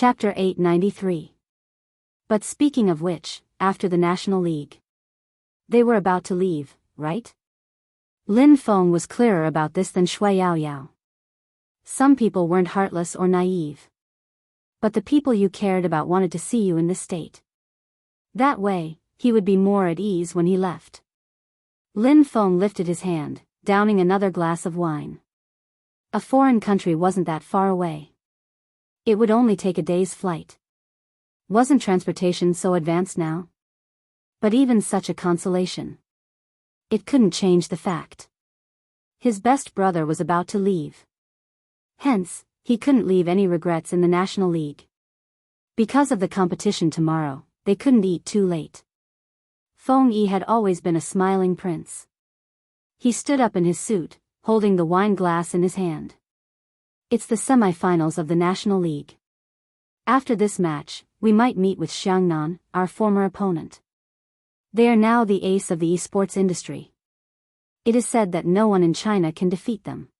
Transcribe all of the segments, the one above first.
Chapter 893. But speaking of which, after the National League. They were about to leave, right? Lin Feng was clearer about this than Shui Yaoyao. Some people weren't heartless or naive. But the people you cared about wanted to see you in this state. That way, he would be more at ease when he left. Lin Feng lifted his hand, downing another glass of wine. A foreign country wasn't that far away. It would only take a day's flight. Wasn't transportation so advanced now? But even such a consolation. It couldn't change the fact. His best brother was about to leave. Hence, he couldn't leave any regrets in the National League. Because of the competition tomorrow, they couldn't eat too late. Feng Yi had always been a smiling prince. He stood up in his suit, holding the wine glass in his hand. It's the semi-finals of the National League. After this match, we might meet with Xiangnan, our former opponent. They are now the ace of the esports industry. It is said that no one in China can defeat them.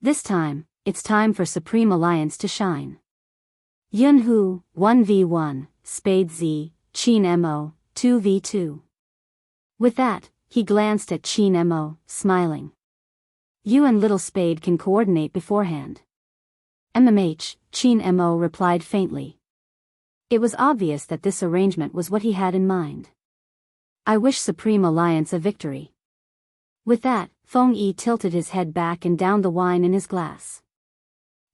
This time, it's time for Supreme Alliance to shine. Yun Hu, 1v1, Spade Z, Qin Mo, 2v2. With that, he glanced at Qin Mo, smiling. You and Little Spade can coordinate beforehand. Qin Mo replied faintly. It was obvious that this arrangement was what he had in mind. I wish Supreme Alliance a victory. With that, Feng Yi tilted his head back and downed the wine in his glass.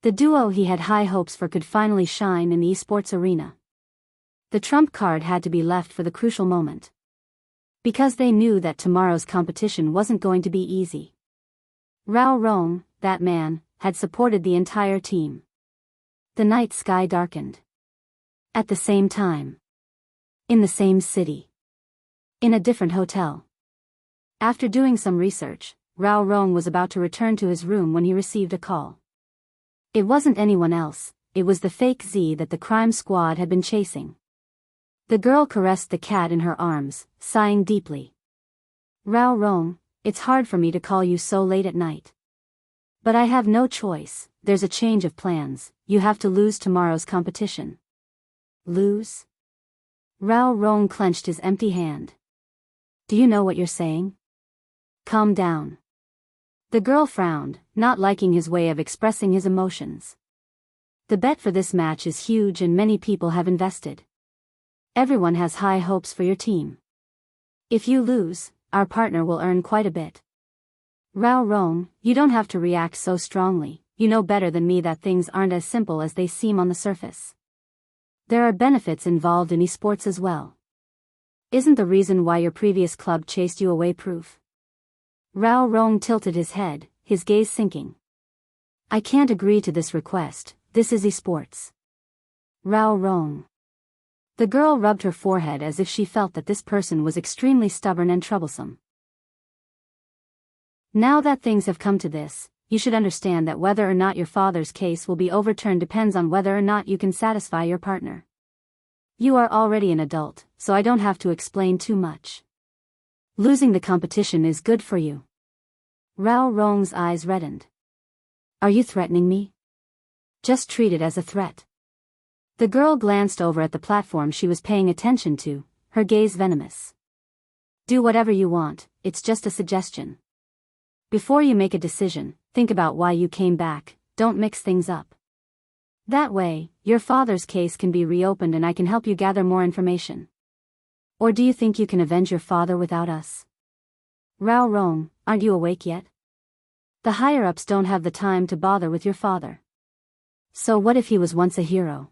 The duo he had high hopes for could finally shine in the esports arena. The trump card had to be left for the crucial moment. Because they knew that tomorrow's competition wasn't going to be easy. Rao Rong, that man, had supported the entire team. The night sky darkened. At the same time. In the same city. In a different hotel. After doing some research, Rao Rong was about to return to his room when he received a call. It wasn't anyone else, it was the fake Z that the crime squad had been chasing. The girl caressed the cat in her arms, sighing deeply. Rao Rong, it's hard for me to call you so late at night. But I have no choice, there's a change of plans, you have to lose tomorrow's competition. Lose? Rao Rong clenched his empty hand. Do you know what you're saying? Calm down. The girl frowned, not liking his way of expressing his emotions. The bet for this match is huge and many people have invested. Everyone has high hopes for your team. If you lose, our partner will earn quite a bit. Rao Rong, you don't have to react so strongly, you know better than me that things aren't as simple as they seem on the surface. There are benefits involved in esports as well. Isn't the reason why your previous club chased you away proof? Rao Rong tilted his head, his gaze sinking. I can't agree to this request, this is esports. Rao Rong. The girl rubbed her forehead as if she felt that this person was extremely stubborn and troublesome. Now that things have come to this, you should understand that whether or not your father's case will be overturned depends on whether or not you can satisfy your partner. You are already an adult, so I don't have to explain too much. Losing the competition is good for you. Rao Rong's eyes reddened. Are you threatening me? Just treat it as a threat. The girl glanced over at the platform she was paying attention to, her gaze venomous. Do whatever you want, it's just a suggestion. Before you make a decision, think about why you came back, don't mix things up. That way, your father's case can be reopened and I can help you gather more information. Or do you think you can avenge your father without us? Rao Rong, aren't you awake yet? The higher-ups don't have the time to bother with your father. So what if he was once a hero?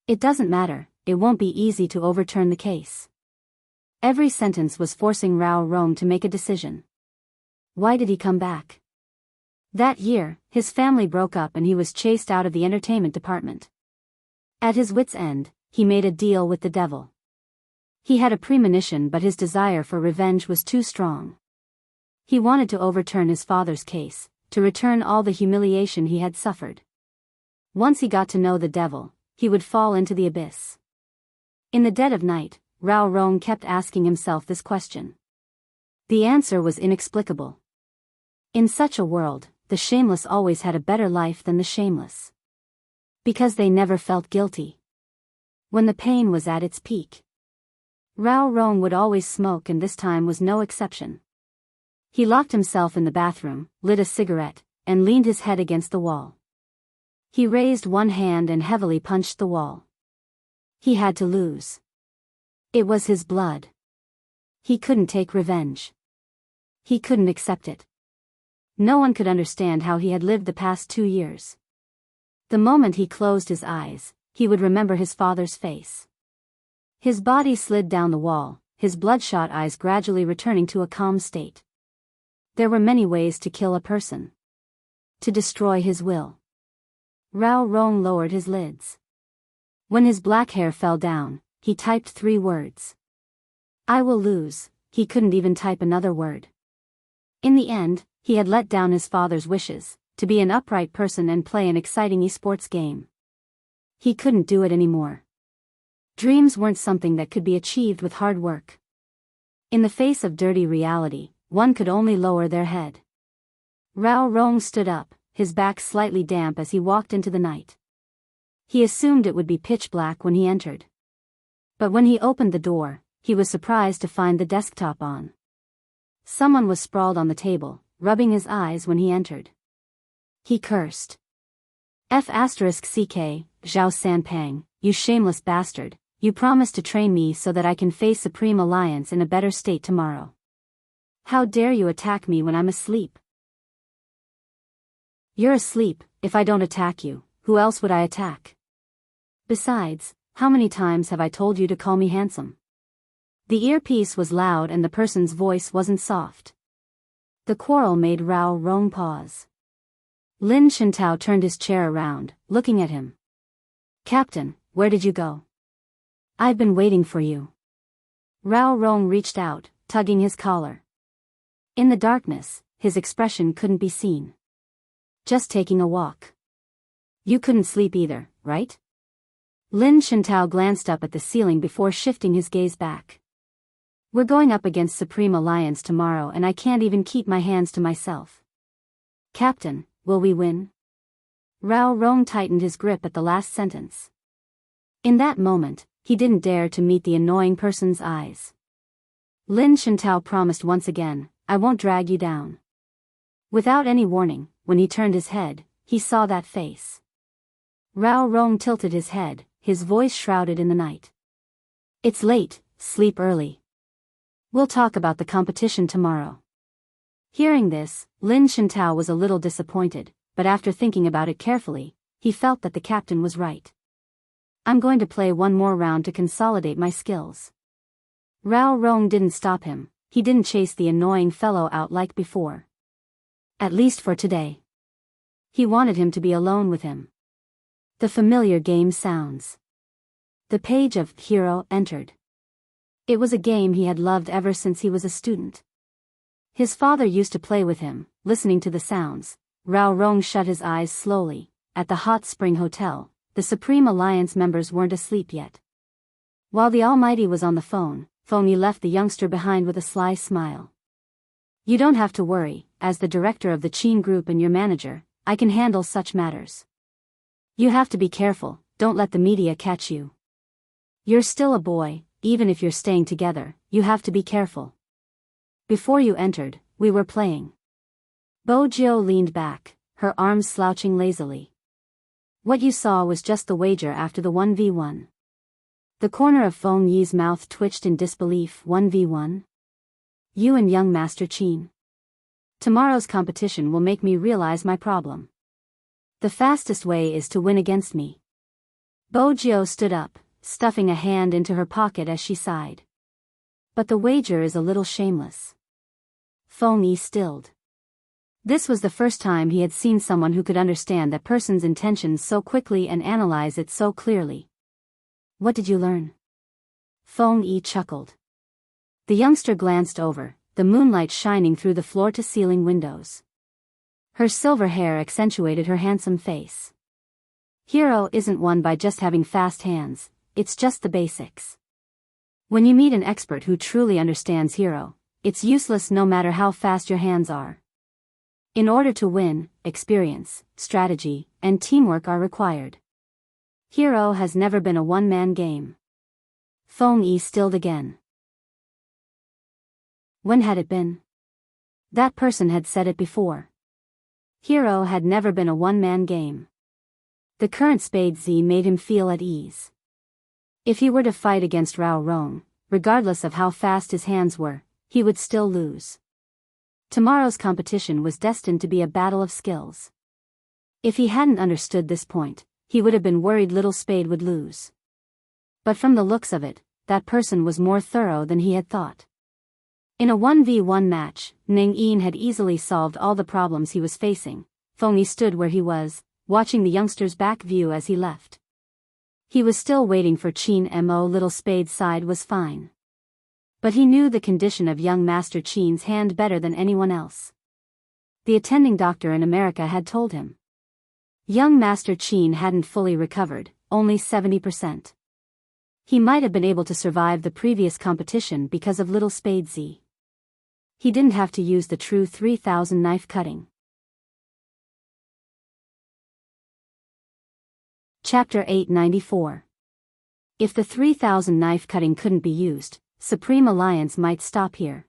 It doesn't matter, it won't be easy to overturn the case. Every sentence was forcing Rao Rong to make a decision. Why did he come back? That year, his family broke up and he was chased out of the entertainment department. At his wit's end, he made a deal with the devil. He had a premonition but his desire for revenge was too strong. He wanted to overturn his father's case, to return all the humiliation he had suffered. Once he got to know the devil, he would fall into the abyss. In the dead of night, Rao Rong kept asking himself this question. The answer was inexplicable. In such a world, the shameless always had a better life than the shameless. Because they never felt guilty. When the pain was at its peak. Rao Rong would always smoke, and this time was no exception. He locked himself in the bathroom, lit a cigarette, and leaned his head against the wall. He raised one hand and heavily punched the wall. He had to lose. It was his blood. He couldn't take revenge. He couldn't accept it. No one could understand how he had lived the past 2 years. The moment he closed his eyes, he would remember his father's face. His body slid down the wall, his bloodshot eyes gradually returning to a calm state. There were many ways to kill a person. To destroy his will. Rao Rong lowered his lids. When his black hair fell down, he typed 3 words. I will lose. He couldn't even type another word. In the end, he had let down his father's wishes, to be an upright person and play an exciting esports game. He couldn't do it anymore. Dreams weren't something that could be achieved with hard work. In the face of dirty reality, one could only lower their head. Rao Rong stood up, his back slightly damp as he walked into the night. He assumed it would be pitch black when he entered. But when he opened the door, he was surprised to find the desktop on. Someone was sprawled on the table, rubbing his eyes when he entered. He cursed. F***ck, Zhao Sanpang, you shameless bastard, you promised to train me so that I can face Supreme Alliance in a better state tomorrow. How dare you attack me when I'm asleep? You're asleep. If I don't attack you, who else would I attack? Besides, how many times have I told you to call me handsome? The earpiece was loud and the person's voice wasn't soft. The quarrel made Rao Rong pause. Lin Shintao turned his chair around, looking at him. Captain, where did you go? I've been waiting for you. Rao Rong reached out, tugging his collar. In the darkness, his expression couldn't be seen. Just taking a walk. You couldn't sleep either, right? Lin Shintao glanced up at the ceiling before shifting his gaze back. We're going up against Supreme Alliance tomorrow and I can't even keep my hands to myself. Captain, will we win? Rao Rong tightened his grip at the last sentence. In that moment, he didn't dare to meet the annoying person's eyes. Lin Shintao promised once again, I won't drag you down. Without any warning, when he turned his head, he saw that face. Rao Rong tilted his head, his voice shrouded in the night. It's late, sleep early. We'll talk about the competition tomorrow. Hearing this, Lin Shintao was a little disappointed, but after thinking about it carefully, he felt that the captain was right. I'm going to play one more round to consolidate my skills. Rao Rong didn't stop him, he didn't chase the annoying fellow out like before. At least for today. He wanted him to be alone with him. The familiar game sounds. The page of Hero entered. It was a game he had loved ever since he was a student. His father used to play with him, listening to the sounds. Rao Rong shut his eyes slowly. At the Hot Spring Hotel, the Supreme Alliance members weren't asleep yet. While the Almighty was on the phone, Feng left the youngster behind with a sly smile. You don't have to worry, as the director of the Qin Group and your manager, I can handle such matters. You have to be careful, don't let the media catch you. You're still a boy, even if you're staying together, you have to be careful. Before you entered, we were playing. Bo Jiao leaned back, her arms slouching lazily. What you saw was just the wager after the 1v1. The corner of Feng Yi's mouth twitched in disbelief. 1v1? You and young Master Qin. Tomorrow's competition will make me realize my problem. The fastest way is to win against me. Bo Jiao stood up, stuffing a hand into her pocket as she sighed. But the wager is a little shameless. Feng Yi stilled. This was the first time he had seen someone who could understand that person's intentions so quickly and analyze it so clearly. What did you learn? Feng Yi chuckled. The youngster glanced over, the moonlight shining through the floor-to-ceiling windows. Her silver hair accentuated her handsome face. Hero isn't won by just having fast hands, it's just the basics. When you meet an expert who truly understands Hero, it's useless no matter how fast your hands are. In order to win, experience, strategy, and teamwork are required. Hero has never been a one-man game. Feng Yi stilled again. When had it been? That person had said it before. Hero had never been a one-man game. The current Spade Z made him feel at ease. If he were to fight against Rao Rong, regardless of how fast his hands were, he would still lose. Tomorrow's competition was destined to be a battle of skills. If he hadn't understood this point, he would have been worried Little Spade would lose. But from the looks of it, that person was more thorough than he had thought. In a 1v1 match, Ning Yin had easily solved all the problems he was facing. Feng Yi stood where he was, watching the youngster's back view as he left. He was still waiting for Qin Mo. Little Spade's side was fine. But he knew the condition of young Master Qin's hand better than anyone else. The attending doctor in America had told him. Young Master Qin hadn't fully recovered, only 70%. He might have been able to survive the previous competition because of Little Spade Z. He didn't have to use the true 3000 knife cutting. Chapter 894. If the 3000 knife cutting couldn't be used, Supreme Alliance might stop here.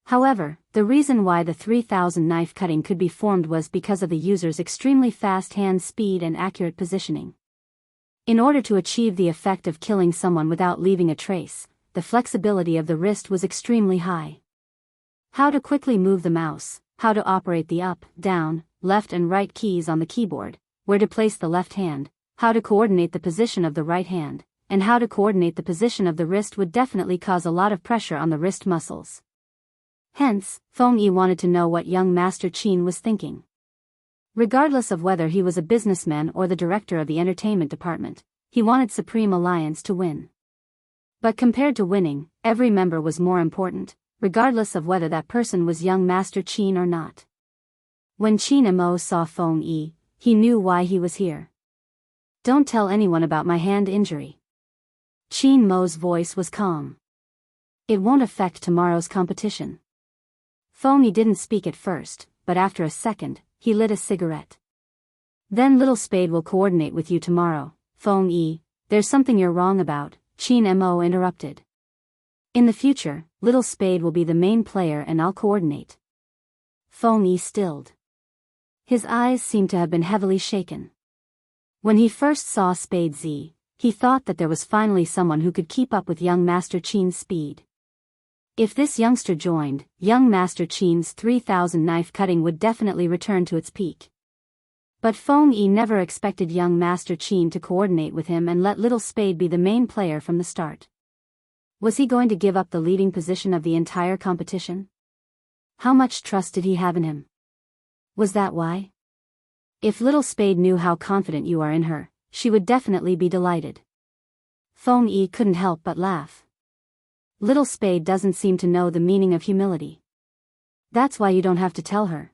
However, the reason why the 3000 knife cutting could be formed was because of the user's extremely fast hand speed and accurate positioning. In order to achieve the effect of killing someone without leaving a trace, the flexibility of the wrist was extremely high. How to quickly move the mouse, how to operate the up, down, left and right keys on the keyboard, where to place the left hand, how to coordinate the position of the right hand, and how to coordinate the position of the wrist would definitely cause a lot of pressure on the wrist muscles. Hence, Feng Yi wanted to know what young Master Qin was thinking. Regardless of whether he was a businessman or the director of the entertainment department, he wanted Supreme Alliance to win. But compared to winning, every member was more important, regardless of whether that person was young Master Qin or not. When Qin Mo saw Feng Yi, he knew why he was here. Don't tell anyone about my hand injury. Qin Mo's voice was calm. It won't affect tomorrow's competition. Feng Yi didn't speak at first, but after a second, he lit a cigarette. Then Little Spade will coordinate with you tomorrow. Feng Yi, there's something you're wrong about, Qin Mo interrupted. In the future, Little Spade will be the main player and I'll coordinate. Feng Yi stilled. His eyes seemed to have been heavily shaken. When he first saw Spade Z, he thought that there was finally someone who could keep up with young Master Qin's speed. If this youngster joined, young Master Qin's 3000 knife cutting would definitely return to its peak. But Feng Yi never expected young Master Qin to coordinate with him and let Little Spade be the main player from the start. Was he going to give up the leading position of the entire competition? How much trust did he have in him? Was that why? If Little Spade knew how confident you are in her, she would definitely be delighted. Feng Yi couldn't help but laugh. Little Spade doesn't seem to know the meaning of humility. That's why you don't have to tell her.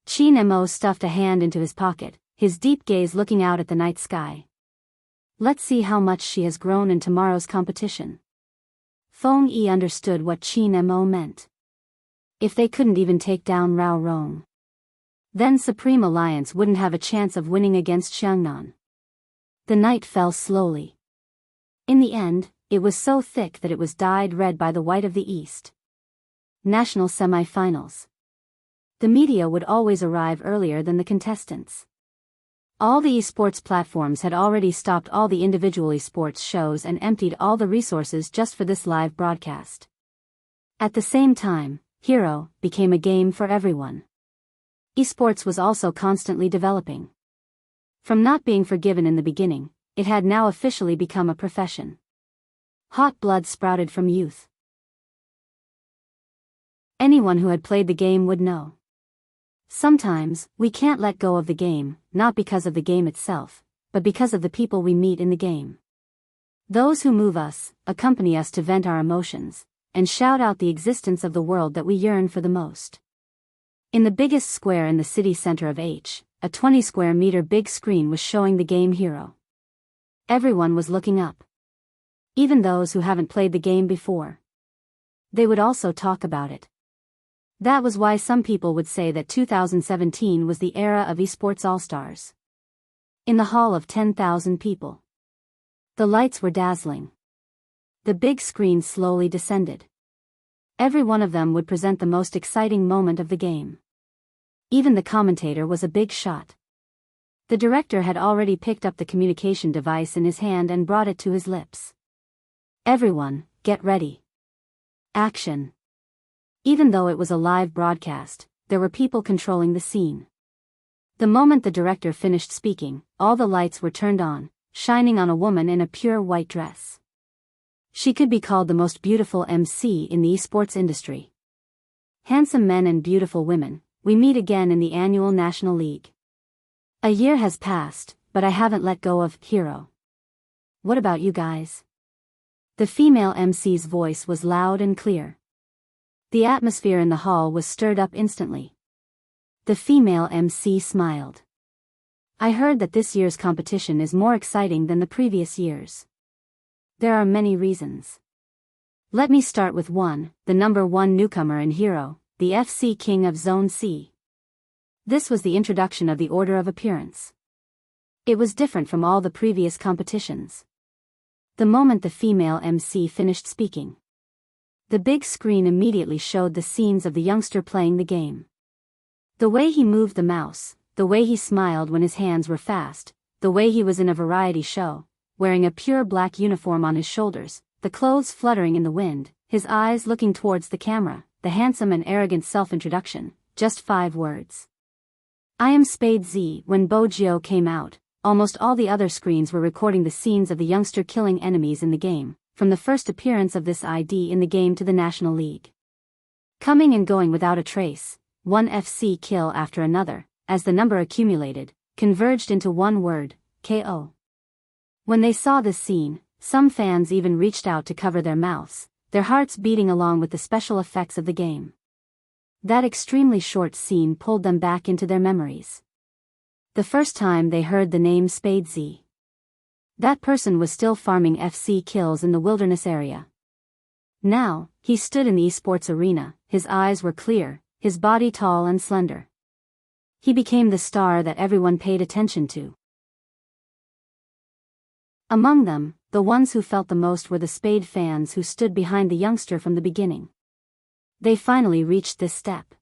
Qin Mo stuffed a hand into his pocket, his deep gaze looking out at the night sky. Let's see how much she has grown in tomorrow's competition. Feng Yi understood what Qin Mo meant. If they couldn't even take down Rao Rong, then Supreme Alliance wouldn't have a chance of winning against Xiangnan. The night fell slowly. In the end, it was so thick that it was dyed red by the white of the east. National semi-finals. The media would always arrive earlier than the contestants. All the esports platforms had already stopped all the individual esports shows and emptied all the resources just for this live broadcast. At the same time, Hero became a game for everyone. Esports was also constantly developing. From not being forgiven in the beginning, it had now officially become a profession. Hot blood sprouted from youth. Anyone who had played the game would know. Sometimes, we can't let go of the game, not because of the game itself, but because of the people we meet in the game. Those who move us, accompany us to vent our emotions, and shout out the existence of the world that we yearn for the most. In the biggest square in the city center of H, a 20 square meter big screen was showing the game Hero. Everyone was looking up. Even those who haven't played the game before. They would also talk about it. That was why some people would say that 2017 was the era of esports all-stars. in the hall of 10,000 people. The lights were dazzling. The big screen slowly descended. Every one of them would present the most exciting moment of the game. Even the commentator was a big shot. The director had already picked up the communication device in his hand and brought it to his lips. Everyone, get ready. Action. Even though it was a live broadcast, there were people controlling the scene. The moment the director finished speaking, all the lights were turned on, shining on a woman in a pure white dress. She could be called the most beautiful MC in the esports industry. Handsome men and beautiful women, we meet again in the annual National League. A year has passed, but I haven't let go of hero. What about you guys? The female MC's voice was loud and clear. The atmosphere in the hall was stirred up instantly. The female MC smiled. I heard that this year's competition is more exciting than the previous years. There are many reasons. Let me start with one, the number one newcomer and hero, the FC King of Zone C. This was the introduction of the order of appearance. It was different from all the previous competitions. The moment the female MC finished speaking, the big screen immediately showed the scenes of the youngster playing the game. The way he moved the mouse, the way he smiled when his hands were fast, the way he was in a variety show, wearing a pure black uniform on his shoulders, the clothes fluttering in the wind, his eyes looking towards the camera, the handsome and arrogant self-introduction, just 5 words. I am Spade Z. When Bogio came out, almost all the other screens were recording the scenes of the youngster killing enemies in the game, from the first appearance of this ID in the game to the National League. Coming and going without a trace, one FC kill after another, as the number accumulated, converged into one word, KO. When they saw this scene, some fans even reached out to cover their mouths, their hearts beating along with the special effects of the game. That extremely short scene pulled them back into their memories. The first time they heard the name Spade Z, that person was still farming FC kills in the wilderness area. Now, he stood in the esports arena, his eyes were clear, his body tall and slender. He became the star that everyone paid attention to. Among them, the ones who felt the most were the Spade fans who stood behind the youngster from the beginning. They finally reached this step.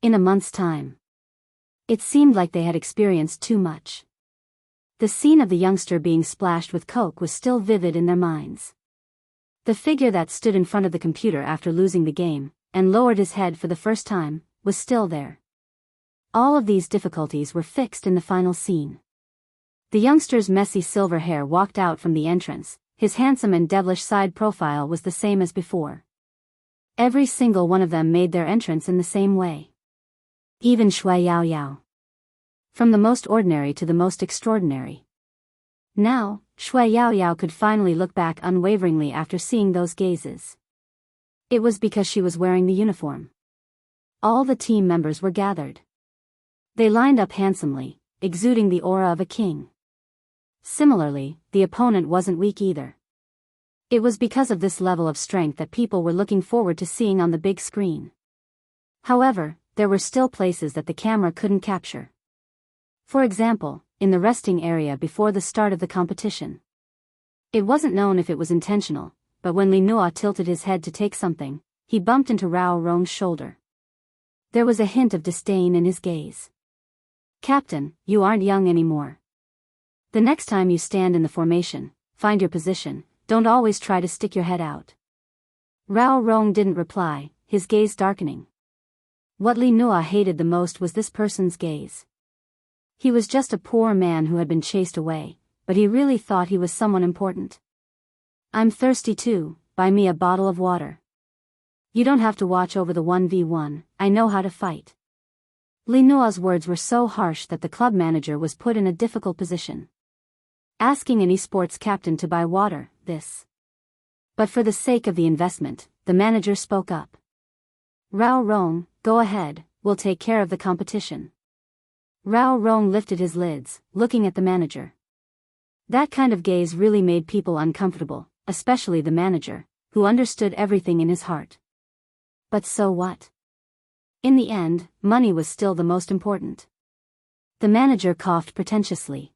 In a month's time. It seemed like they had experienced too much. The scene of the youngster being splashed with coke was still vivid in their minds. The figure that stood in front of the computer after losing the game, and lowered his head for the first time, was still there. All of these difficulties were fixed in the final scene. The youngster's messy silver hair walked out from the entrance, his handsome and devilish side profile was the same as before. Every single one of them made their entrance in the same way. Even Shui Yao Yao. From the most ordinary to the most extraordinary. Now, Shui Yao Yao could finally look back unwaveringly after seeing those gazes. It was because she was wearing the uniform. All the team members were gathered. They lined up handsomely, exuding the aura of a king. Similarly, the opponent wasn't weak either. It was because of this level of strength that people were looking forward to seeing on the big screen. However, there were still places that the camera couldn't capture. For example, in the resting area before the start of the competition. It wasn't known if it was intentional, but when Li Nua tilted his head to take something, he bumped into Rao Rong's shoulder. There was a hint of disdain in his gaze. Captain, you aren't young anymore. The next time you stand in the formation, find your position, don't always try to stick your head out. Rao Rong didn't reply, his gaze darkening. What Li Nua hated the most was this person's gaze. He was just a poor man who had been chased away, but he really thought he was someone important. I'm thirsty too, buy me a bottle of water. You don't have to watch over the 1v1, I know how to fight. Li Nua's words were so harsh that the club manager was put in a difficult position. Asking an esports captain to buy water, this. But for the sake of the investment, the manager spoke up. Rao Rong, go ahead, we'll take care of the competition. Rao Rong lifted his lids, looking at the manager. That kind of gaze really made people uncomfortable, especially the manager, who understood everything in his heart. But so what? In the end, money was still the most important. The manager coughed pretentiously.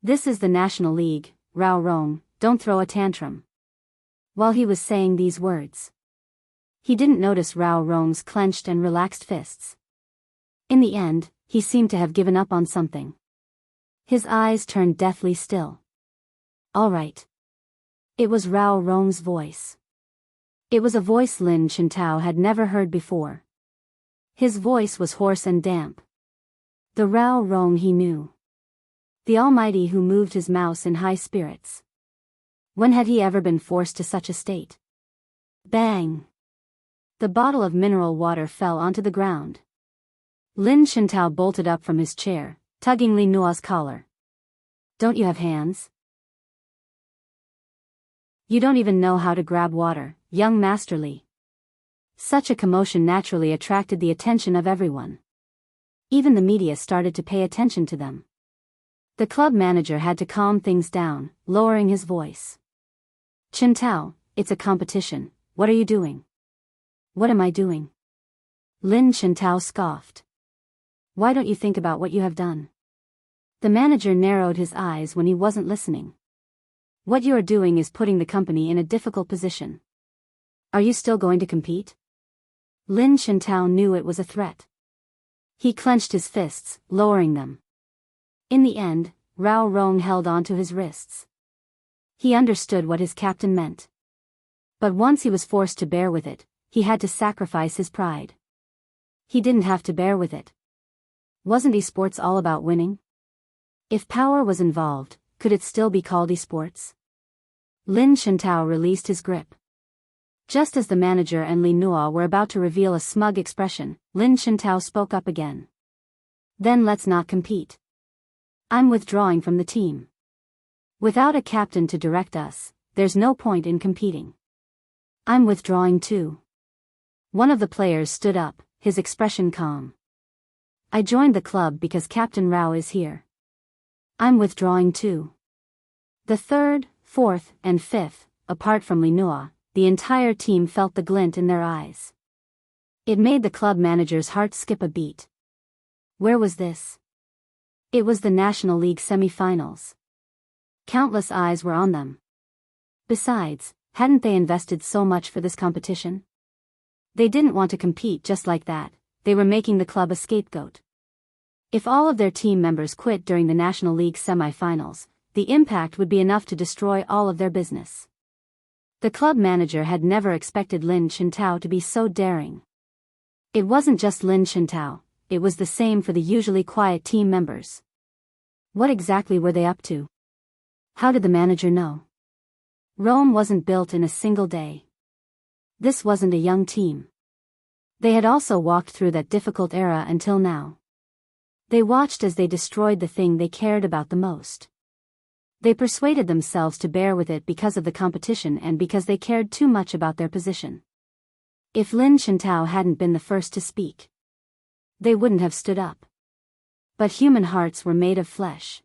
This is the National League, Rao Rong, don't throw a tantrum. While he was saying these words, he didn't notice Rao Rong's clenched and relaxed fists. In the end, he seemed to have given up on something. His eyes turned deathly still. All right. It was Rao Rong's voice. It was a voice Lin Chintao had never heard before. His voice was hoarse and damp. The Rao Rong he knew. The Almighty who moved his mouse in high spirits. When had he ever been forced to such a state? Bang! The bottle of mineral water fell onto the ground. Lin Chintao bolted up from his chair, tugging Li Nua's collar. Don't you have hands? You don't even know how to grab water, young Master Li. Such a commotion naturally attracted the attention of everyone. Even the media started to pay attention to them. The club manager had to calm things down, lowering his voice. Chintao, it's a competition, what are you doing? What am I doing? Lin Chintao scoffed. Why don't you think about what you have done? The manager narrowed his eyes when he wasn't listening. What you are doing is putting the company in a difficult position. Are you still going to compete? Lin Chintao knew it was a threat. He clenched his fists, lowering them. In the end, Rao Rong held onto his wrists. He understood what his captain meant. But once he was forced to bear with it, he had to sacrifice his pride. He didn't have to bear with it. Wasn't esports all about winning? If power was involved, could it still be called esports? Lin Chintao released his grip. Just as the manager and Li Nua were about to reveal a smug expression, Lin Chintao spoke up again. Then let's not compete. I'm withdrawing from the team. Without a captain to direct us, there's no point in competing. I'm withdrawing too. One of the players stood up, his expression calm. I joined the club because Captain Rao is here. I'm withdrawing too. The third, fourth, and fifth, apart from Li Nua, the entire team felt the glint in their eyes. It made the club manager's heart skip a beat. Where was this? It was the National League semi-finals. Countless eyes were on them. Besides, hadn't they invested so much for this competition? They didn't want to compete just like that, they were making the club a scapegoat. If all of their team members quit during the National League semi-finals, the impact would be enough to destroy all of their business. The club manager had never expected Lin Chintao to be so daring. It wasn't just Lin Chintao, it was the same for the usually quiet team members. What exactly were they up to? How did the manager know? Rome wasn't built in a single day. This wasn't a young team. They had also walked through that difficult era until now. They watched as they destroyed the thing they cared about the most. They persuaded themselves to bear with it because of the competition and because they cared too much about their position. If Lin Chintao hadn't been the first to speak, they wouldn't have stood up. But human hearts were made of flesh.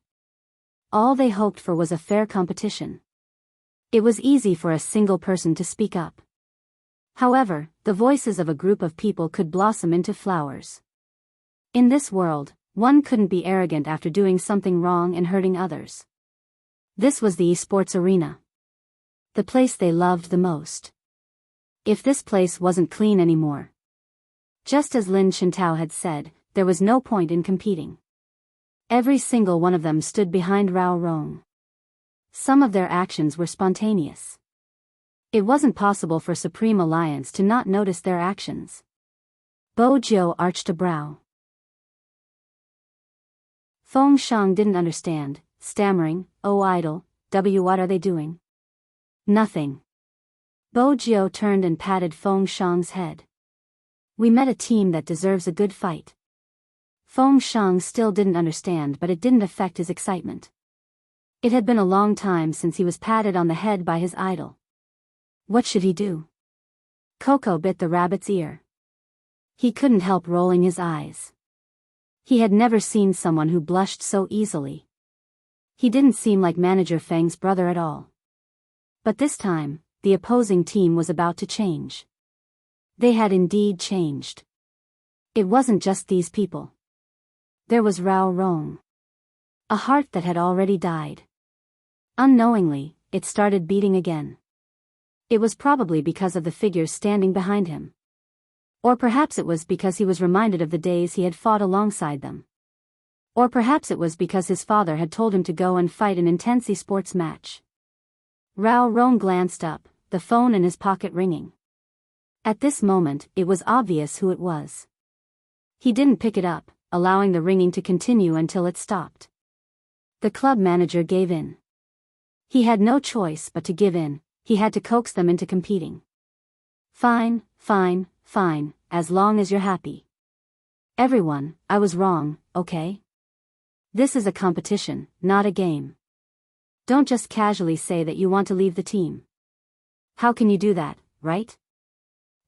All they hoped for was a fair competition. It was easy for a single person to speak up. However, the voices of a group of people could blossom into flowers. In this world, one couldn't be arrogant after doing something wrong and hurting others. This was the esports arena. The place they loved the most. If this place wasn't clean anymore. Just as Lin Chintao had said, there was no point in competing. Every single one of them stood behind Rao Rong. Some of their actions were spontaneous. It wasn't possible for Supreme Alliance to not notice their actions. Bo Jiu arched a brow. Feng Shang didn't understand, stammering, "Oh idol, what are they doing?" "Nothing." Bo Jiu turned and patted Feng Shang's head. "We met a team that deserves a good fight." Feng Shang still didn't understand, but it didn't affect his excitement. It had been a long time since he was patted on the head by his idol. What should he do? Coco bit the rabbit's ear. He couldn't help rolling his eyes. He had never seen someone who blushed so easily. He didn't seem like Manager Feng's brother at all. But this time, the opposing team was about to change. They had indeed changed. It wasn't just these people. There was Rao Rong. A heart that had already died. Unknowingly, it started beating again. It was probably because of the figures standing behind him. Or perhaps it was because he was reminded of the days he had fought alongside them. Or perhaps it was because his father had told him to go and fight an intense sports match. Rao Rong glanced up, the phone in his pocket ringing. At this moment, it was obvious who it was. He didn't pick it up, allowing the ringing to continue until it stopped. The club manager gave in. He had no choice but to give in. He had to coax them into competing. Fine, fine, fine, as long as you're happy. Everyone, I was wrong, okay? This is a competition, not a game. Don't just casually say that you want to leave the team. How can you do that, right?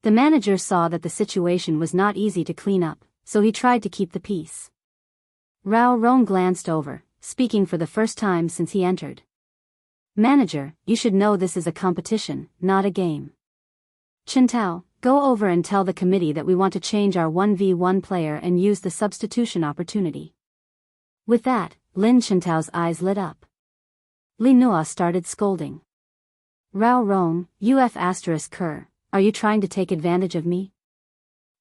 The manager saw that the situation was not easy to clean up, so he tried to keep the peace. Rao Rong glanced over, speaking for the first time since he entered. Manager, you should know this is a competition, not a game. Chintao, go over and tell the committee that we want to change our 1v1 player and use the substitution opportunity. With that, Lin Chintao's eyes lit up. Li Nua started scolding. Rao Rong, UF*Ker, are you trying to take advantage of me?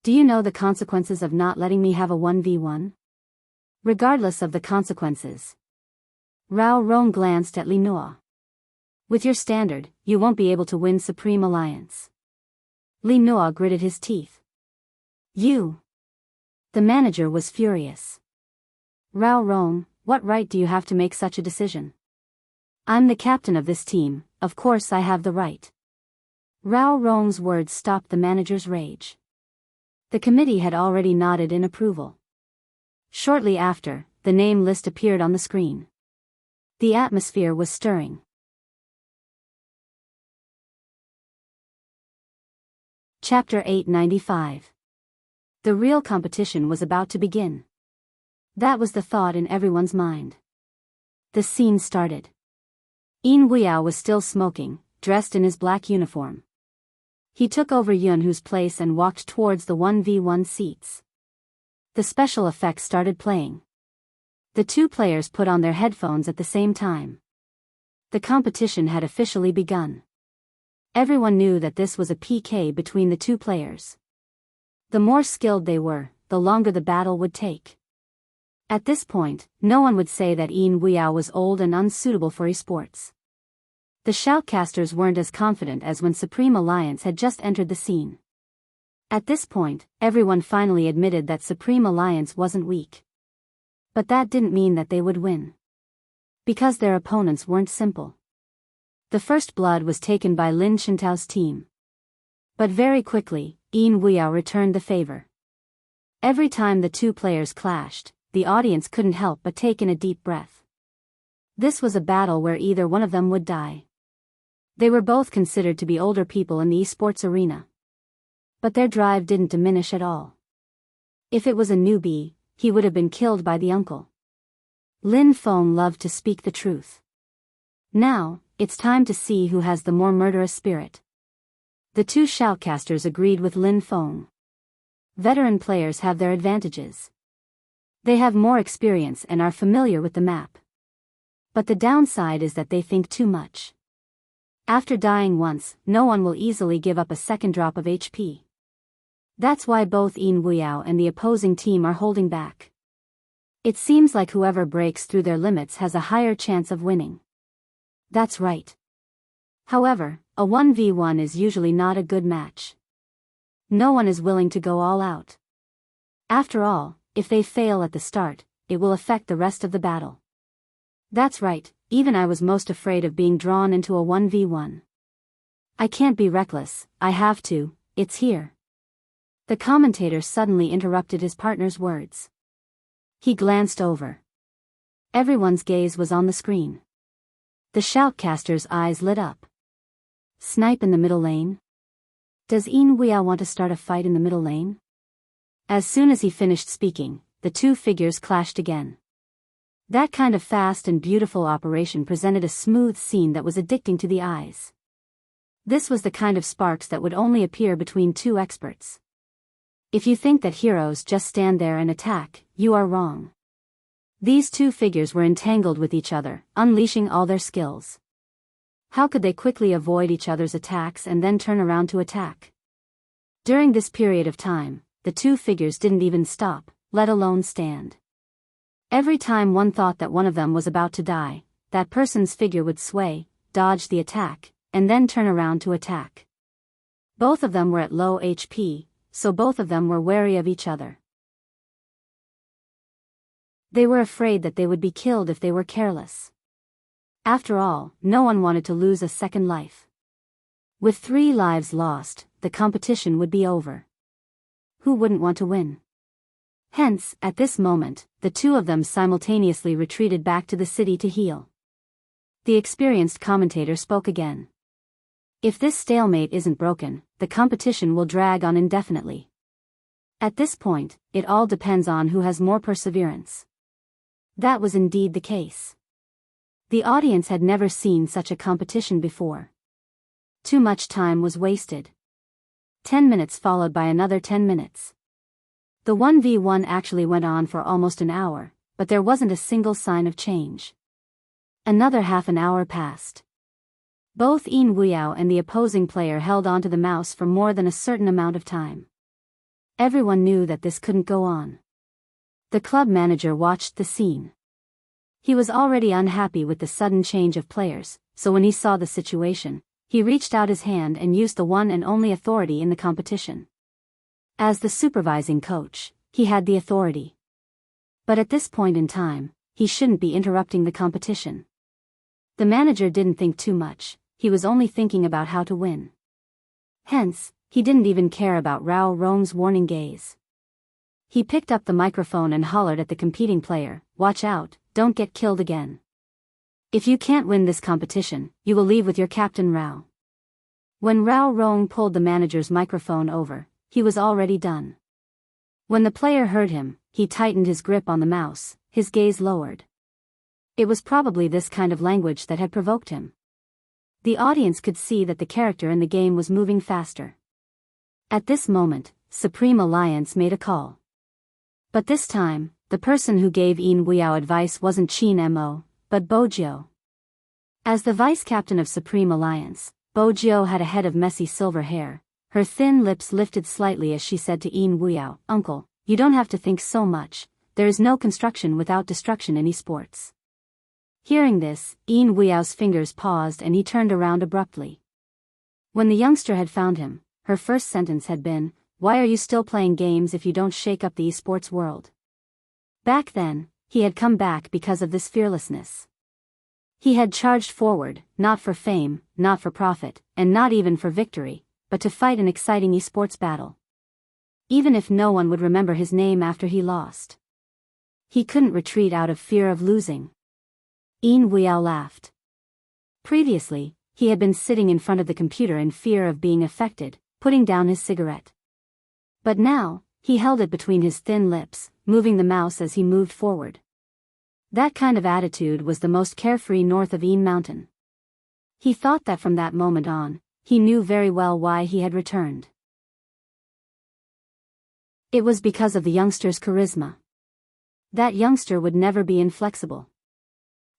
Do you know the consequences of not letting me have a 1v1? Regardless of the consequences. Rao Rong glanced at Li Nua. With your standard, you won't be able to win Supreme Alliance. Li Nua gritted his teeth. You! The manager was furious. Rao Rong, what right do you have to make such a decision? I'm the captain of this team, of course I have the right. Rao Rong's words stopped the manager's rage. The committee had already nodded in approval. Shortly after, the name list appeared on the screen. The atmosphere was stirring. Chapter 895. The real competition was about to begin. That was the thought in everyone's mind. The scene started. Yin Weiyao was still smoking, dressed in his black uniform. He took over Yunhu's place and walked towards the 1v1 seats. The special effects started playing. The two players put on their headphones at the same time. The competition had officially begun. Everyone knew that this was a PK between the two players. The more skilled they were, the longer the battle would take. At this point, no one would say that Yin Weiyao was old and unsuitable for esports. The shoutcasters weren't as confident as when Supreme Alliance had just entered the scene. At this point, everyone finally admitted that Supreme Alliance wasn't weak. But that didn't mean that they would win. Because their opponents weren't simple. The first blood was taken by Lin Chintao's team. But very quickly, Yin Weiyao returned the favor. Every time the two players clashed, the audience couldn't help but take in a deep breath. This was a battle where either one of them would die. They were both considered to be older people in the esports arena. But their drive didn't diminish at all. If it was a newbie, he would have been killed by the uncle. Lin Feng loved to speak the truth. Now, it's time to see who has the more murderous spirit. The two shoutcasters agreed with Lin Feng. Veteran players have their advantages. They have more experience and are familiar with the map. But the downside is that they think too much. After dying once, no one will easily give up a second drop of HP. That's why both Yin Weiyao and the opposing team are holding back. It seems like whoever breaks through their limits has a higher chance of winning. That's right. However, a 1v1 is usually not a good match. No one is willing to go all out. After all, if they fail at the start, it will affect the rest of the battle. That's right, even I was most afraid of being drawn into a 1v1. I can't be reckless, I have to, it's here. The commentator suddenly interrupted his partner's words. He glanced over. Everyone's gaze was on the screen. The shoutcaster's eyes lit up. Snipe in the middle lane? Does Yin Weiyao want to start a fight in the middle lane? As soon as he finished speaking, the two figures clashed again. That kind of fast and beautiful operation presented a smooth scene that was addicting to the eyes. This was the kind of sparks that would only appear between two experts. If you think that heroes just stand there and attack, you are wrong. These two figures were entangled with each other, unleashing all their skills. How could they quickly avoid each other's attacks and then turn around to attack? During this period of time, the two figures didn't even stop, let alone stand. Every time one thought that one of them was about to die, that person's figure would sway, dodge the attack, and then turn around to attack. Both of them were at low HP, so both of them were wary of each other. They were afraid that they would be killed if they were careless. After all, no one wanted to lose a second life. With 3 lives lost, the competition would be over. Who wouldn't want to win? Hence, at this moment, the two of them simultaneously retreated back to the city to heal. The experienced commentator spoke again. If this stalemate isn't broken, the competition will drag on indefinitely. At this point, it all depends on who has more perseverance. That was indeed the case. The audience had never seen such a competition before. Too much time was wasted. 10 minutes followed by another 10 minutes. The 1v1 actually went on for almost an hour, but there wasn't a single sign of change. Another half an hour passed. Both Yin Wuyao and the opposing player held onto the mouse for more than a certain amount of time. Everyone knew that this couldn't go on. The club manager watched the scene. He was already unhappy with the sudden change of players, so when he saw the situation, he reached out his hand and used the one and only authority in the competition. As the supervising coach, he had the authority. But at this point in time, he shouldn't be interrupting the competition. The manager didn't think too much, he was only thinking about how to win. Hence, he didn't even care about Rao Rong's warning gaze. He picked up the microphone and hollered at the competing player, "Watch out, don't get killed again. If you can't win this competition, you will leave with your captain Rao." When Rao Rong pulled the manager's microphone over, he was already done. When the player heard him, he tightened his grip on the mouse, his gaze lowered. It was probably this kind of language that had provoked him. The audience could see that the character in the game was moving faster. At this moment, Supreme Alliance made a call. But this time, the person who gave Yin Wuyao advice wasn't Qin Mo, but Bojiu. As the vice-captain of Supreme Alliance, Bojiu had a head of messy silver hair. Her thin lips lifted slightly as she said to Yin Wuyao, "Uncle, you don't have to think so much, there is no construction without destruction in esports." Hearing this, Yin Wuyao's fingers paused and he turned around abruptly. When the youngster had found him, her first sentence had been, "Why are you still playing games if you don't shake up the esports world?" Back then, he had come back because of this fearlessness. He had charged forward, not for fame, not for profit, and not even for victory, but to fight an exciting esports battle. Even if no one would remember his name after he lost. He couldn't retreat out of fear of losing. Yin Wuyao laughed. Previously, he had been sitting in front of the computer in fear of being affected, putting down his cigarette. But now, he held it between his thin lips, moving the mouse as he moved forward. That kind of attitude was the most carefree north of Yin Mountain. He thought that from that moment on, he knew very well why he had returned. It was because of the youngster's charisma. That youngster would never be inflexible.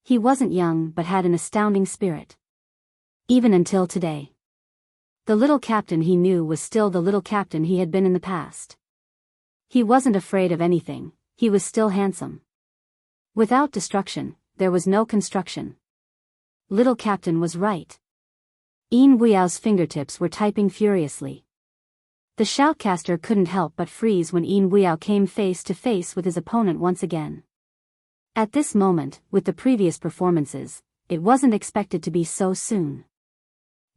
He wasn't young but had an astounding spirit. Even until today. The little captain he knew was still the little captain he had been in the past. He wasn't afraid of anything, he was still handsome. Without destruction, there was no construction. Little captain was right. Yin Wuyao's fingertips were typing furiously. The shoutcaster couldn't help but freeze when Yin Wuyao came face to face with his opponent once again. At this moment, with the previous performances, it wasn't expected to be so soon.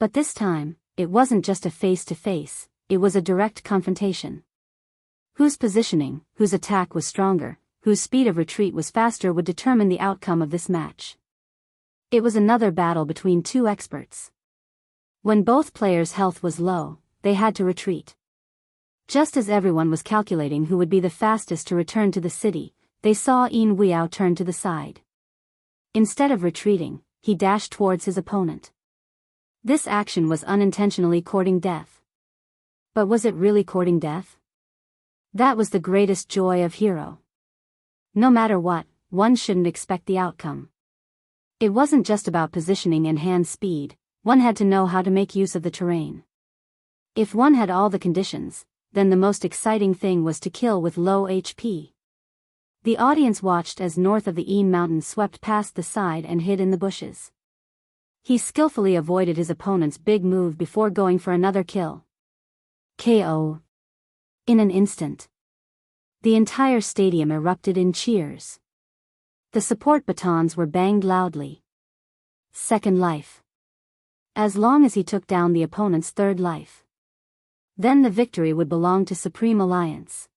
But this time, it wasn't just a face-to-face, it was a direct confrontation. Whose positioning, whose attack was stronger, whose speed of retreat was faster would determine the outcome of this match. It was another battle between two experts. When both players' health was low, they had to retreat. Just as everyone was calculating who would be the fastest to return to the city, they saw Yin Wuyao turn to the side. Instead of retreating, he dashed towards his opponent. This action was unintentionally courting death. But was it really courting death? That was the greatest joy of hero. No matter what, one shouldn't expect the outcome. It wasn't just about positioning and hand speed, one had to know how to make use of the terrain. If one had all the conditions, then the most exciting thing was to kill with low HP. The audience watched as north of the Een Mountain swept past the side and hid in the bushes. He skillfully avoided his opponent's big move before going for another kill. KO. In an instant, the entire stadium erupted in cheers. The support batons were banged loudly. Second life. As long as he took down the opponent's third life, then the victory would belong to Supreme Alliance.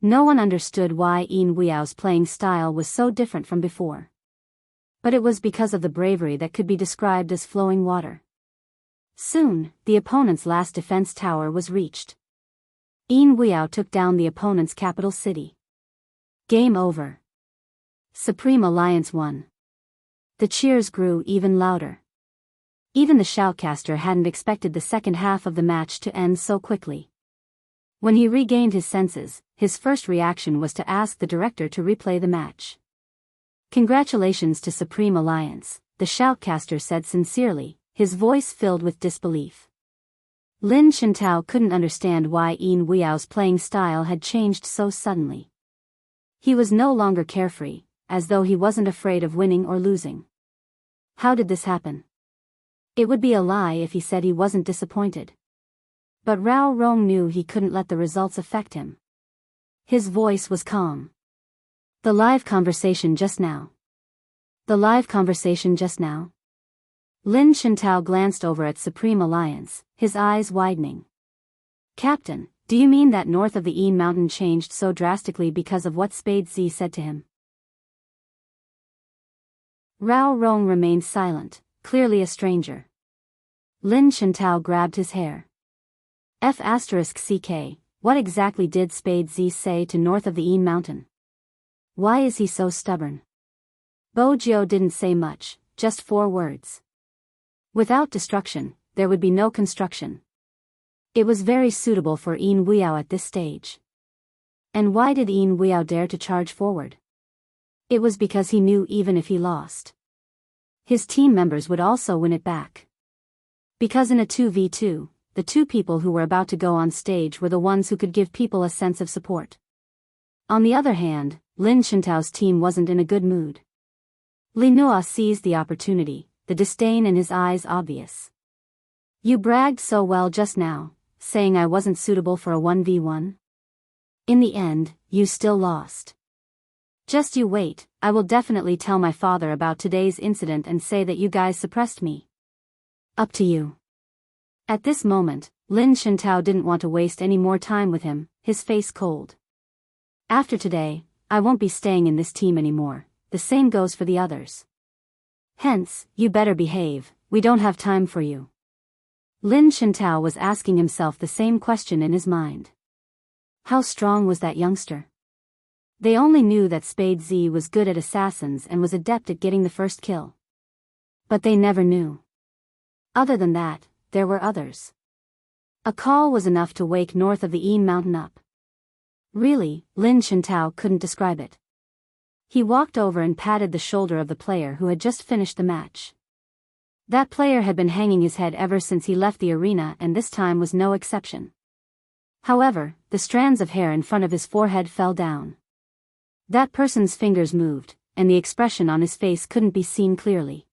No one understood why Een Weio's playing style was so different from before. But it was because of the bravery that could be described as flowing water. Soon, the opponent's last defense tower was reached. Een Weio took down the opponent's capital city. Game over. Supreme Alliance won. The cheers grew even louder. Even the shoutcaster hadn't expected the second half of the match to end so quickly. When he regained his senses, his first reaction was to ask the director to replay the match. "Congratulations to Supreme Alliance," the shoutcaster said sincerely, his voice filled with disbelief. Lin Chintao couldn't understand why Een Weio's playing style had changed so suddenly. He was no longer carefree, as though he wasn't afraid of winning or losing. How did this happen? It would be a lie if he said he wasn't disappointed. But Rao Rong knew he couldn't let the results affect him. His voice was calm. The live conversation just now. The live conversation just now? Lin Chintao glanced over at Supreme Alliance, his eyes widening. "Captain, do you mean that north of the Een Mountain changed so drastically because of what Spade Z said to him?" Rao Rong remained silent, clearly a stranger. Lin Chintao grabbed his hair. F***CK, what exactly did Spade Z say to north of the Een Mountain? Why is he so stubborn? Bo Jiao didn't say much, just 4 words. Without destruction, there would be no construction. It was very suitable for Een Weio at this stage. And why did Een Weio dare to charge forward? It was because he knew even if he lost, his team members would also win it back. Because in a 2v2, the two people who were about to go on stage were the ones who could give people a sense of support. On the other hand, Lin Chintao's team wasn't in a good mood. Li Nua seized the opportunity, the disdain in his eyes obvious. "You bragged so well just now, saying I wasn't suitable for a 1v1. In the end, you still lost. Just you wait, I will definitely tell my father about today's incident and say that you guys suppressed me. Up to you." At this moment, Lin Chintao didn't want to waste any more time with him, his face cold. "After today, I won't be staying in this team anymore, the same goes for the others. Hence, you better behave, we don't have time for you." Lin Chintao was asking himself the same question in his mind. How strong was that youngster? They only knew that Spade Z was good at assassins and was adept at getting the first kill. But they never knew. Other than that, there were others. A call was enough to wake north of the Een Mountain up. Really, Lin Chintao couldn't describe it. He walked over and patted the shoulder of the player who had just finished the match. That player had been hanging his head ever since he left the arena, and this time was no exception. However, the strands of hair in front of his forehead fell down. That person's fingers moved, and the expression on his face couldn't be seen clearly.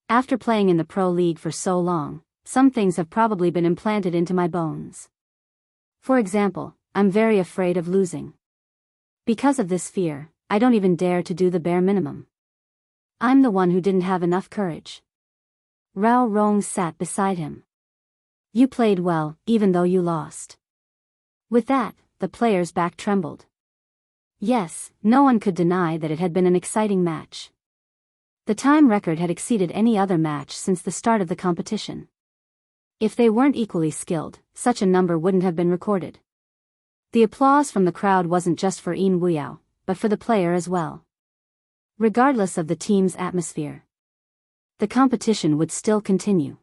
After playing in the pro league for so long, some things have probably been implanted into my bones. For example, I'm very afraid of losing. Because of this fear, I don't even dare to do the bare minimum. I'm the one who didn't have enough courage. Rao Rong sat beside him. "You played well, even though you lost." With that, the player's back trembled. Yes, no one could deny that it had been an exciting match. The time record had exceeded any other match since the start of the competition. If they weren't equally skilled, such a number wouldn't have been recorded. The applause from the crowd wasn't just for Een Weio, but for the player as well. Regardless of the team's atmosphere, the competition would still continue.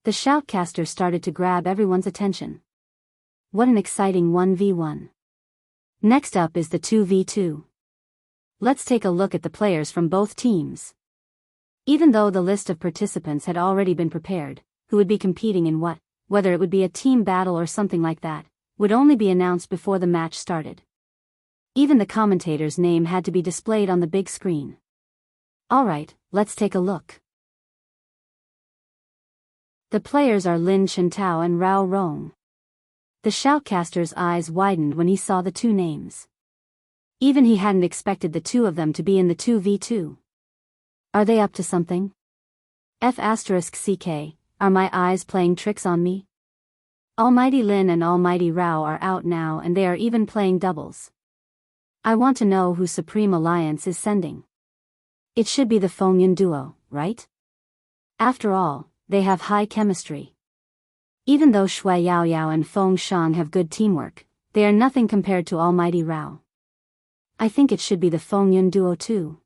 The shoutcaster started to grab everyone's attention. What an exciting 1v1. Next up is the 2v2. Let's take a look at the players from both teams. Even though the list of participants had already been prepared, who would be competing in what, whether it would be a team battle or something like that, would only be announced before the match started. Even the commentator's name had to be displayed on the big screen. Alright, let's take a look. The players are Lin Chintao and Rao Rong. The shoutcaster's eyes widened when he saw the two names. Even he hadn't expected the two of them to be in the 2v2. Are they up to something? F*ck, are my eyes playing tricks on me? Almighty Lin and Almighty Rao are out now and they are even playing doubles. I want to know who Supreme Alliance is sending. It should be the Fengyun duo, right? After all, they have high chemistry. Even though Shui Yaoyao and Feng Shang have good teamwork, they are nothing compared to Almighty Rao. I think it should be the Fengyun duo too.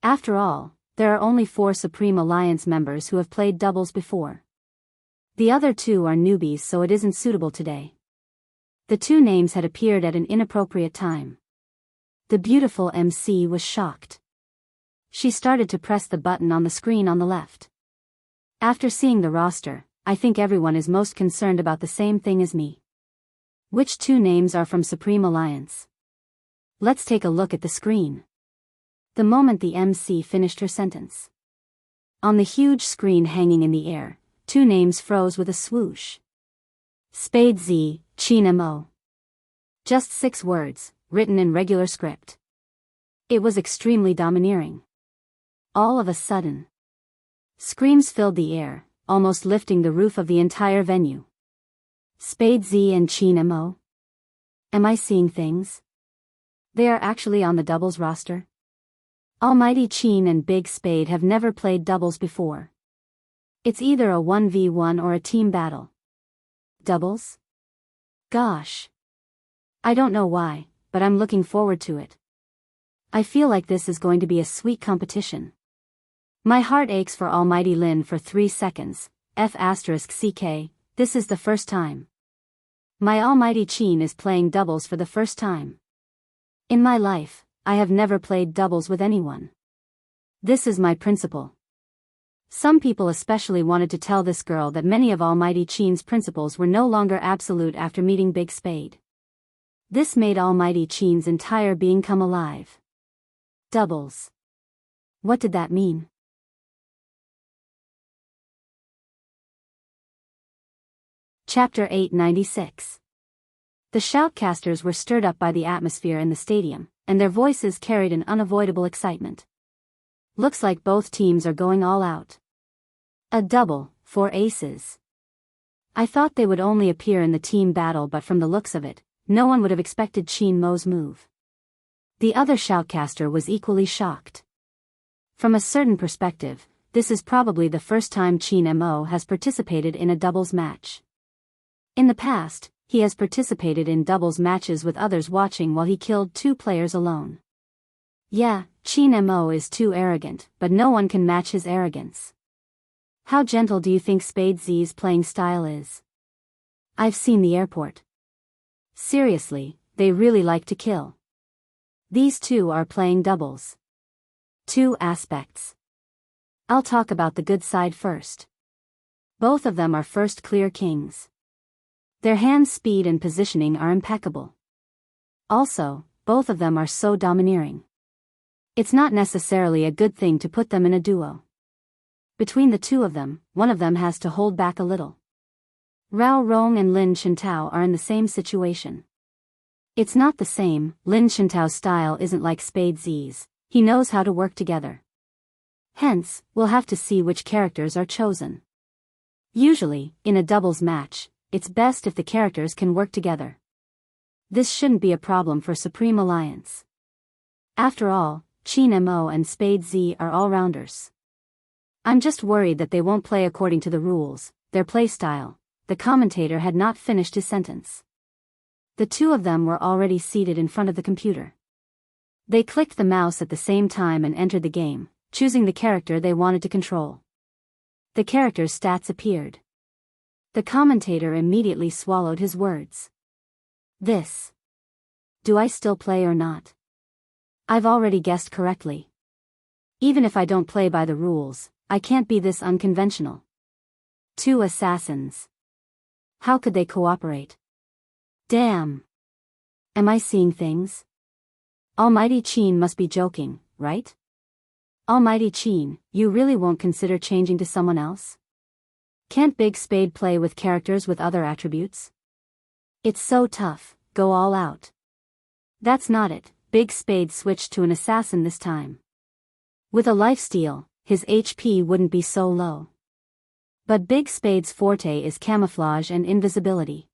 After all, there are only 4 Supreme Alliance members who have played doubles before. The other 2 are newbies, so it isn't suitable today. The 2 names had appeared at an inappropriate time. The beautiful MC was shocked. She started to press the button on the screen on the left. After seeing the roster, I think everyone is most concerned about the same thing as me. Which 2 names are from Supreme Alliance? Let's take a look at the screen. The moment the MC finished her sentence, on the huge screen hanging in the air, 2 names froze with a swoosh. Spade Z, Qin Mo. Just 6 words, written in regular script. It was extremely domineering. All of a sudden, screams filled the air, almost lifting the roof of the entire venue. Spade Z and Qin Mo? Am I seeing things? They are actually on the doubles roster? Almighty Qin and Big Spade have never played doubles before. It's either a 1v1 or a team battle. Doubles? Gosh. I don't know why, but I'm looking forward to it. I feel like this is going to be a sweet competition. My heart aches for Almighty Lin for 3 seconds, F*ck, this is the first time. My Almighty Qin is playing doubles for the first time. In my life, I have never played doubles with anyone. This is my principle. Some people especially wanted to tell this girl that many of Almighty Qin's principles were no longer absolute after meeting Big Spade. This made Almighty Qin's entire being come alive. Doubles. What did that mean? Chapter 896. The shoutcasters were stirred up by the atmosphere in the stadium, and their voices carried an unavoidable excitement. Looks like both teams are going all out. A double, 4 aces. I thought they would only appear in the team battle, but from the looks of it, no one would have expected Qin Mo's move. The other shoutcaster was equally shocked. From a certain perspective, this is probably the first time Qin Mo has participated in a doubles match. In the past, he has participated in doubles matches with others watching while he killed 2 players alone. Yeah, Qin Mo is too arrogant, but no one can match his arrogance. How gentle do you think Spade Z's playing style is? I've seen the airport. Seriously, they really like to kill. These 2 are playing doubles. 2 aspects. I'll talk about the good side first. Both of them are first clear kings. Their hand speed and positioning are impeccable. Also, both of them are so domineering. It's not necessarily a good thing to put them in a duo. Between the 2 of them, one of them has to hold back a little. Rao Rong and Lin Chintao are in the same situation. It's not the same. Lin Chintao's style isn't like Spade Z's, he knows how to work together. Hence, we'll have to see which characters are chosen. Usually, in a doubles match, it's best if the characters can work together. This shouldn't be a problem for Supreme Alliance. After all, Qin Mo and Spade Z are all-rounders. I'm just worried that they won't play according to the rules, their play style. The commentator had not finished his sentence. The 2 of them were already seated in front of the computer. They clicked the mouse at the same time and entered the game, choosing the character they wanted to control. The character's stats appeared. The commentator immediately swallowed his words. This. Do I still play or not? I've already guessed correctly. Even if I don't play by the rules, I can't be this unconventional. 2 assassins. How could they cooperate? Damn. Am I seeing things? Almighty Chin must be joking, right? Almighty Chin, you really won't consider changing to someone else? Can't Big Spade play with characters with other attributes? It's so tough, go all out. That's not it, Big Spade switched to an assassin this time. With a lifesteal, his HP wouldn't be so low. But Big Spade's forte is camouflage and invisibility.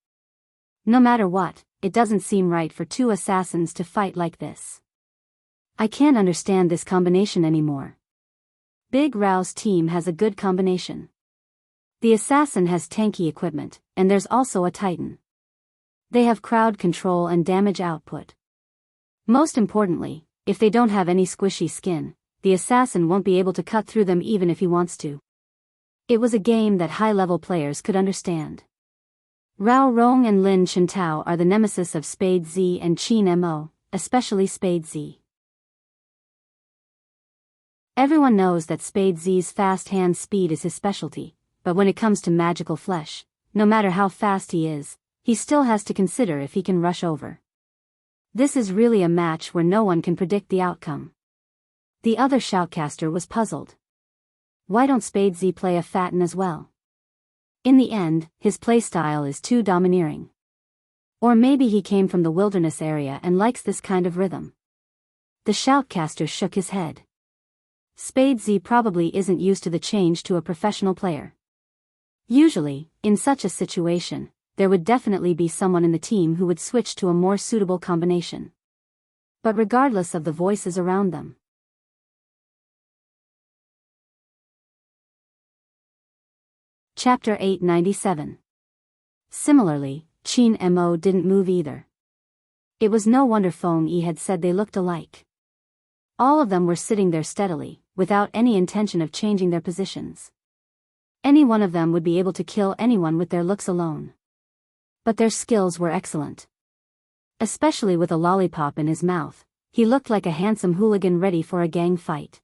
No matter what, it doesn't seem right for 2 assassins to fight like this. I can't understand this combination anymore. Big Rao's team has a good combination. The assassin has tanky equipment, and there's also a titan. They have crowd control and damage output. Most importantly, if they don't have any squishy skin, the assassin won't be able to cut through them even if he wants to. It was a game that high-level players could understand. Rao Rong and Lin Chintao are the nemesis of Spade Z and Chin Mo, especially Spade Z. Everyone knows that Spade Z's fast hand speed is his specialty, but when it comes to magical flesh, no matter how fast he is, he still has to consider if he can rush over. This is really a match where no one can predict the outcome. The other shoutcaster was puzzled. Why don't Spade Z play a Fatten as well? In the end, his playstyle is too domineering. Or maybe he came from the wilderness area and likes this kind of rhythm. The shoutcaster shook his head. Spade Z probably isn't used to the change to a professional player. Usually, in such a situation, there would definitely be someone in the team who would switch to a more suitable combination. But regardless of the voices around them. Chapter 897. Similarly, Chin Mo didn't move either. It was no wonder Feng Yi had said they looked alike. All of them were sitting there steadily, without any intention of changing their positions. Any one of them would be able to kill anyone with their looks alone. But their skills were excellent. Especially with a lollipop in his mouth, he looked like a handsome hooligan ready for a gang fight.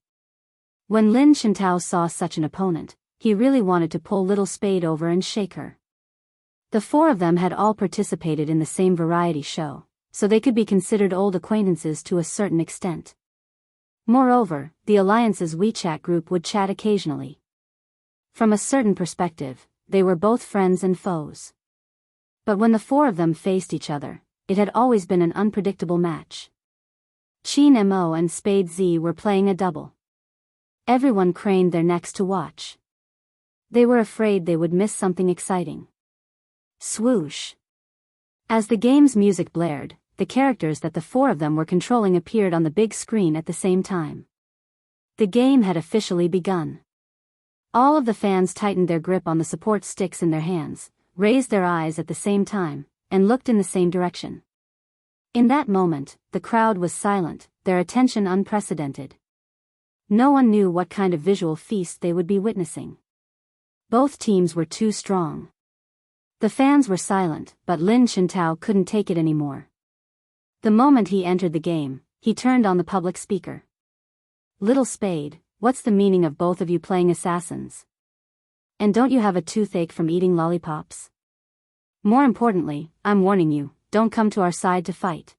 When Lin Chintao saw such an opponent, he really wanted to pull Little Spade over and shake her. The 4 of them had all participated in the same variety show, so they could be considered old acquaintances to a certain extent. Moreover, the Alliance's WeChat group would chat occasionally. From a certain perspective, they were both friends and foes. But when the 4 of them faced each other, it had always been an unpredictable match. Chin Mo and Spade Z were playing a double. Everyone craned their necks to watch. They were afraid they would miss something exciting. Swoosh. As the game's music blared, the characters that the 4 of them were controlling appeared on the big screen at the same time. The game had officially begun. All of the fans tightened their grip on the support sticks in their hands, raised their eyes at the same time, and looked in the same direction. In that moment, the crowd was silent, their attention unprecedented. No one knew what kind of visual feast they would be witnessing. Both teams were too strong. The fans were silent, but Lin Chintao couldn't take it anymore. The moment he entered the game, he turned on the public speaker. Little Spade, what's the meaning of both of you playing assassins? And don't you have a toothache from eating lollipops? More importantly, I'm warning you, don't come to our side to fight.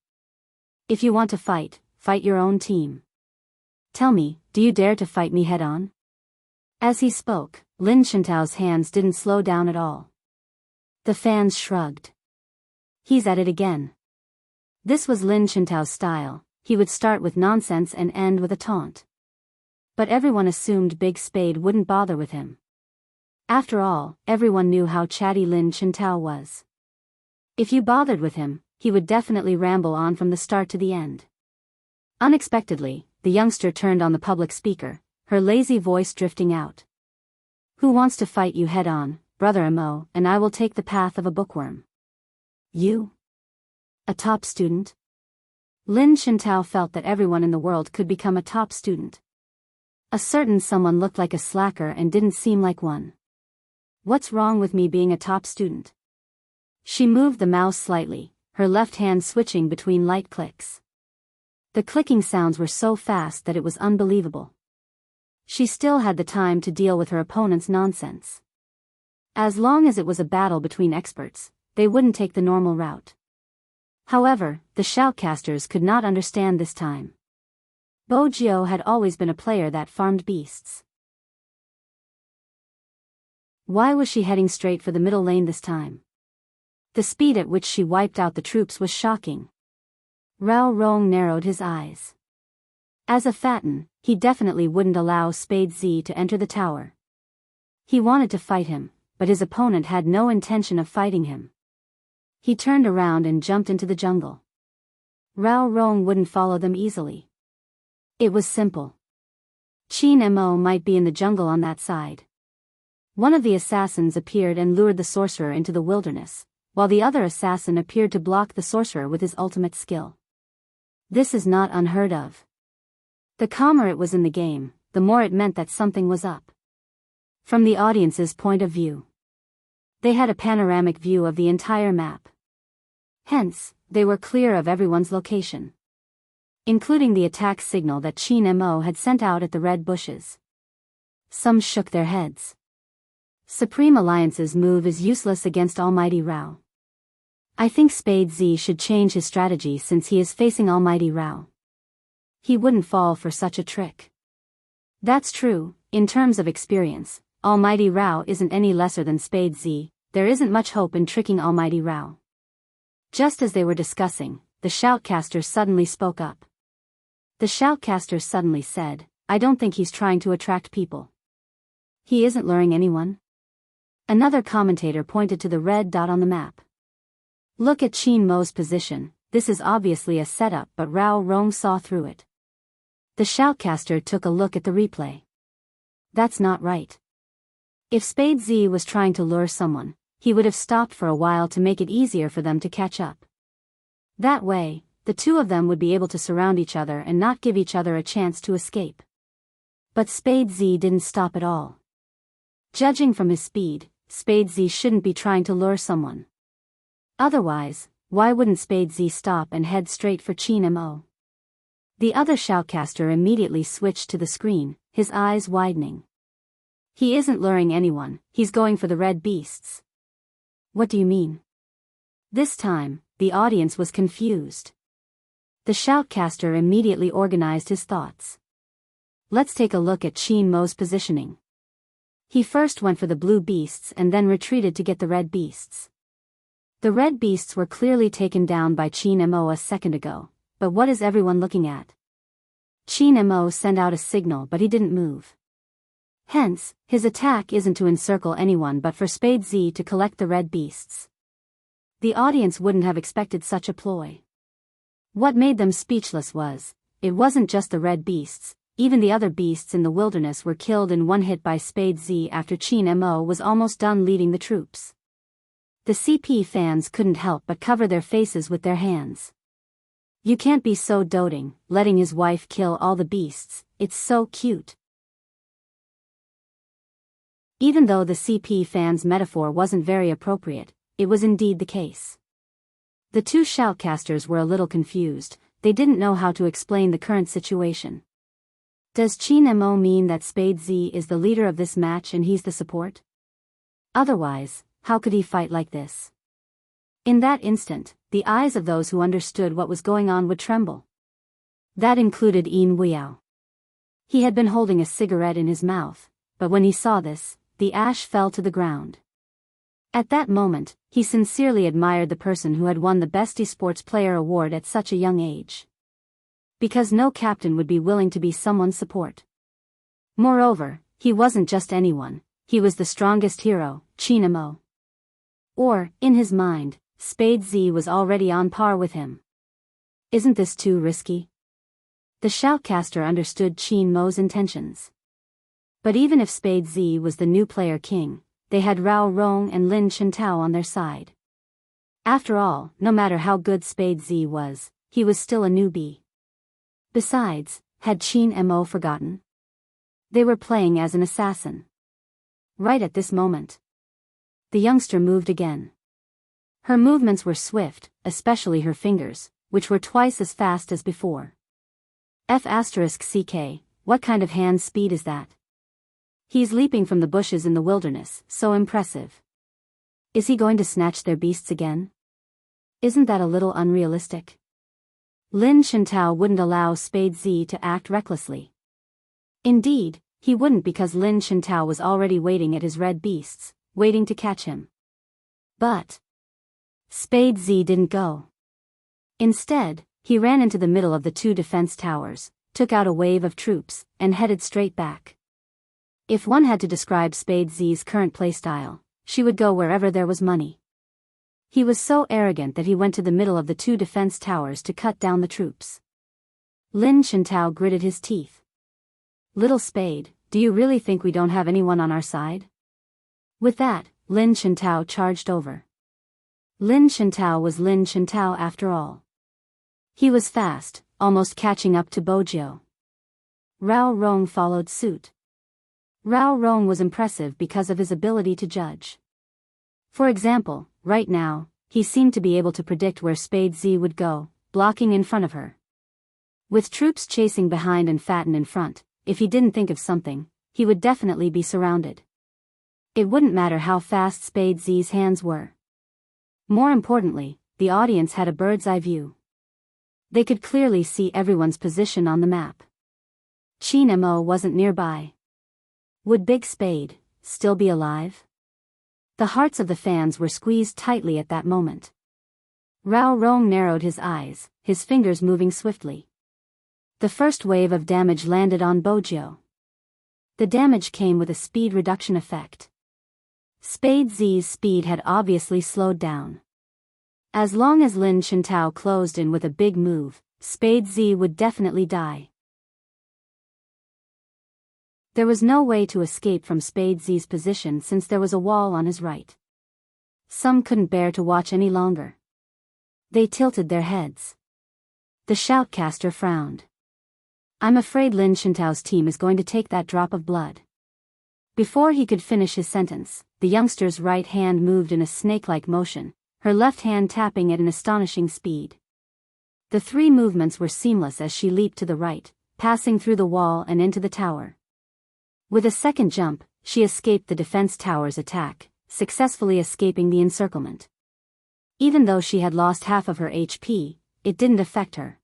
If you want to fight, fight your own team. Tell me, do you dare to fight me head-on? As he spoke, Lin Chintao's hands didn't slow down at all. The fans shrugged. He's at it again. This was Lin Chintao's style, he would start with nonsense and end with a taunt. But everyone assumed Big Spade wouldn't bother with him. After all, everyone knew how chatty Lin Chintao was. If you bothered with him, he would definitely ramble on from the start to the end. Unexpectedly, the youngster turned on the public speaker, her lazy voice drifting out. Who wants to fight you head-on, Brother Mo, and I will take the path of a bookworm. You? A top student? Lin Chintao felt that everyone in the world could become a top student. A certain someone looked like a slacker and didn't seem like one. What's wrong with me being a top student? She moved the mouse slightly, her left hand switching between light clicks. The clicking sounds were so fast that it was unbelievable. She still had the time to deal with her opponent's nonsense. As long as it was a battle between experts, they wouldn't take the normal route. However, the shoutcasters could not understand this time. Bojio had always been a player that farmed beasts. Why was she heading straight for the middle lane this time? The speed at which she wiped out the troops was shocking. Rao Rong narrowed his eyes. As a Fatten, he definitely wouldn't allow Spade Z to enter the tower. He wanted to fight him, but his opponent had no intention of fighting him. He turned around and jumped into the jungle. Rao Rong wouldn't follow them easily. It was simple. Qin Mo might be in the jungle on that side. One of the assassins appeared and lured the sorcerer into the wilderness, while the other assassin appeared to block the sorcerer with his ultimate skill. This is not unheard of. The calmer it was in the game, the more it meant that something was up. From the audience's point of view, they had a panoramic view of the entire map. Hence, they were clear of everyone's location, including the attack signal that Qin Mo had sent out at the red bushes. Some shook their heads. Supreme Alliance's move is useless against Almighty Rao. I think Spade Z should change his strategy since he is facing Almighty Rao. He wouldn't fall for such a trick. That's true, in terms of experience, Almighty Rao isn't any lesser than Spade Z, there isn't much hope in tricking Almighty Rao. Just as they were discussing, the shoutcaster suddenly spoke up. The shoutcaster suddenly said, I don't think he's trying to attract people. He isn't luring anyone. Another commentator pointed to the red dot on the map. Look at Qin Mo's position, this is obviously a setup, but Rao Rong saw through it. The shoutcaster took a look at the replay. That's not right. If Spade Z was trying to lure someone, he would have stopped for a while to make it easier for them to catch up. That way, the two of them would be able to surround each other and not give each other a chance to escape. But Spade Z didn't stop at all. Judging from his speed, Spade Z shouldn't be trying to lure someone. Otherwise, why wouldn't Spade Z stop and head straight for Qin Mo? The other shoutcaster immediately switched to the screen, his eyes widening. He isn't luring anyone, he's going for the red beasts. What do you mean? This time, the audience was confused. The shoutcaster immediately organized his thoughts. Let's take a look at Qin Mo's positioning. He first went for the blue beasts and then retreated to get the red beasts. The red beasts were clearly taken down by Qin Mo a second ago, but what is everyone looking at? Qin Mo sent out a signal but he didn't move. Hence, his attack isn't to encircle anyone but for Spade Z to collect the red beasts. The audience wouldn't have expected such a ploy. What made them speechless was, it wasn't just the red beasts, even the other beasts in the wilderness were killed in one hit by Spade Z after Qin Mo was almost done leading the troops. The CP fans couldn't help but cover their faces with their hands. You can't be so doting, letting his wife kill all the beasts, it's so cute. Even though the CP fans' metaphor wasn't very appropriate, it was indeed the case. The two shoutcasters were a little confused, they didn't know how to explain the current situation. Does Qin Mo mean that Spade Z is the leader of this match and he's the support? Otherwise, how could he fight like this? In that instant, the eyes of those who understood what was going on would tremble. That included Yin Weiyao. He had been holding a cigarette in his mouth, but when he saw this, the ash fell to the ground. At that moment, he sincerely admired the person who had won the Best Esports Player award at such a young age. Because no captain would be willing to be someone's support. Moreover, he wasn't just anyone, he was the strongest hero, Qin Mo. Or, in his mind, Spade Z was already on par with him. Isn't this too risky? The shoutcaster understood Qin Mo's intentions. But even if Spade Z was the new player king, they had Rao Rong and Lin Chintao on their side. After all, no matter how good Spade Z was, he was still a newbie. Besides, had Qin Mo forgotten? They were playing as an assassin. Right at this moment, the youngster moved again. Her movements were swift, especially her fingers, which were twice as fast as before. F***ck, what kind of hand speed is that? He's leaping from the bushes in the wilderness, so impressive. Is he going to snatch their beasts again? Isn't that a little unrealistic? Lin Shintao wouldn't allow Spade Z to act recklessly. Indeed, he wouldn't, because Lin Shintao was already waiting at his red beasts, waiting to catch him. But Spade Z didn't go. Instead, he ran into the middle of the two defense towers, took out a wave of troops, and headed straight back. If one had to describe Spade Z's current playstyle, she would go wherever there was money. He was so arrogant that he went to the middle of the two defense towers to cut down the troops. Lin Shintao gritted his teeth. Little Spade, do you really think we don't have anyone on our side? With that, Lin Shintao charged over. Lin Shintao was Lin Shintao after all. He was fast, almost catching up to Bojiu. Rao Rong followed suit. Rao Rong was impressive because of his ability to judge. For example, right now, he seemed to be able to predict where Spade Z would go, blocking in front of her. With troops chasing behind and Fatten in front, if he didn't think of something, he would definitely be surrounded. It wouldn't matter how fast Spade Z's hands were. More importantly, the audience had a bird's eye view. They could clearly see everyone's position on the map. Qin Mo wasn't nearby. Would Big Spade still be alive? The hearts of the fans were squeezed tightly at that moment. Rao Rong narrowed his eyes, his fingers moving swiftly. The first wave of damage landed on Bojiu. The damage came with a speed reduction effect. Spade Z's speed had obviously slowed down. As long as Lin Shintao closed in with a big move, Spade Z would definitely die. There was no way to escape from Spade Z's position since there was a wall on his right. Some couldn't bear to watch any longer. They tilted their heads. The shoutcaster frowned. I'm afraid Lin Shintao's team is going to take that drop of blood. Before he could finish his sentence, the youngster's right hand moved in a snake-like motion, her left hand tapping at an astonishing speed. The three movements were seamless as she leaped to the right, passing through the wall and into the tower. With a second jump, she escaped the defense tower's attack, successfully escaping the encirclement. Even though she had lost half of her HP, it didn't affect her.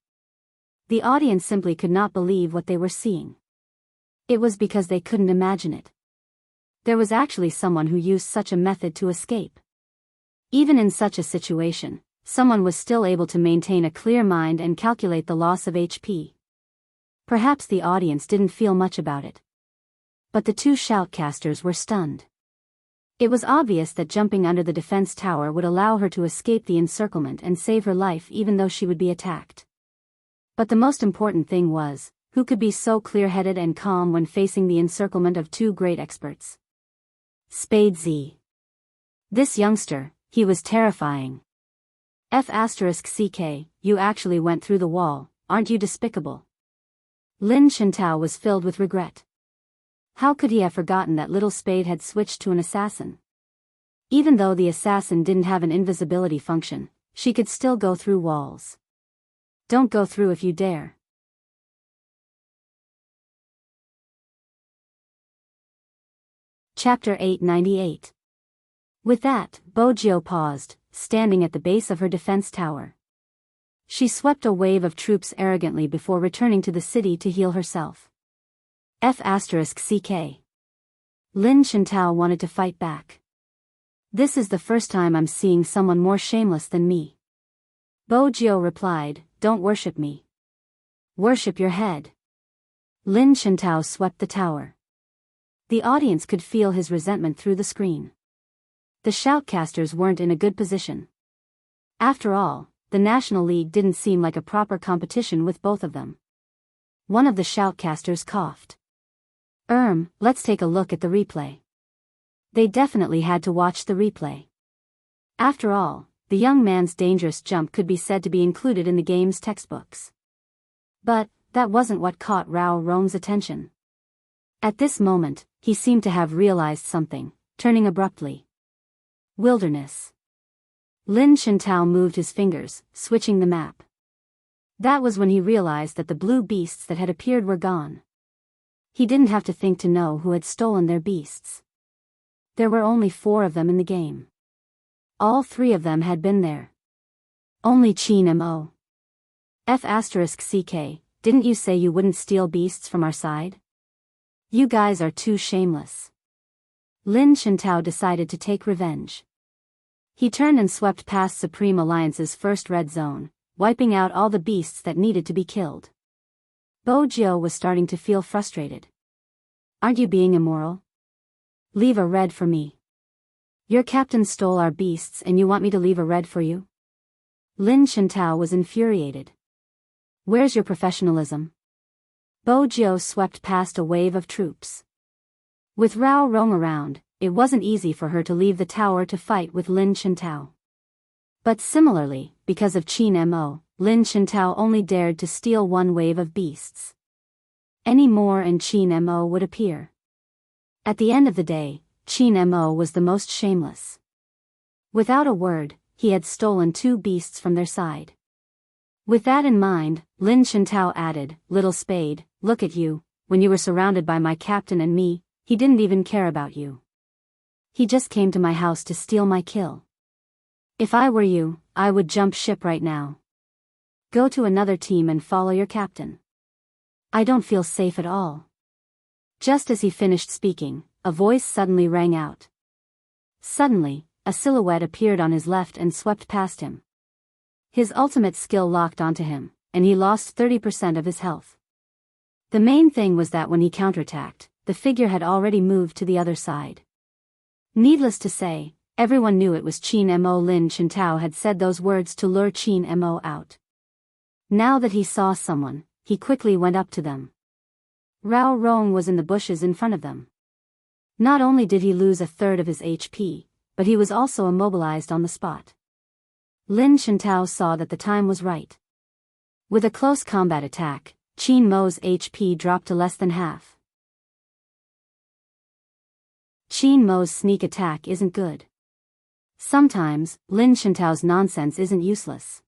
The audience simply could not believe what they were seeing. It was because they couldn't imagine it. There was actually someone who used such a method to escape. Even in such a situation, someone was still able to maintain a clear mind and calculate the loss of HP. Perhaps the audience didn't feel much about it. But the two shoutcasters were stunned. It was obvious that jumping under the defense tower would allow her to escape the encirclement and save her life even though she would be attacked. But the most important thing was, who could be so clear-headed and calm when facing the encirclement of two great experts? Spade Z. This youngster, he was terrifying. F***ck, you actually went through the wall, aren't you despicable? Lin Shintao was filled with regret. How could he have forgotten that little Spade had switched to an assassin? Even though the assassin didn't have an invisibility function, she could still go through walls. Don't go through if you dare. Chapter 898. With that, Bojiu paused, standing at the base of her defense tower. She swept a wave of troops arrogantly before returning to the city to heal herself. F***ck. Lin Shintao wanted to fight back. This is the first time I'm seeing someone more shameless than me. Bojiu replied, don't worship me. Worship your head. Lin Shintao swept the tower. The audience could feel his resentment through the screen. The shoutcasters weren't in a good position. After all, the National League didn't seem like a proper competition with both of them. One of the shoutcasters coughed. Let's take a look at the replay. They definitely had to watch the replay. After all, the young man's dangerous jump could be said to be included in the game's textbooks. But that wasn't what caught Rao Rong's attention. At this moment, he seemed to have realized something, turning abruptly. Wilderness. Lin Shintao moved his fingers, switching the map. That was when he realized that the blue beasts that had appeared were gone. He didn't have to think to know who had stolen their beasts. There were only 4 of them in the game. All 3 of them had been there. Only Chin Mo. F***ck, didn't you say you wouldn't steal beasts from our side? You guys are too shameless. Lin Chintao decided to take revenge. He turned and swept past Supreme Alliance's first red zone, wiping out all the beasts that needed to be killed. Bo Jiao was starting to feel frustrated. Aren't you being immoral? Leave a red for me. Your captain stole our beasts and you want me to leave a red for you? Lin Chintao was infuriated. Where's your professionalism? Bo Jiao swept past a wave of troops. With Rao Rong around, it wasn't easy for her to leave the tower to fight with Lin Chintao. But similarly, because of Chin Mo, Lin Chintao only dared to steal 1 wave of beasts. Any more and Chin Mo would appear. At the end of the day, Chin Mo was the most shameless. Without a word, he had stolen 2 beasts from their side. With that in mind, Lin Chintao added, "Little spade, look at you, when you were surrounded by my captain and me, he didn't even care about you. He just came to my house to steal my kill. If I were you, I would jump ship right now. Go to another team and follow your captain. I don't feel safe at all." Just as he finished speaking, a voice suddenly rang out. Suddenly, a silhouette appeared on his left and swept past him. His ultimate skill locked onto him, and he lost 30% of his health. The main thing was that when he counterattacked, the figure had already moved to the other side. Needless to say, everyone knew it was Chin Mo. Lin Chintao had said those words to lure Chin Mo out. Now that he saw someone, he quickly went up to them. Rao Rong was in the bushes in front of them. Not only did he lose 1/3 of his HP, but he was also immobilized on the spot. Lin Chintao saw that the time was right. With a close combat attack, Chin Mo's HP dropped to less than half. Chin Mo's sneak attack isn't good. Sometimes, Lin Chintao's nonsense isn't useless.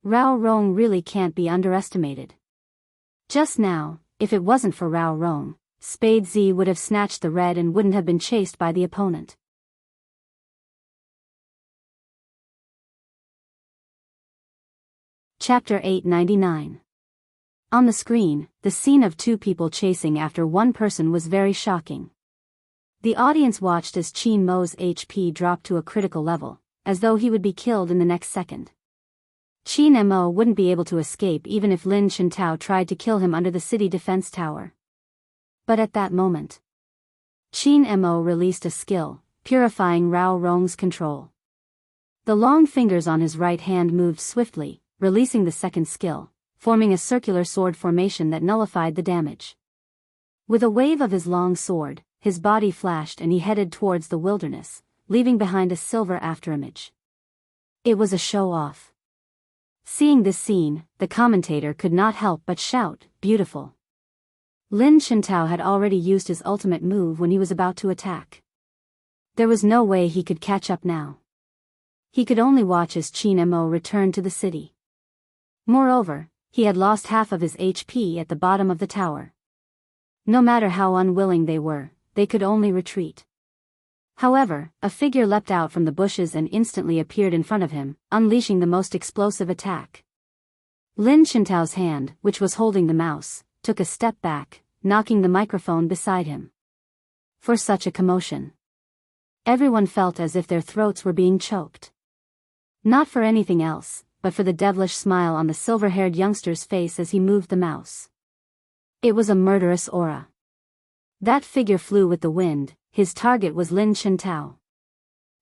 Rao Rong really can't be underestimated. Just now, if it wasn't for Rao Rong, Spade Z would have snatched the red and wouldn't have been chased by the opponent. Chapter 899. On the screen, the scene of 2 people chasing after 1 person was very shocking. The audience watched as Chin Mo's HP dropped to a critical level, as though he would be killed in the next second. Chin Mo wouldn't be able to escape even if Lin Chintao tried to kill him under the city defense tower. But at that moment, Chin Mo released a skill, purifying Rao Rong's control. The long fingers on his right hand moved swiftly, releasing the second skill, forming a circular sword formation that nullified the damage. With a wave of his long sword, his body flashed and he headed towards the wilderness, leaving behind a silver afterimage. It was a show-off. Seeing this scene, the commentator could not help but shout, "Beautiful." Lin Chintao had already used his ultimate move when he was about to attack. There was no way he could catch up now. He could only watch as Chin Mo returned to the city. Moreover, he had lost half of his HP at the bottom of the tower. No matter how unwilling they were, they could only retreat. However, a figure leapt out from the bushes and instantly appeared in front of him, unleashing the most explosive attack. Lin Chintao's hand, which was holding the mouse, took a step back, knocking the microphone beside him. For such a commotion, everyone felt as if their throats were being choked. Not for anything else, but for the devilish smile on the silver-haired youngster's face as he moved the mouse. It was a murderous aura. That figure flew with the wind. His target was Lin Chintao.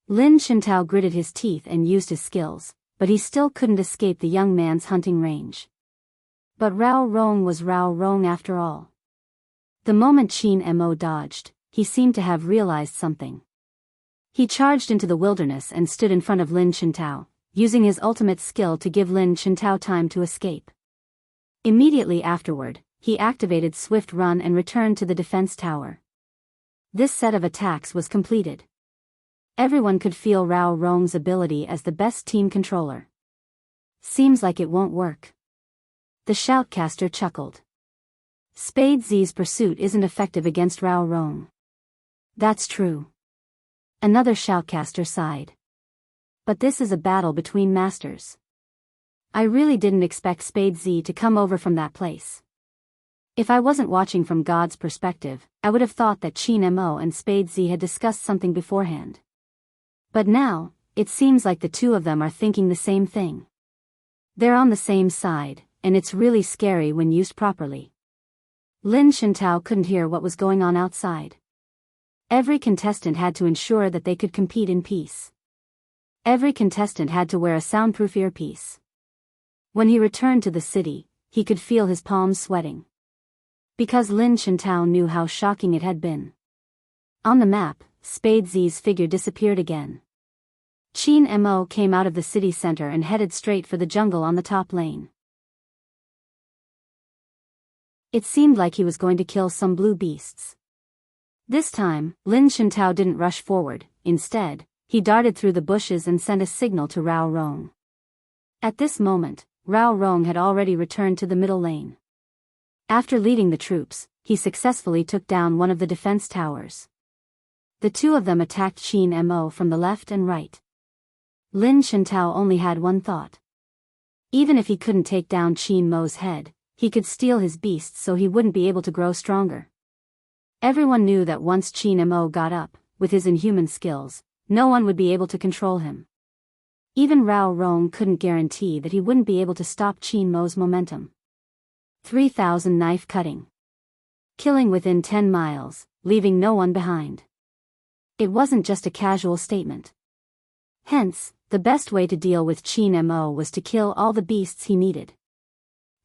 Lin Chintao gritted his teeth and used his skills, but he still couldn't escape the young man's hunting range. But Rao Rong was Rao Rong after all. The moment Chin Mo dodged, he seemed to have realized something. He charged into the wilderness and stood in front of Lin Chintao, using his ultimate skill to give Lin Chintao time to escape. Immediately afterward, he activated Swift Run and returned to the defense tower. This set of attacks was completed. Everyone could feel Rao Rong's ability as the best team controller. Seems like it won't work. The shoutcaster chuckled. Spade Z's pursuit isn't effective against Rao Rong. That's true. Another shoutcaster sighed. But this is a battle between masters. I really didn't expect Spade Z to come over from that place. If I wasn't watching from God's perspective, I would have thought that Qin Mo and Spade Z had discussed something beforehand. But now, it seems like the two of them are thinking the same thing. They're on the same side, and it's really scary when used properly. Lin Shintao couldn't hear what was going on outside. Every contestant had to ensure that they could compete in peace. Every contestant had to wear a soundproof earpiece. When he returned to the city, he could feel his palms sweating. Because Lin Shintao knew how shocking it had been. On the map, Spade Z's figure disappeared again. Qin Mo came out of the city center and headed straight for the jungle on the top lane. It seemed like he was going to kill some blue beasts. This time, Lin Shintao didn't rush forward. Instead, he darted through the bushes and sent a signal to Rao Rong. At this moment, Rao Rong had already returned to the middle lane. After leading the troops, he successfully took down one of the defense towers. The two of them attacked Qin Mo from the left and right. Lin Shintao only had one thought. Even if he couldn't take down Qin Mo's head, he could steal his beasts so he wouldn't be able to grow stronger. Everyone knew that once Qin Mo got up, with his inhuman skills, no one would be able to control him. Even Rao Rong couldn't guarantee that he wouldn't be able to stop Qin Mo's momentum. 3,000 knife cutting. Killing within 10 miles, leaving no one behind. It wasn't just a casual statement. Hence, the best way to deal with Qin Mo was to kill all the beasts he needed.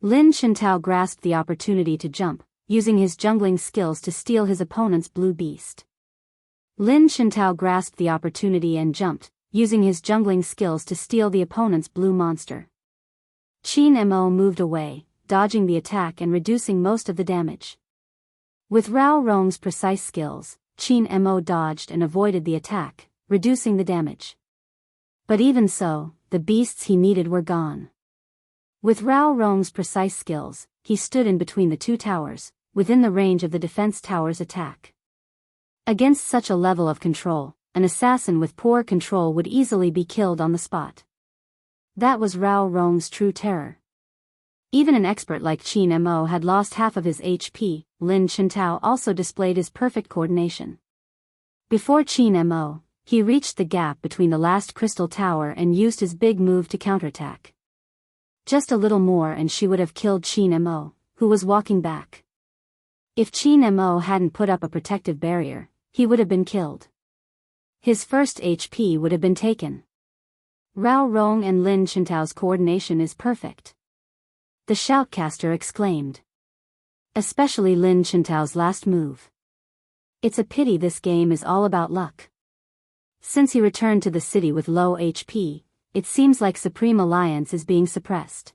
Lin Shintao grasped the opportunity to jump, using his jungling skills to steal his opponent's blue beast. Lin Shintao grasped the opportunity and jumped, using his jungling skills to steal the opponent's blue monster. Qin Mo moved away, dodging the attack and reducing most of the damage. With Rao Rong's precise skills, Qin Mo dodged and avoided the attack, reducing the damage. But even so, the beasts he needed were gone. With Rao Rong's precise skills, he stood in between the two towers, within the range of the defense tower's attack. Against such a level of control, an assassin with poor control would easily be killed on the spot. That was Rao Rong's true terror. Even an expert like Qin Mo had lost half of his HP. Lin Shintao also displayed his perfect coordination. Before Qin Mo, he reached the gap between the last crystal tower and used his big move to counterattack. Just a little more and she would have killed Qin Mo, who was walking back. If Qin Mo hadn't put up a protective barrier, he would have been killed. His first HP would have been taken. Rao Rong and Lin Shintao's coordination is perfect. The shoutcaster exclaimed. Especially Lin Shintao's last move. It's a pity this game is all about luck. Since he returned to the city with low HP, it seems like Supreme Alliance is being suppressed.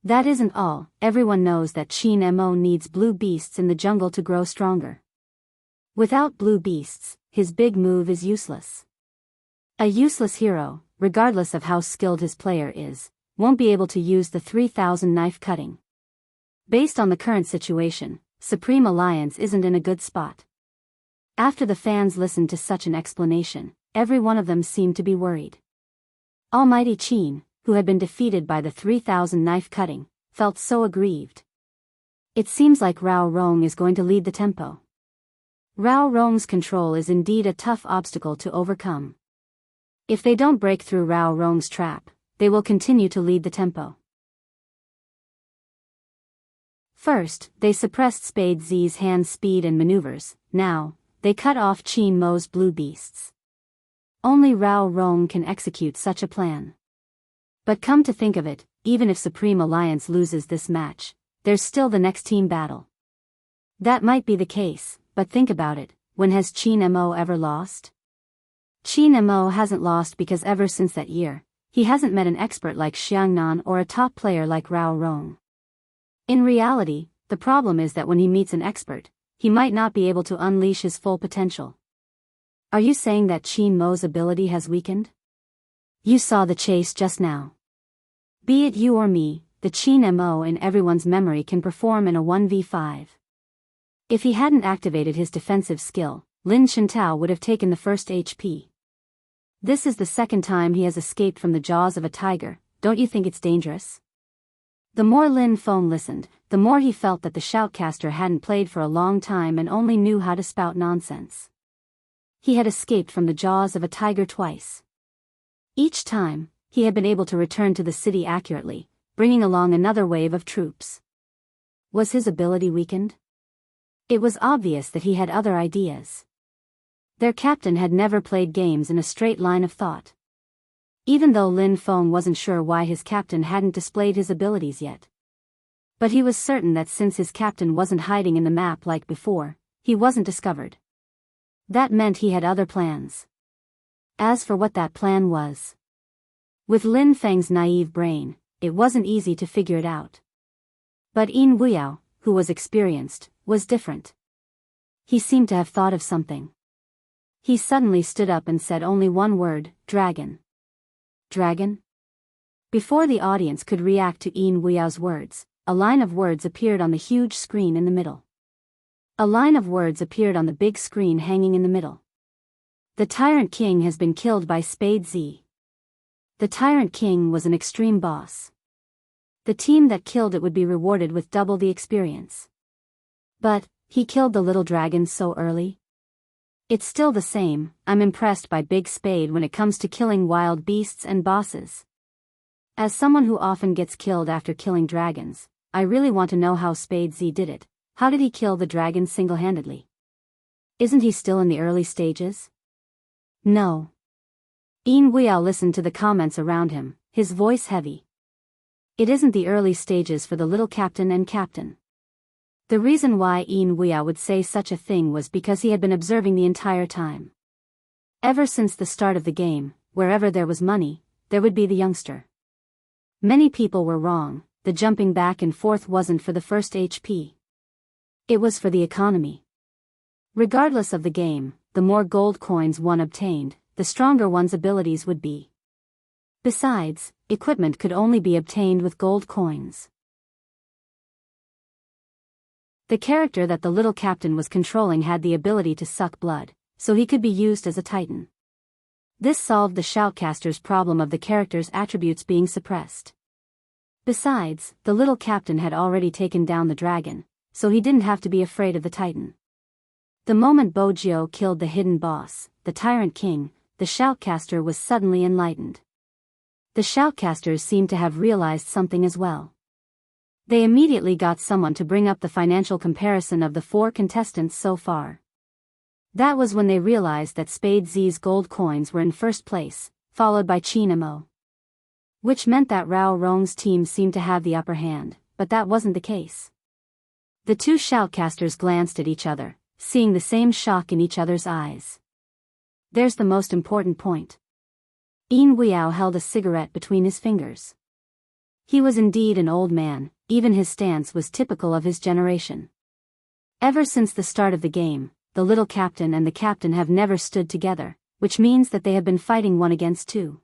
That isn't all, everyone knows that Qin Mo needs blue beasts in the jungle to grow stronger. Without blue beasts, his big move is useless. A useless hero, regardless of how skilled his player is, won't be able to use the 3,000 knife cutting. Based on the current situation, Supreme Alliance isn't in a good spot. After the fans listened to such an explanation, every one of them seemed to be worried. Almighty Qin, who had been defeated by the 3,000 knife cutting, felt so aggrieved. It seems like Rao Rong is going to lead the tempo. Rao Rong's control is indeed a tough obstacle to overcome. If they don't break through Rao Rong's trap, they will continue to lead the tempo. First, they suppressed Spade Z's hand speed and maneuvers. Now, they cut off Qin Mo's blue beasts. Only Rao Rong can execute such a plan. But come to think of it, even if Supreme Alliance loses this match, there's still the next team battle. That might be the case, but think about it, when has Qin Mo ever lost? Qin Mo hasn't lost because ever since that year, he hasn't met an expert like Xiangnan or a top player like Rao Rong. In reality, the problem is that when he meets an expert, he might not be able to unleash his full potential. Are you saying that Qin Mo's ability has weakened? You saw the chase just now. Be it you or me, the Qin Mo in everyone's memory can perform in a 1v5. If he hadn't activated his defensive skill, Lin Chintao would have taken the first HP. This is the second time he has escaped from the jaws of a tiger. Don't you think it's dangerous? The more Lin Feng listened, the more he felt that the shoutcaster hadn't played for a long time and only knew how to spout nonsense. He had escaped from the jaws of a tiger twice. Each time, he had been able to return to the city accurately, bringing along another wave of troops. Was his ability weakened? It was obvious that he had other ideas. Their captain had never played games in a straight line of thought. Even though Lin Feng wasn't sure why his captain hadn't displayed his abilities yet. But he was certain that since his captain wasn't hiding in the map like before, he wasn't discovered. That meant he had other plans. As for what that plan was, with Lin Feng's naive brain, it wasn't easy to figure it out. But Yin Wuyao, who was experienced, was different. He seemed to have thought of something. He suddenly stood up and said only one word, dragon. Dragon? Before the audience could react to Yin Wuyao's words, a line of words appeared on the huge screen in the middle. A line of words appeared on the big screen hanging in the middle. The Tyrant King has been killed by Spade Z. The Tyrant King was an extreme boss. The team that killed it would be rewarded with double the experience. But, he killed the little dragon so early? It's still the same. I'm impressed by Big Spade when it comes to killing wild beasts and bosses. As someone who often gets killed after killing dragons, I really want to know how Spade Z did it. How did he kill the dragon single-handedly? Isn't he still in the early stages? No. Yin Wuyao listened to the comments around him, his voice heavy. It isn't the early stages for the little captain and captain. The reason why Yin Wuyao would say such a thing was because he had been observing the entire time. Ever since the start of the game, wherever there was money, there would be the youngster. Many people were wrong, the jumping back and forth wasn't for the first HP. It was for the economy. Regardless of the game, the more gold coins one obtained, the stronger one's abilities would be. Besides, equipment could only be obtained with gold coins. The character that the little captain was controlling had the ability to suck blood, so he could be used as a titan. This solved the shoutcaster's problem of the character's attributes being suppressed. Besides, the little captain had already taken down the dragon, so he didn't have to be afraid of the titan. The moment Bojio killed the hidden boss, the Tyrant King, the shoutcaster was suddenly enlightened. The shoutcasters seemed to have realized something as well. They immediately got someone to bring up the financial comparison of the 4 contestants so far. That was when they realized that Spade Z's gold coins were in first place, followed by Qin Mo. Which meant that Rao Rong's team seemed to have the upper hand, but that wasn't the case. The two shoutcasters glanced at each other, seeing the same shock in each other's eyes. There's the most important point. Yin Wuyao held a cigarette between his fingers. He was indeed an old man, even his stance was typical of his generation. Ever since the start of the game, the little captain and the captain have never stood together, which means that they have been fighting 1 against 2.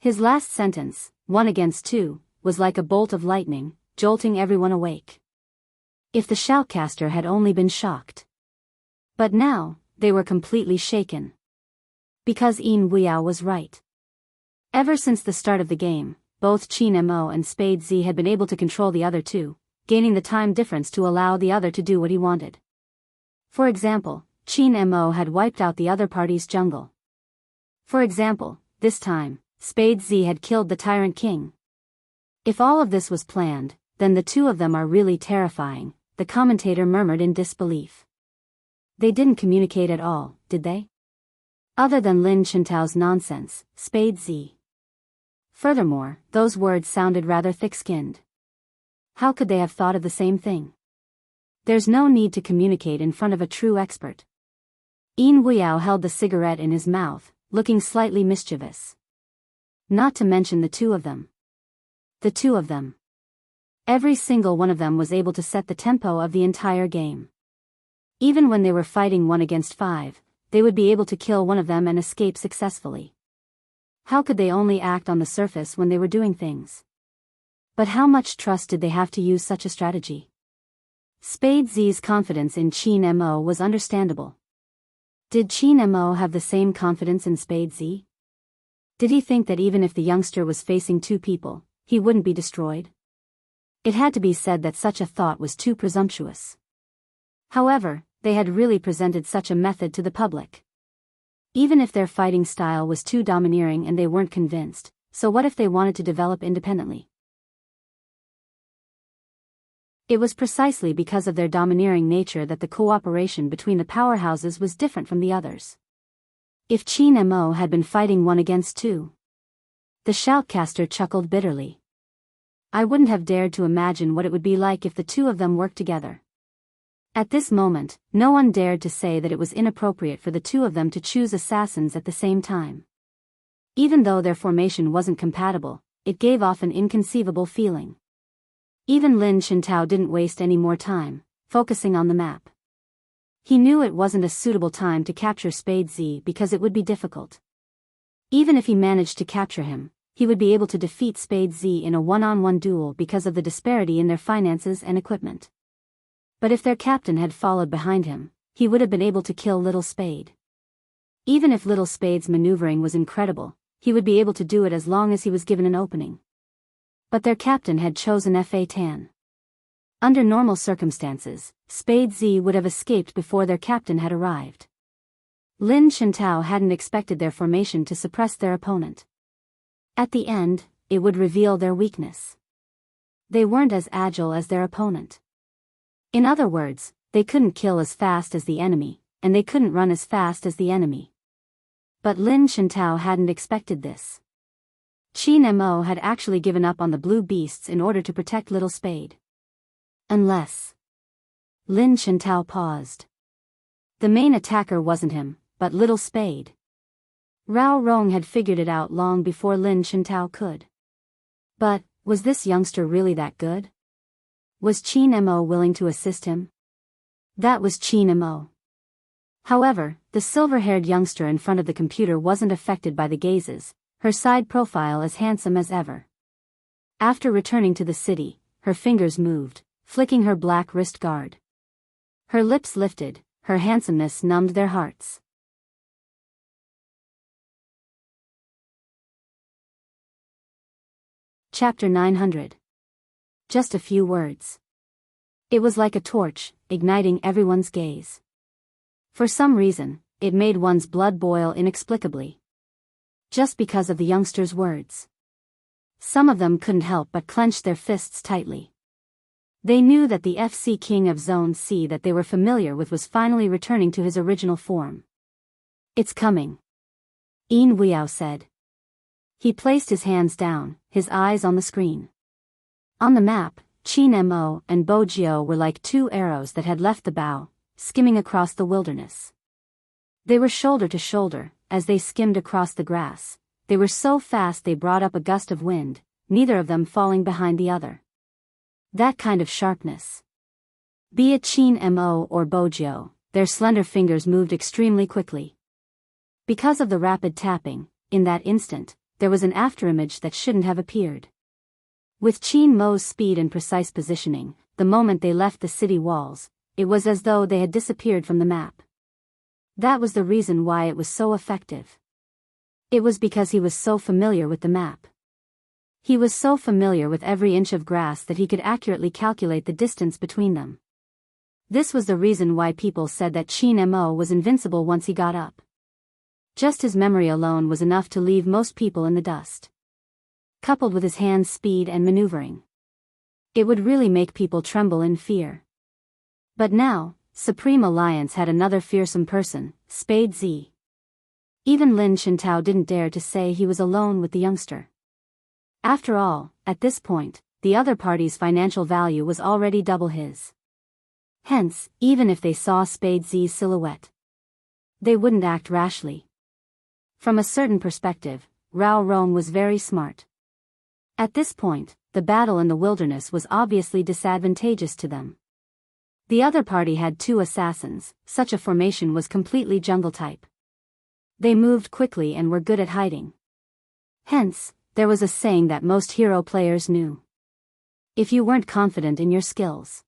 His last sentence, 1 against 2, was like a bolt of lightning, jolting everyone awake. If the shoutcaster had only been shocked. But now, they were completely shaken. Because Yin Wuyao was right. Ever since the start of the game, both Qin Mo and Spade Z had been able to control the other two, gaining the time difference to allow the other to do what he wanted. For example, Qin Mo had wiped out the other party's jungle. For example, this time, Spade Z had killed the Tyrant King. If all of this was planned, then the two of them are really terrifying, the commentator murmured in disbelief. They didn't communicate at all, did they? Other than Lin Chintao's nonsense, Spade Z. Furthermore, those words sounded rather thick-skinned. How could they have thought of the same thing? There's no need to communicate in front of a true expert. Yin Wuyao held the cigarette in his mouth, looking slightly mischievous. Not to mention the two of them. The two of them. Every single one of them was able to set the tempo of the entire game. Even when they were fighting 1 against 5, they would be able to kill one of them and escape successfully. How could they only act on the surface when they were doing things? But how much trust did they have to use such a strategy? Spade Z's confidence in Qin Mo was understandable. Did Qin Mo have the same confidence in Spade Z? Did he think that even if the youngster was facing two people, he wouldn't be destroyed? It had to be said that such a thought was too presumptuous. However, they had really presented such a method to the public. Even if their fighting style was too domineering and they weren't convinced, so what if they wanted to develop independently? It was precisely because of their domineering nature that the cooperation between the powerhouses was different from the others. If Qin Mo had been fighting one against two. The shoutcaster chuckled bitterly. I wouldn't have dared to imagine what it would be like if the two of them worked together. At this moment, no one dared to say that it was inappropriate for the two of them to choose assassins at the same time. Even though their formation wasn't compatible, it gave off an inconceivable feeling. Even Lin Shintao didn't waste any more time, focusing on the map. He knew it wasn't a suitable time to capture Spade Z because it would be difficult. Even if he managed to capture him, he would be able to defeat Spade Z in a one-on-one duel because of the disparity in their finances and equipment. But if their captain had followed behind him, he would have been able to kill Little Spade. Even if Little Spade's maneuvering was incredible, he would be able to do it as long as he was given an opening. But their captain had chosen Fa Tan. Under normal circumstances, Spade Z would have escaped before their captain had arrived. Lin Shintao hadn't expected their formation to suppress their opponent. At the end, it would reveal their weakness. They weren't as agile as their opponent. In other words, they couldn't kill as fast as the enemy, and they couldn't run as fast as the enemy. But Lin Shintao hadn't expected this. Qin Mo had actually given up on the blue beasts in order to protect Little Spade. Unless... Lin Shintao paused. The main attacker wasn't him, but Little Spade. Rao Rong had figured it out long before Lin Shintao could. But, was this youngster really that good? Was Qin Mo willing to assist him? That was Qin Mo. However, the silver-haired youngster in front of the computer wasn't affected by the gazes, her side profile as handsome as ever. After returning to the city, her fingers moved, flicking her black wrist guard. Her lips lifted, her handsomeness numbed their hearts. Chapter 900. Just a few words. It was like a torch, igniting everyone's gaze. For some reason, it made one's blood boil inexplicably. Just because of the youngster's words. Some of them couldn't help but clench their fists tightly. They knew that the FC King of Zone C that they were familiar with was finally returning to his original form. It's coming. Yin Weiyao said. He placed his hands down, his eyes on the screen. On the map, Qin Mo and Bo Jiao were like two arrows that had left the bow, skimming across the wilderness. They were shoulder to shoulder, as they skimmed across the grass. They were so fast they brought up a gust of wind, neither of them falling behind the other. That kind of sharpness. Be it Qin Mo or Bo Jiao, their slender fingers moved extremely quickly. Because of the rapid tapping, in that instant, there was an afterimage that shouldn't have appeared. With Qin Mo's speed and precise positioning, the moment they left the city walls, it was as though they had disappeared from the map. That was the reason why it was so effective. It was because he was so familiar with the map. He was so familiar with every inch of grass that he could accurately calculate the distance between them. This was the reason why people said that Qin Mo was invincible once he got up. Just his memory alone was enough to leave most people in the dust. Coupled with his hands' speed and maneuvering, it would really make people tremble in fear. But now, Supreme Alliance had another fearsome person, Spade Z. Even Lin Shintao didn't dare to say he was alone with the youngster. After all, at this point, the other party's financial value was already double his. Hence, even if they saw Spade Z's silhouette, they wouldn't act rashly. From a certain perspective, Rao Rong was very smart. At this point, the battle in the wilderness was obviously disadvantageous to them. The other party had two assassins, such a formation was completely jungle type. They moved quickly and were good at hiding. Hence, there was a saying that most hero players knew. if you weren't confident in your skills.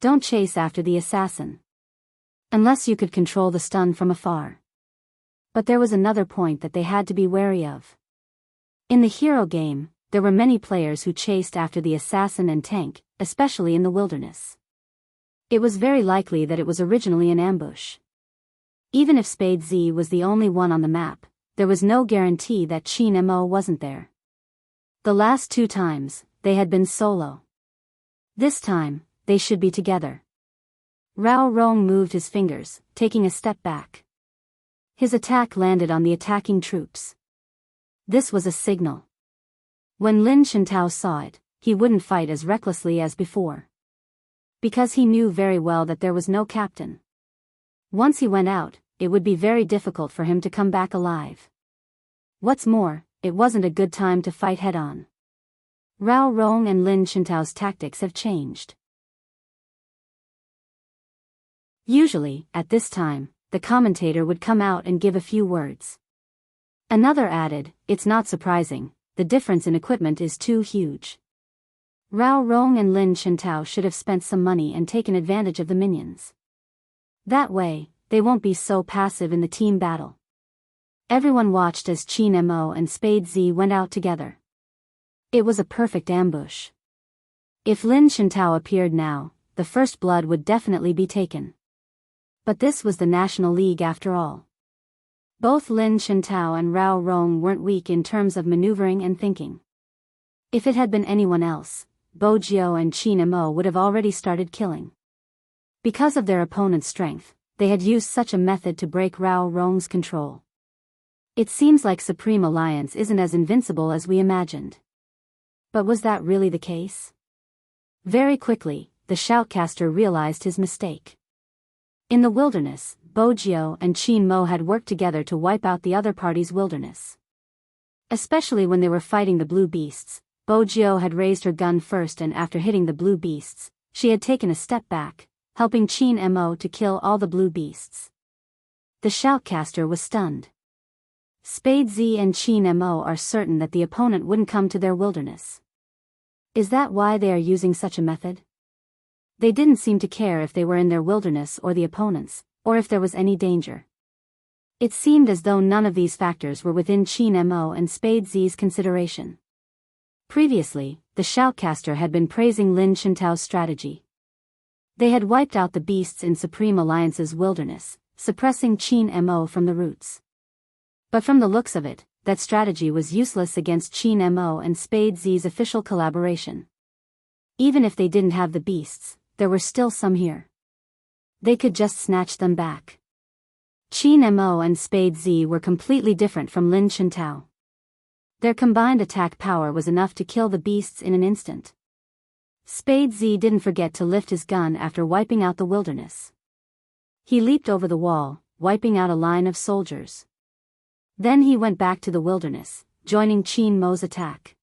Don't chase after the assassin. Unless you could control the stun from afar. But there was another point that they had to be wary of. In the hero game, there were many players who chased after the assassin and tank, especially in the wilderness. It was very likely that it was originally an ambush. Even if Spade Z was the only one on the map, there was no guarantee that Chin Mo wasn't there. The last 2 times, they had been solo. This time, they should be together. Rao Rong moved his fingers, taking a step back. His attack landed on the attacking troops. This was a signal. When Lin Chintao saw it, he wouldn't fight as recklessly as before. Because he knew very well that there was no captain. Once he went out, it would be very difficult for him to come back alive. What's more, it wasn't a good time to fight head-on. Rao Rong and Lin Chintao's tactics have changed. Usually, at this time, the commentator would come out and give a few words. Another added, "It's not surprising, the difference in equipment is too huge." Rao Rong and Lin Chintao should have spent some money and taken advantage of the minions. That way, they won't be so passive in the team battle. Everyone watched as Chin Mo and Spade Z went out together. It was a perfect ambush. If Lin Chintao appeared now, the first blood would definitely be taken. But this was the National League after all. Both Lin Chintao and Rao Rong weren't weak in terms of maneuvering and thinking. If it had been anyone else, Bo Jiao and Chin Mo would have already started killing. Because of their opponent's strength, they had used such a method to break Rao Rong's control. It seems like Supreme Alliance isn't as invincible as we imagined. But was that really the case? Very quickly, the shoutcaster realized his mistake. In the wilderness, Bo Jiao and Chin Mo had worked together to wipe out the other party's wilderness. Especially when they were fighting the blue beasts, Bo Jiao had raised her gun first, and after hitting the blue beasts, she had taken a step back, helping Chin Mo to kill all the blue beasts. The shoutcaster was stunned. Spade Z and Chin Mo are certain that the opponent wouldn't come to their wilderness. Is that why they are using such a method? They didn't seem to care if they were in their wilderness or the opponent's, or if there was any danger. It seemed as though none of these factors were within Chin Mo and Spade Z's consideration. Previously, the shoutcaster had been praising Lin Chintao's strategy. They had wiped out the beasts in Supreme Alliance's wilderness, suppressing Chin Mo from the roots. But from the looks of it, that strategy was useless against Chin Mo and Spade Z's official collaboration. Even if they didn't have the beasts, there were still some here. They could just snatch them back. Chin Mo and Spade Z were completely different from Lin Chintao. Their combined attack power was enough to kill the beasts in an instant. Spade Z didn't forget to lift his gun after wiping out the wilderness. He leaped over the wall, wiping out a line of soldiers. Then he went back to the wilderness, joining Chin Mo's attack.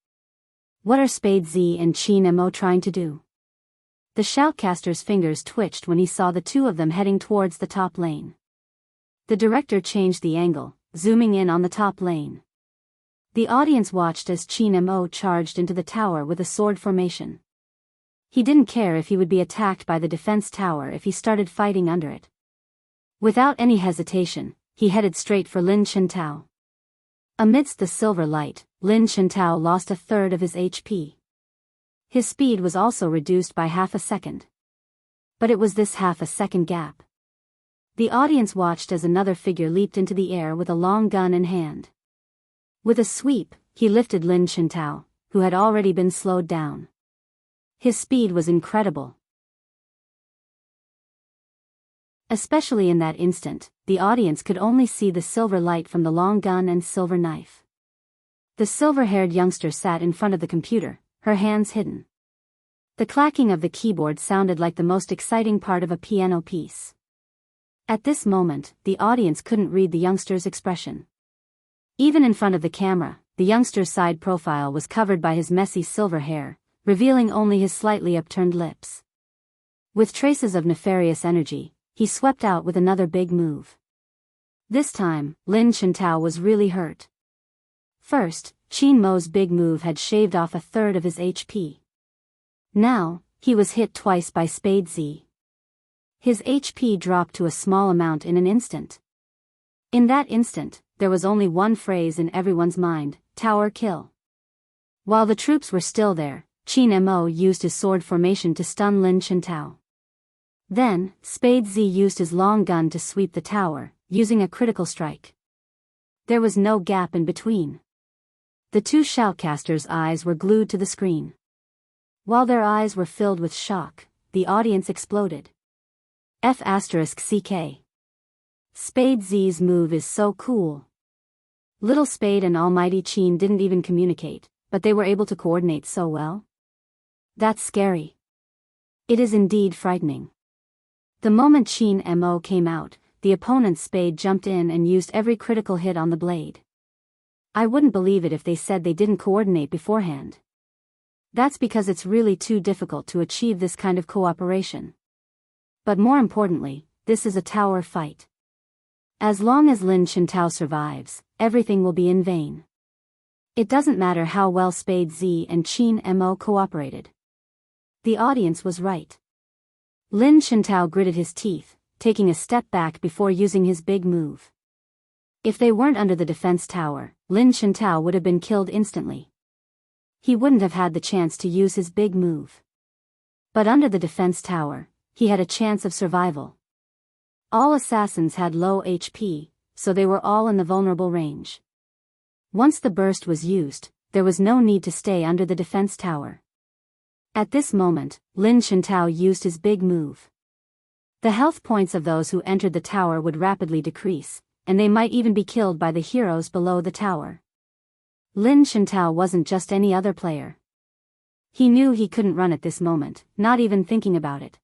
What are Spade Z and Chin Mo trying to do? The shoutcaster's fingers twitched when he saw the two of them heading towards the top lane. The director changed the angle, zooming in on the top lane. The audience watched as Chin Mo charged into the tower with a sword formation. He didn't care if he would be attacked by the defense tower if he started fighting under it. Without any hesitation, he headed straight for Lin Chintao. Amidst the silver light, Lin Chintao lost a third of his HP. His speed was also reduced by half a second. But it was this half a second gap. The audience watched as another figure leaped into the air with a long gun in hand. With a sweep, he lifted Lin Chintao, who had already been slowed down. His speed was incredible. Especially in that instant, the audience could only see the silver light from the long gun and silver knife. The silver-haired youngster sat in front of the computer, her hands hidden. The clacking of the keyboard sounded like the most exciting part of a piano piece. At this moment, the audience couldn't read the youngster's expression. Even in front of the camera, the youngster's side profile was covered by his messy silver hair, revealing only his slightly upturned lips. With traces of nefarious energy, he swept out with another big move. This time, Lin Chintao was really hurt. First, Chin Mo's big move had shaved off a third of his HP. Now, he was hit twice by Spade Z. His HP dropped to a small amount in an instant. In that instant, there was only one phrase in everyone's mind: tower kill. While the troops were still there, Qin Mo used his sword formation to stun Lin Chintao. Then, Spade Z used his long gun to sweep the tower, using a critical strike. There was no gap in between. The two shoutcasters' eyes were glued to the screen. While their eyes were filled with shock, the audience exploded. F***CK. Spade Z's move is so cool. Little Spade and Almighty Qin didn't even communicate, but they were able to coordinate so well. That's scary. It is indeed frightening. The moment Qin Mo came out, the opponent's Spade jumped in and used every critical hit on the blade. I wouldn't believe it if they said they didn't coordinate beforehand. That's because it's really too difficult to achieve this kind of cooperation. But more importantly, this is a tower fight. As long as Lin Chintao survives, everything will be in vain. It doesn't matter how well Spade Z and Qin Mo cooperated. The audience was right. Lin Chintao gritted his teeth, taking a step back before using his big move. If they weren't under the defense tower, Lin Chintao would have been killed instantly. He wouldn't have had the chance to use his big move. But under the defense tower, he had a chance of survival. All assassins had low HP, so they were all in the vulnerable range. Once the burst was used, there was no need to stay under the defense tower. At this moment, Lin Chintao used his big move. The health points of those who entered the tower would rapidly decrease, and they might even be killed by the heroes below the tower. Lin Chintao wasn't just any other player. He knew he couldn't run at this moment, not even thinking about it.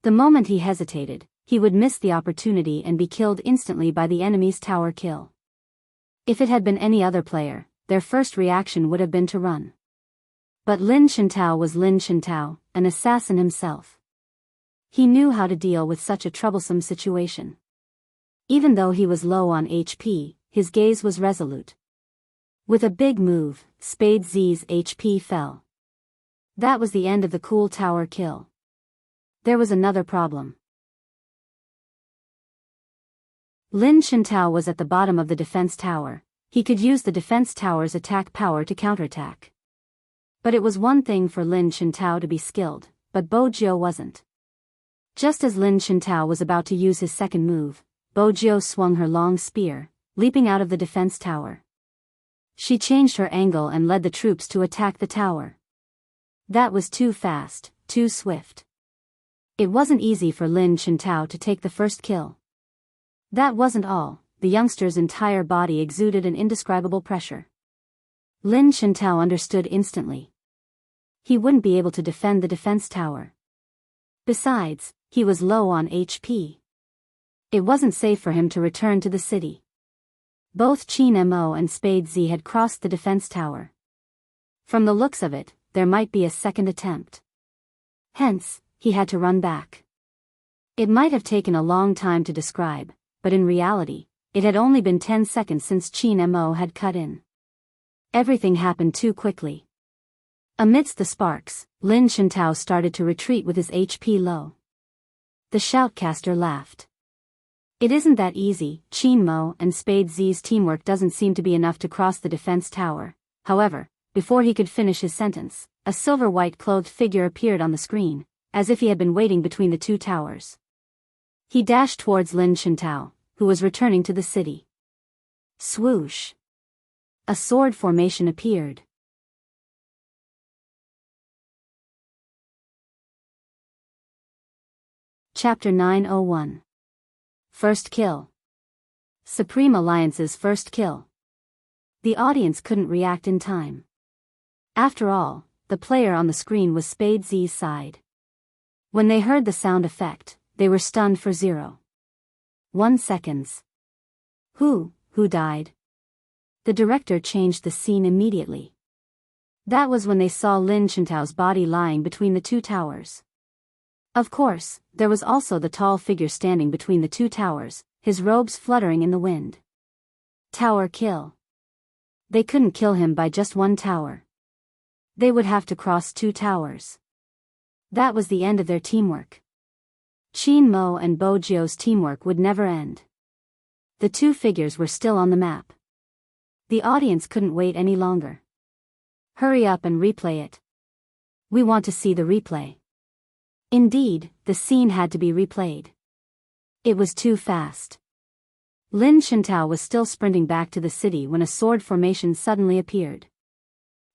The moment he hesitated, he would miss the opportunity and be killed instantly by the enemy's tower kill. If it had been any other player, their first reaction would have been to run. But Lin Chintao was Lin Chintao, an assassin himself. He knew how to deal with such a troublesome situation. Even though he was low on HP, his gaze was resolute. With a big move, Spade Z's HP fell. That was the end of the cool tower kill. There was another problem. Lin Chintao was at the bottom of the defense tower. He could use the defense tower's attack power to counterattack. But it was one thing for Lin Chintao to be skilled, but Bojiu wasn't. Just as Lin Chintao was about to use his second move, Bojiu swung her long spear, leaping out of the defense tower. She changed her angle and led the troops to attack the tower. That was too fast, too swift. It wasn't easy for Lin Chintao to take the first kill. That wasn't all, the youngster's entire body exuded an indescribable pressure. Lin Chintao understood instantly. He wouldn't be able to defend the defense tower. Besides, he was low on HP. It wasn't safe for him to return to the city. Both Qin Mo and Spade Z had crossed the defense tower. From the looks of it, there might be a second attempt. Hence, he had to run back. It might have taken a long time to describe, but in reality, it had only been 10 seconds since Qin Mo had cut in. Everything happened too quickly. Amidst the sparks, Lin Chintao started to retreat with his HP low. The shoutcaster laughed. It isn't that easy. Qin Mo and Spade Z's teamwork doesn't seem to be enough to cross the defense tower. However, before he could finish his sentence, a silver-white clothed figure appeared on the screen, as if he had been waiting between the two towers. He dashed towards Lin Chintao, who was returning to the city. Swoosh! A sword formation appeared. Chapter 901. First kill. Supreme Alliance's first kill. The audience couldn't react in time. After all, the player on the screen was Spade Z's side. When they heard the sound effect, they were stunned for 0.1 seconds. Who died? The director changed the scene immediately. That was when they saw Lin Chintao's body lying between the two towers. Of course, there was also the tall figure standing between the two towers, his robes fluttering in the wind. Tower kill. They couldn't kill him by just one tower. They would have to cross two towers. That was the end of their teamwork. Qin Mo and Bo Jio's teamwork would never end. The two figures were still on the map. The audience couldn't wait any longer. Hurry up and replay it. We want to see the replay. Indeed, the scene had to be replayed. It was too fast. Lin Shintao was still sprinting back to the city when a sword formation suddenly appeared.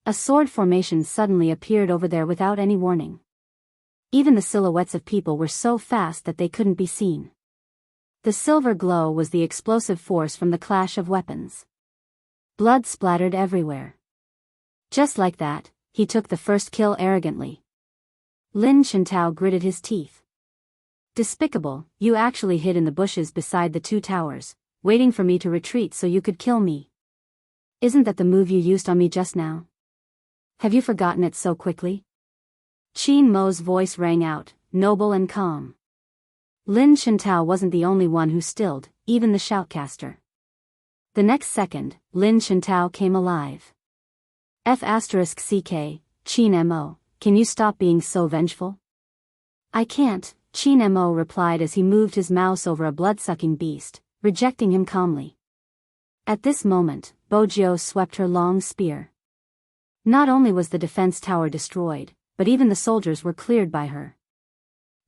A sword formation suddenly appeared over there without any warning. Even the silhouettes of people were so fast that they couldn't be seen. The silver glow was the explosive force from the clash of weapons. Blood splattered everywhere. Just like that, he took the first kill arrogantly. Lin Shintao gritted his teeth. Despicable, you actually hid in the bushes beside the two towers, waiting for me to retreat so you could kill me. Isn't that the move you used on me just now? Have you forgotten it so quickly? Qin Mo's voice rang out, noble and calm. Lin Shintao wasn't the only one who stilled, even the shoutcaster. The next second, Lin Shintao came alive. F***ck, Qin Mo, can you stop being so vengeful? I can't, Qin Mo replied as he moved his mouse over a blood-sucking beast, rejecting him calmly. At this moment, Bo Jio swept her long spear. Not only was the defense tower destroyed, but even the soldiers were cleared by her.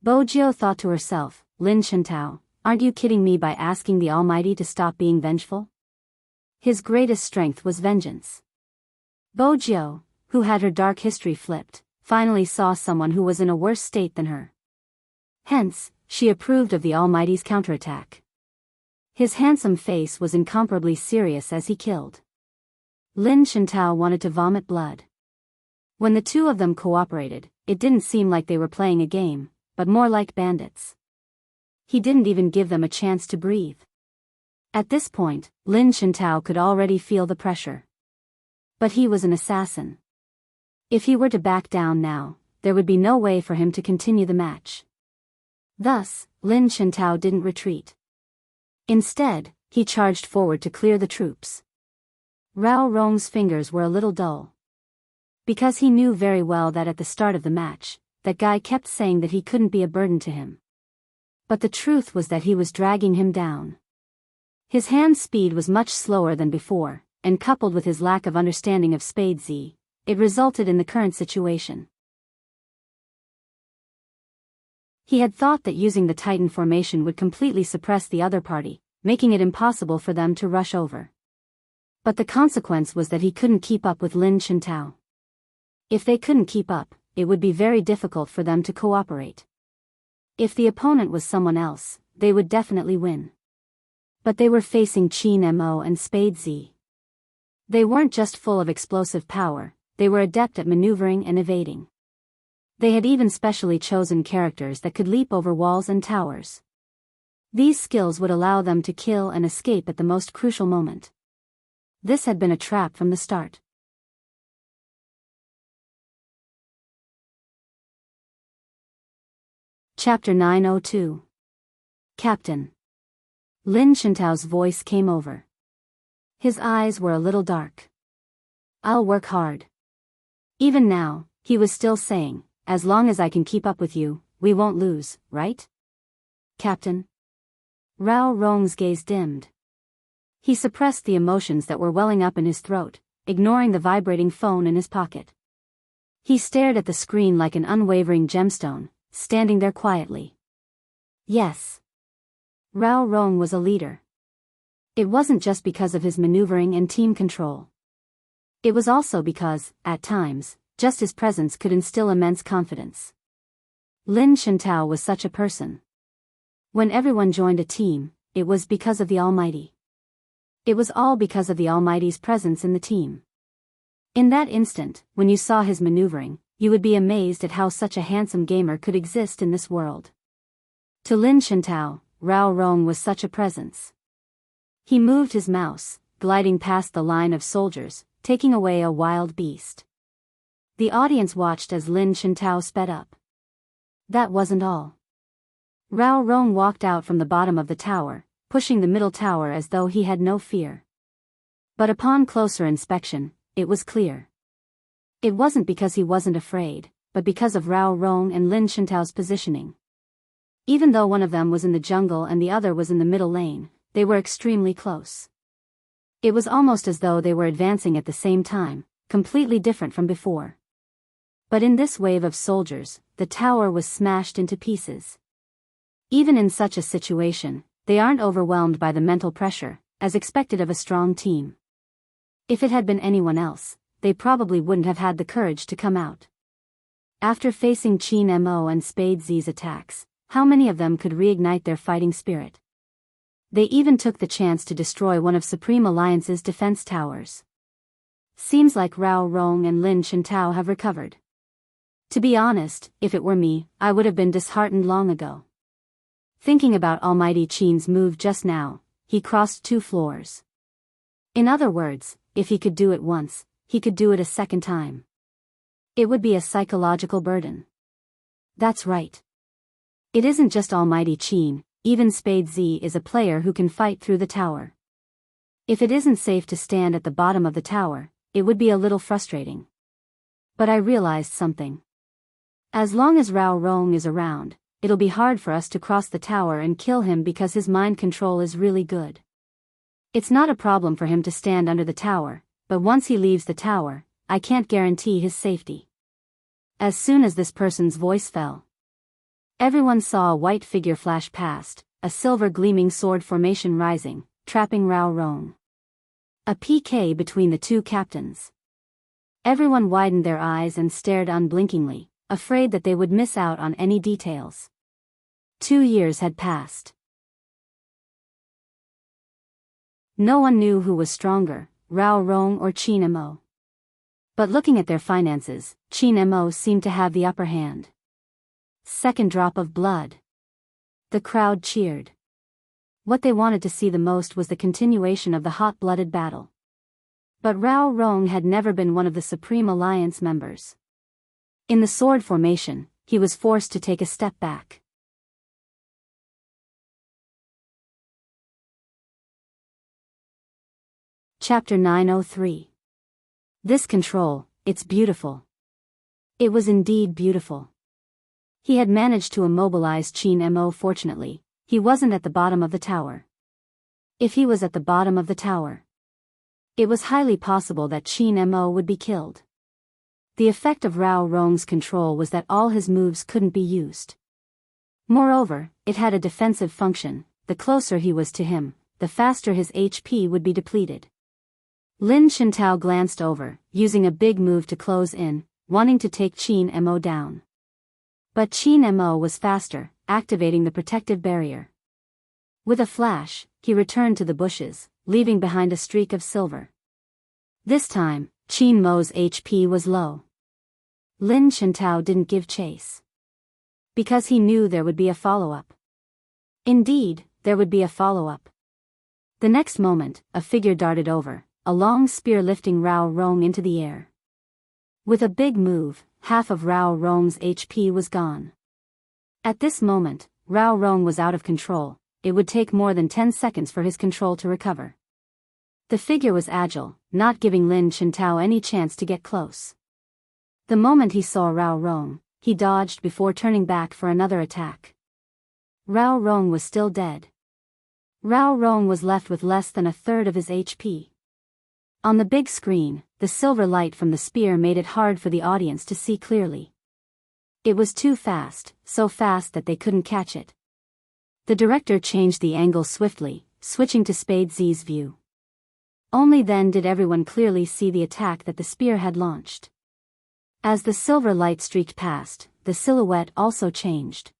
Bo Jio thought to herself, Lin Shintao, aren't you kidding me by asking the Almighty to stop being vengeful? His greatest strength was vengeance. Bo Jio, who had her dark history flipped, finally saw someone who was in a worse state than her. Hence, she approved of the Almighty's counterattack. His handsome face was incomparably serious as he killed. Lin Shintao wanted to vomit blood. When the two of them cooperated, it didn't seem like they were playing a game, but more like bandits. He didn't even give them a chance to breathe. At this point, Lin Shintao could already feel the pressure. But he was an assassin. If he were to back down now, there would be no way for him to continue the match. Thus, Lin Shintao didn't retreat. Instead, he charged forward to clear the troops. Rao Rong's fingers were a little dull. Because he knew very well that at the start of the match, that guy kept saying that he couldn't be a burden to him. But the truth was that he was dragging him down. His hand speed was much slower than before, and coupled with his lack of understanding of Spade Z, it resulted in the current situation. He had thought that using the Titan formation would completely suppress the other party, making it impossible for them to rush over. But the consequence was that he couldn't keep up with Lin Shintao. If they couldn't keep up, it would be very difficult for them to cooperate. If the opponent was someone else, they would definitely win. But they were facing Qin Mo and Spade Z. They weren't just full of explosive power, they were adept at maneuvering and evading. They had even specially chosen characters that could leap over walls and towers. These skills would allow them to kill and escape at the most crucial moment. This had been a trap from the start. Chapter 902. Captain. Lin Shintao's voice came over. His eyes were a little dark. I'll work hard. Even now, he was still saying, as long as I can keep up with you, we won't lose, right? Captain? Rao Rong's gaze dimmed. He suppressed the emotions that were welling up in his throat, ignoring the vibrating phone in his pocket. He stared at the screen like an unwavering gemstone, standing there quietly. Yes. Rao Rong was a leader. It wasn't just because of his maneuvering and team control. It was also because, at times, just his presence could instill immense confidence. Lin Shintao was such a person. When everyone joined a team, it was because of the Almighty. It was all because of the Almighty's presence in the team. In that instant, when you saw his maneuvering, you would be amazed at how such a handsome gamer could exist in this world. To Lin Shintao, Rao Rong was such a presence. He moved his mouse, gliding past the line of soldiers, taking away a wild beast. The audience watched as Lin Shintao sped up. That wasn't all. Rao Rong walked out from the bottom of the tower, pushing the middle tower as though he had no fear. But upon closer inspection, it was clear. It wasn't because he wasn't afraid, but because of Rao Rong and Lin Shintao's positioning. Even though one of them was in the jungle and the other was in the middle lane, they were extremely close. It was almost as though they were advancing at the same time, completely different from before. But in this wave of soldiers, the tower was smashed into pieces. Even in such a situation, they aren't overwhelmed by the mental pressure, as expected of a strong team. If it had been anyone else, they probably wouldn't have had the courage to come out. After facing Qin Mo and Spade Z's attacks, how many of them could reignite their fighting spirit? They even took the chance to destroy one of Supreme Alliance's defense towers. Seems like Rao Rong and Lin Shintao have recovered. To be honest, if it were me, I would have been disheartened long ago. Thinking about Almighty Qin's move just now, he crossed 2 floors. In other words, if he could do it once, he could do it a second time. It would be a psychological burden. That's right. It isn't just Almighty Qin, even Spade Z is a player who can fight through the tower. If it isn't safe to stand at the bottom of the tower, it would be a little frustrating. But I realized something. As long as Rao Rong is around, it'll be hard for us to cross the tower and kill him because his mind control is really good. It's not a problem for him to stand under the tower, but once he leaves the tower, I can't guarantee his safety. As soon as this person's voice fell, everyone saw a white figure flash past, a silver gleaming sword formation rising, trapping Rao Rong. A PK between the 2 captains. Everyone widened their eyes and stared unblinkingly, afraid that they would miss out on any details. 2 years had passed. No one knew who was stronger, Rao Rong or Qin Mo. But looking at their finances, Qin Mo seemed to have the upper hand. Second drop of blood. The crowd cheered. What they wanted to see the most was the continuation of the hot-blooded battle. But Rao Rong had never been one of the Supreme Alliance members. In the sword formation, he was forced to take a step back. Chapter 903. This control, it's beautiful. It was indeed beautiful. He had managed to immobilize Qin Mo. Fortunately, he wasn't at the bottom of the tower. If he was at the bottom of the tower, it was highly possible that Qin Mo would be killed. The effect of Rao Rong's control was that all his moves couldn't be used. Moreover, it had a defensive function. The closer he was to him, the faster his HP would be depleted. Lin Shintao glanced over, using a big move to close in, wanting to take Qin Mo down. But Qin Mo was faster, activating the protective barrier. With a flash, he returned to the bushes, leaving behind a streak of silver. This time, Qin Mo's HP was low. Lin Shintao didn't give chase. Because he knew there would be a follow-up. Indeed, there would be a follow-up. The next moment, a figure darted over, a long spear lifting Rao Rong into the air. With a big move, half of Rao Rong's HP was gone. At this moment, Rao Rong was out of control. It would take more than 10 seconds for his control to recover. The figure was agile, not giving Lin Shintao any chance to get close. The moment he saw Rao Rong, he dodged before turning back for another attack. Rao Rong was still dead. Rao Rong was left with less than a third of his HP. On the big screen, the silver light from the spear made it hard for the audience to see clearly. It was too fast, so fast that they couldn't catch it. The director changed the angle swiftly, switching to Spade Z's view. Only then did everyone clearly see the attack that the spear had launched. As the silver light streaked past, the silhouette also changed.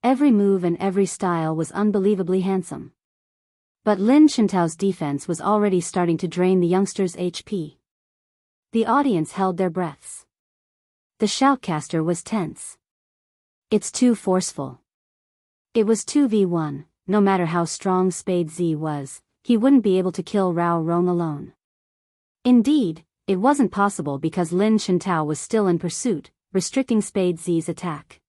Every move and every style was unbelievably handsome. But Lin Shintao's defense was already starting to drain the youngster's HP. The audience held their breaths. The shoutcaster was tense. It's too forceful. It was 2v1, no matter how strong Spade Z was, he wouldn't be able to kill Rao Rong alone. Indeed, it wasn't possible because Lin Shintao was still in pursuit, restricting Spade Z's attack.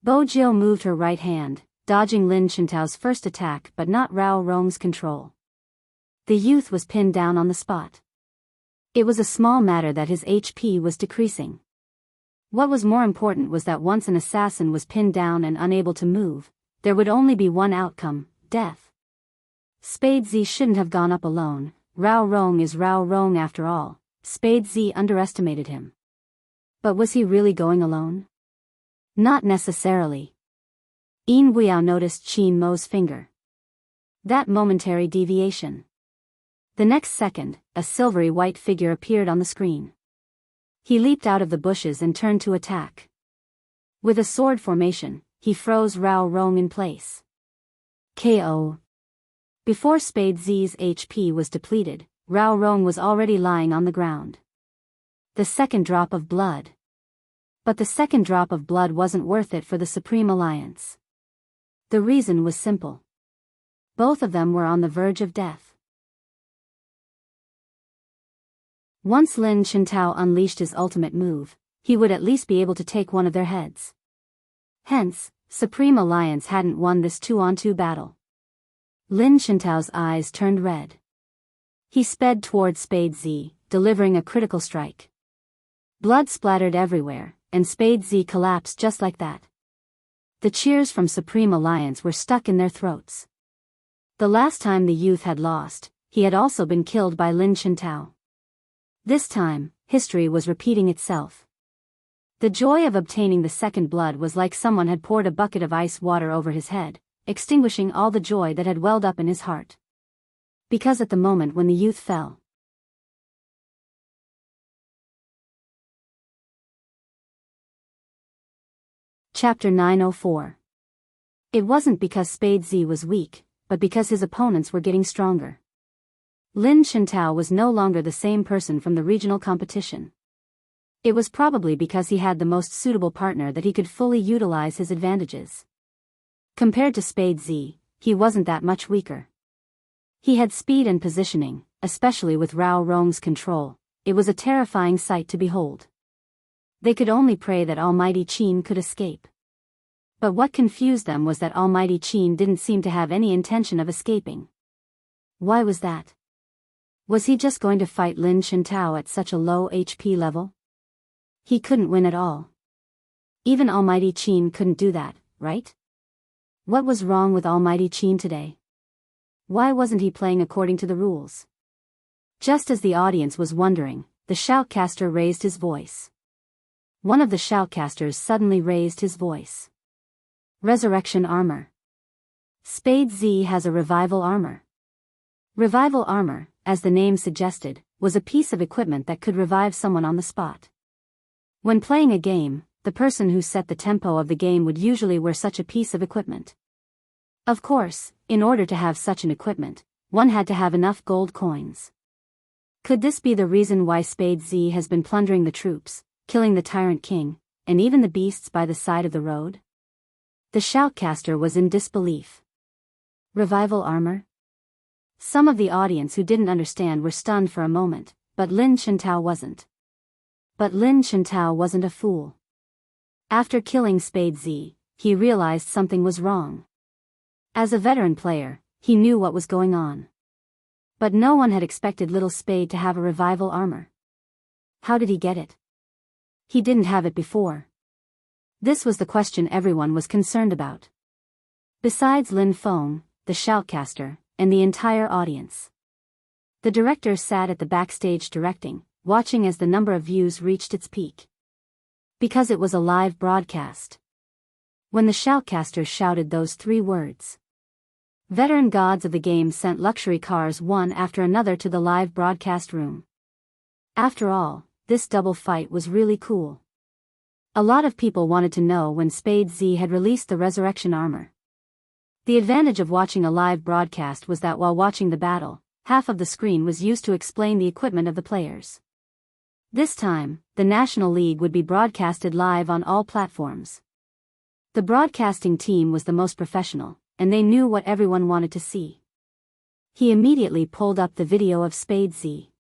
Bo Jiu moved her right hand, dodging Lin Shintao's first attack but not Rao Rong's control. The youth was pinned down on the spot. It was a small matter that his HP was decreasing. What was more important was that once an assassin was pinned down and unable to move, there would only be one outcome: death. Spade Z shouldn't have gone up alone. Rao Rong is Rao Rong after all. Spade Z underestimated him. But was he really going alone? Not necessarily. Yin Guiyao noticed Qin Mo's finger. That momentary deviation. The next second, a silvery white figure appeared on the screen. He leaped out of the bushes and turned to attack. With a sword formation, he froze Rao Rong in place. KO. Before Spade Z's HP was depleted, Rao Rong was already lying on the ground. The second drop of blood. But the second drop of blood wasn't worth it for the Supreme Alliance. The reason was simple. Both of them were on the verge of death. Once Lin Chintao unleashed his ultimate move, he would at least be able to take one of their heads. Hence, Supreme Alliance hadn't won this 2-on-2 battle. Lin Chintao's eyes turned red. He sped toward Spade Z, delivering a critical strike. Blood splattered everywhere, and Spade Z collapsed just like that. The cheers from Supreme Alliance were stuck in their throats. The last time the youth had lost, he had also been killed by Lin Chintao. This time, history was repeating itself. The joy of obtaining the second blood was like someone had poured a bucket of ice water over his head, extinguishing all the joy that had welled up in his heart. Because at the moment when the youth fell, Chapter 904. It wasn't because Spade Z was weak, but because his opponents were getting stronger. Lin Chintao was no longer the same person from the regional competition. It was probably because he had the most suitable partner that he could fully utilize his advantages. Compared to Spade Z, he wasn't that much weaker. He had speed and positioning, especially with Rao Rong's control. It was a terrifying sight to behold. They could only pray that Almighty Qin could escape. But what confused them was that Almighty Qin didn't seem to have any intention of escaping. Why was that? Was he just going to fight Lin Chintao at such a low HP level? He couldn't win at all. Even Almighty Qin couldn't do that, right? What was wrong with Almighty Qin today? Why wasn't he playing according to the rules? Just as the audience was wondering, the shoutcaster raised his voice. One of the shoutcasters suddenly raised his voice. Resurrection armor. Spade Z has a revival armor. Revival armor, as the name suggested, was a piece of equipment that could revive someone on the spot. When playing a game, the person who set the tempo of the game would usually wear such a piece of equipment. Of course, in order to have such an equipment, one had to have enough gold coins. Could this be the reason why Spade Z has been plundering the troops, killing the tyrant king, and even the beasts by the side of the road? The shoutcaster was in disbelief. Revival armor? Some of the audience who didn't understand were stunned for a moment, but Lin Chintao wasn't. But Lin Chintao wasn't a fool. After killing Spade Z, he realized something was wrong. As a veteran player, he knew what was going on. But no one had expected little Spade to have a revival armor. How did he get it? He didn't have it before. This was the question everyone was concerned about. Besides Lin Feng, the shoutcaster, and the entire audience. The director sat at the backstage directing, watching as the number of views reached its peak. Because it was a live broadcast. When the shoutcaster shouted those 3 words, veteran gods of the game sent luxury cars one after another to the live broadcast room. After all, this double fight was really cool. A lot of people wanted to know when Spade Z had released the resurrection armor. The advantage of watching a live broadcast was that while watching the battle, half of the screen was used to explain the equipment of the players. This time, the National League would be broadcasted live on all platforms. The broadcasting team was the most professional, and they knew what everyone wanted to see. He immediately pulled up the video of Spade Z.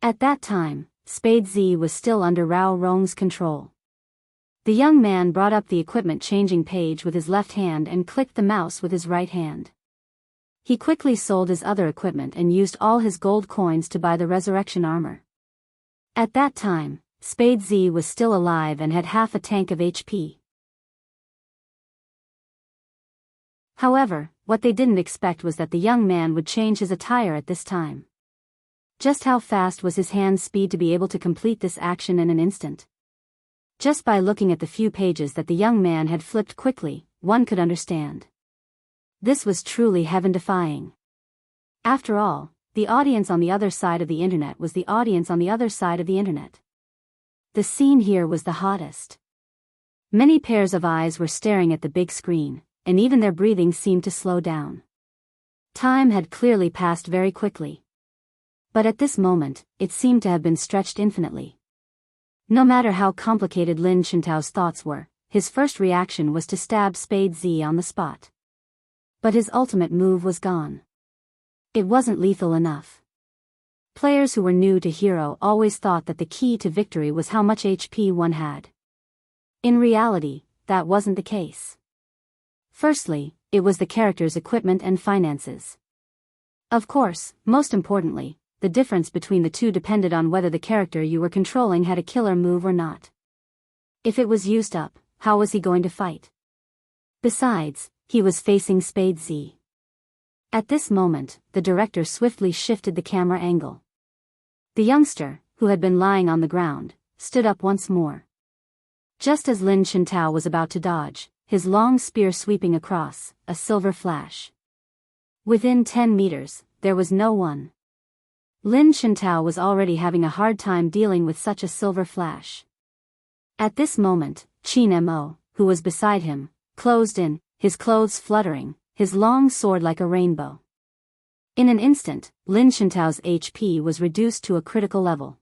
At that time, Spade Z was still under Rao Rong's control. The young man brought up the equipment changing page with his left hand and clicked the mouse with his right hand. He quickly sold his other equipment and used all his gold coins to buy the resurrection armor. At that time, Spade Z was still alive and had half a tank of HP. However, what they didn't expect was that the young man would change his attire at this time. Just how fast was his hand speed to be able to complete this action in an instant? Just by looking at the few pages that the young man had flipped quickly, one could understand. This was truly heaven-defying. After all, the audience on the other side of the internet was the audience on the other side of the internet. The scene here was the hottest. Many pairs of eyes were staring at the big screen, and even their breathing seemed to slow down. Time had clearly passed very quickly. But at this moment, it seemed to have been stretched infinitely. No matter how complicated Lin Chintao's thoughts were, his first reaction was to stab Spade Z on the spot. But his ultimate move was gone. It wasn't lethal enough. Players who were new to Hero always thought that the key to victory was how much HP one had. In reality, that wasn't the case. Firstly, it was the character's equipment and finances. Of course, most importantly, the difference between the two depended on whether the character you were controlling had a killer move or not. If it was used up, how was he going to fight? Besides, he was facing Spade Z. At this moment, the director swiftly shifted the camera angle. The youngster, who had been lying on the ground, stood up once more. Just as Lin Chintao was about to dodge, his long spear sweeping across, a silver flash. Within 10 meters, there was no one. Lin Chintao was already having a hard time dealing with such a silver flash. At this moment, Qin Mo, who was beside him, closed in, his clothes fluttering, his long sword like a rainbow. In an instant, Lin Chintao's HP was reduced to a critical level.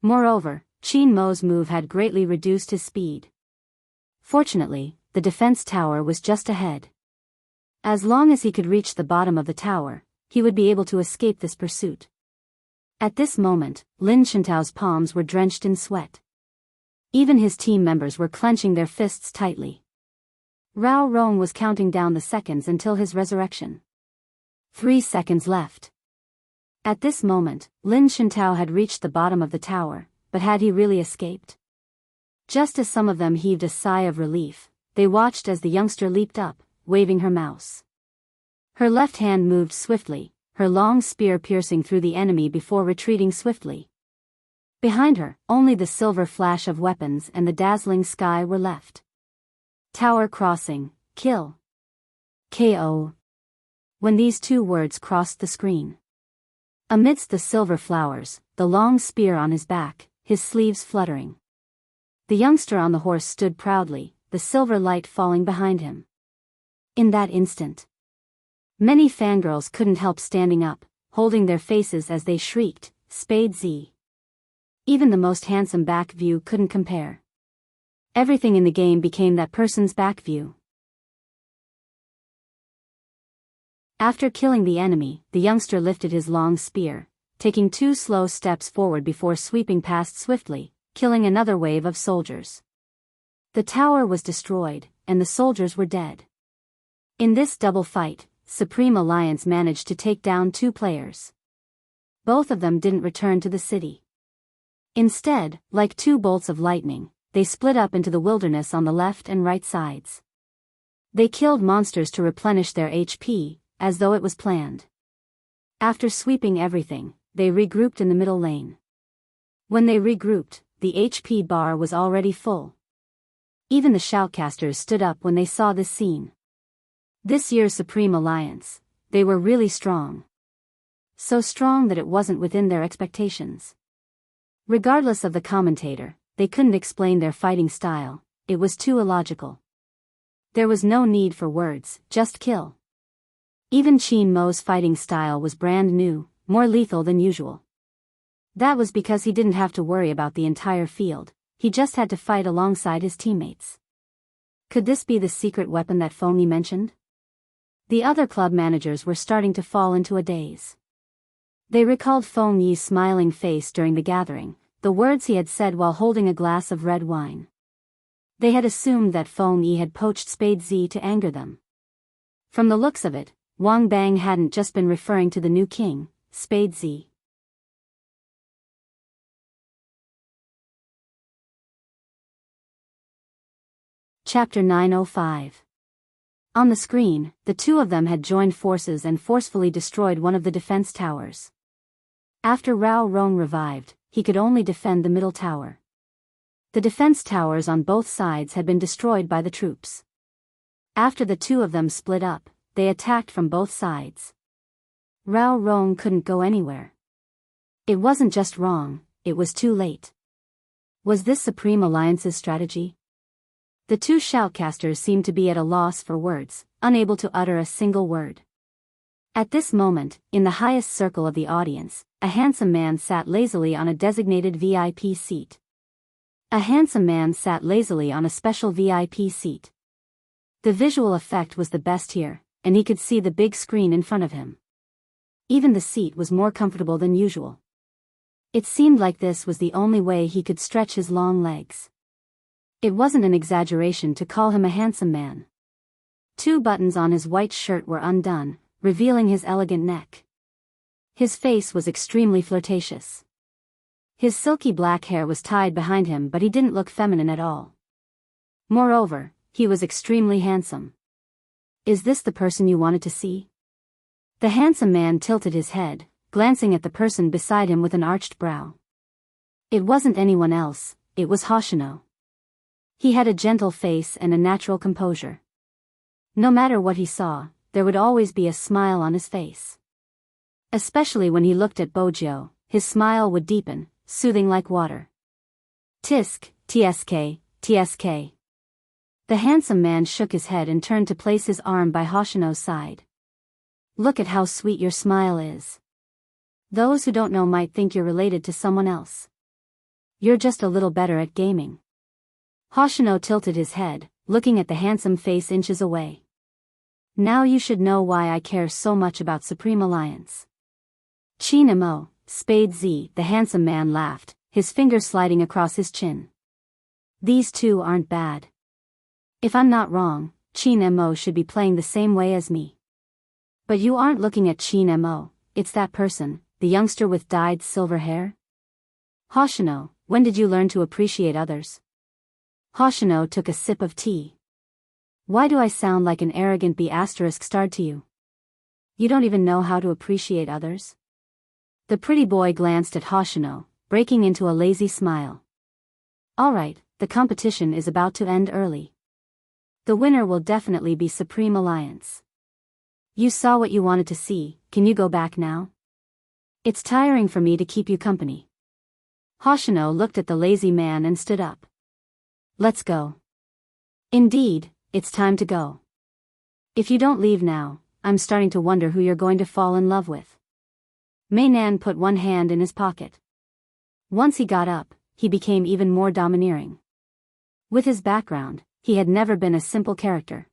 Moreover, Qin Mo's move had greatly reduced his speed. Fortunately, the defense tower was just ahead. As long as he could reach the bottom of the tower, he would be able to escape this pursuit. At this moment, Lin Chintao's palms were drenched in sweat. Even his team members were clenching their fists tightly. Rao Rong was counting down the seconds until his resurrection. 3 seconds left. At this moment, Lin Chintao had reached the bottom of the tower, but had he really escaped? Just as some of them heaved a sigh of relief, they watched as the youngster leaped up, waving her mouse. Her left hand moved swiftly, her long spear piercing through the enemy before retreating swiftly. Behind her, only the silver flash of weapons and the dazzling sky were left. Tower crossing, kill. KO. When these two words crossed the screen. Amidst the silver flowers, the long spear on his back, his sleeves fluttering. The youngster on the horse stood proudly, the silver light falling behind him. In that instant, many fangirls couldn't help standing up, holding their faces as they shrieked, Spade Z. Even the most handsome back view couldn't compare. Everything in the game became that person's back view. After killing the enemy, the youngster lifted his long spear, taking 2 slow steps forward before sweeping past swiftly, killing another wave of soldiers. The tower was destroyed, and the soldiers were dead. In this double fight, Supreme Alliance managed to take down 2 players. Both of them didn't return to the city. Instead, like 2 bolts of lightning, they split up into the wilderness on the left and right sides. They killed monsters to replenish their HP, as though it was planned. After sweeping everything, they regrouped in the middle lane. When they regrouped, the HP bar was already full. Even the shoutcasters stood up when they saw this scene. This year's Supreme Alliance, they were really strong. So strong that it wasn't within their expectations. Regardless of the commentator, they couldn't explain their fighting style, it was too illogical. There was no need for words, just kill. Even Qin Mo's fighting style was brand new, more lethal than usual. That was because he didn't have to worry about the entire field, he just had to fight alongside his teammates. Could this be the secret weapon that Feng Yi mentioned? The other club managers were starting to fall into a daze. They recalled Feng Yi's smiling face during the gathering, the words he had said while holding a glass of red wine. They had assumed that Feng Yi had poached Spade Z to anger them. From the looks of it, Wang Bang hadn't just been referring to the new king, Spade Z. Chapter 905. On the screen, the two of them had joined forces and forcefully destroyed one of the defense towers. After Rao Rong revived, he could only defend the middle tower. The defense towers on both sides had been destroyed by the troops. After the two of them split up, they attacked from both sides. Rao Rong couldn't go anywhere. It wasn't just wrong, it was too late. Was this Supreme Alliance's strategy? The two shoutcasters seemed to be at a loss for words, unable to utter a single word. At this moment, in the highest circle of the audience, a handsome man sat lazily on a designated VIP seat. A handsome man sat lazily on a special VIP seat. The visual effect was the best here, and he could see the big screen in front of him. Even the seat was more comfortable than usual. It seemed like this was the only way he could stretch his long legs. It wasn't an exaggeration to call him a handsome man. 2 buttons on his white shirt were undone, revealing his elegant neck. His face was extremely flirtatious. His silky black hair was tied behind him, but he didn't look feminine at all. Moreover, he was extremely handsome. Is this the person you wanted to see? The handsome man tilted his head, glancing at the person beside him with an arched brow. It wasn't anyone else, it was Hoshino. He had a gentle face and a natural composure. No matter what he saw, there would always be a smile on his face. Especially when he looked at Bojo, his smile would deepen, soothing like water. Tisk, tsk, tsk. The handsome man shook his head and turned to place his arm by Hoshino's side. Look at how sweet your smile is. Those who don't know might think you're related to someone else. You're just a little better at gaming. Hoshino tilted his head, looking at the handsome face inches away. Now you should know why I care so much about Supreme Alliance. Chin Mo, Spade Z, the handsome man laughed, his finger sliding across his chin. These two aren't bad. If I'm not wrong, Chin Mo should be playing the same way as me. But you aren't looking at Chin Mo, it's that person, the youngster with dyed silver hair? Hoshino, when did you learn to appreciate others? Hoshino took a sip of tea. Why do I sound like an arrogant B***** to you? You don't even know how to appreciate others? The pretty boy glanced at Hoshino, breaking into a lazy smile. Alright, the competition is about to end early. The winner will definitely be Supreme Alliance. You saw what you wanted to see, can you go back now? It's tiring for me to keep you company. Hoshino looked at the lazy man and stood up. Let's go. Indeed, it's time to go. If you don't leave now, I'm starting to wonder who you're going to fall in love with. Mainan put one hand in his pocket. Once he got up, he became even more domineering. With his background, he had never been a simple character.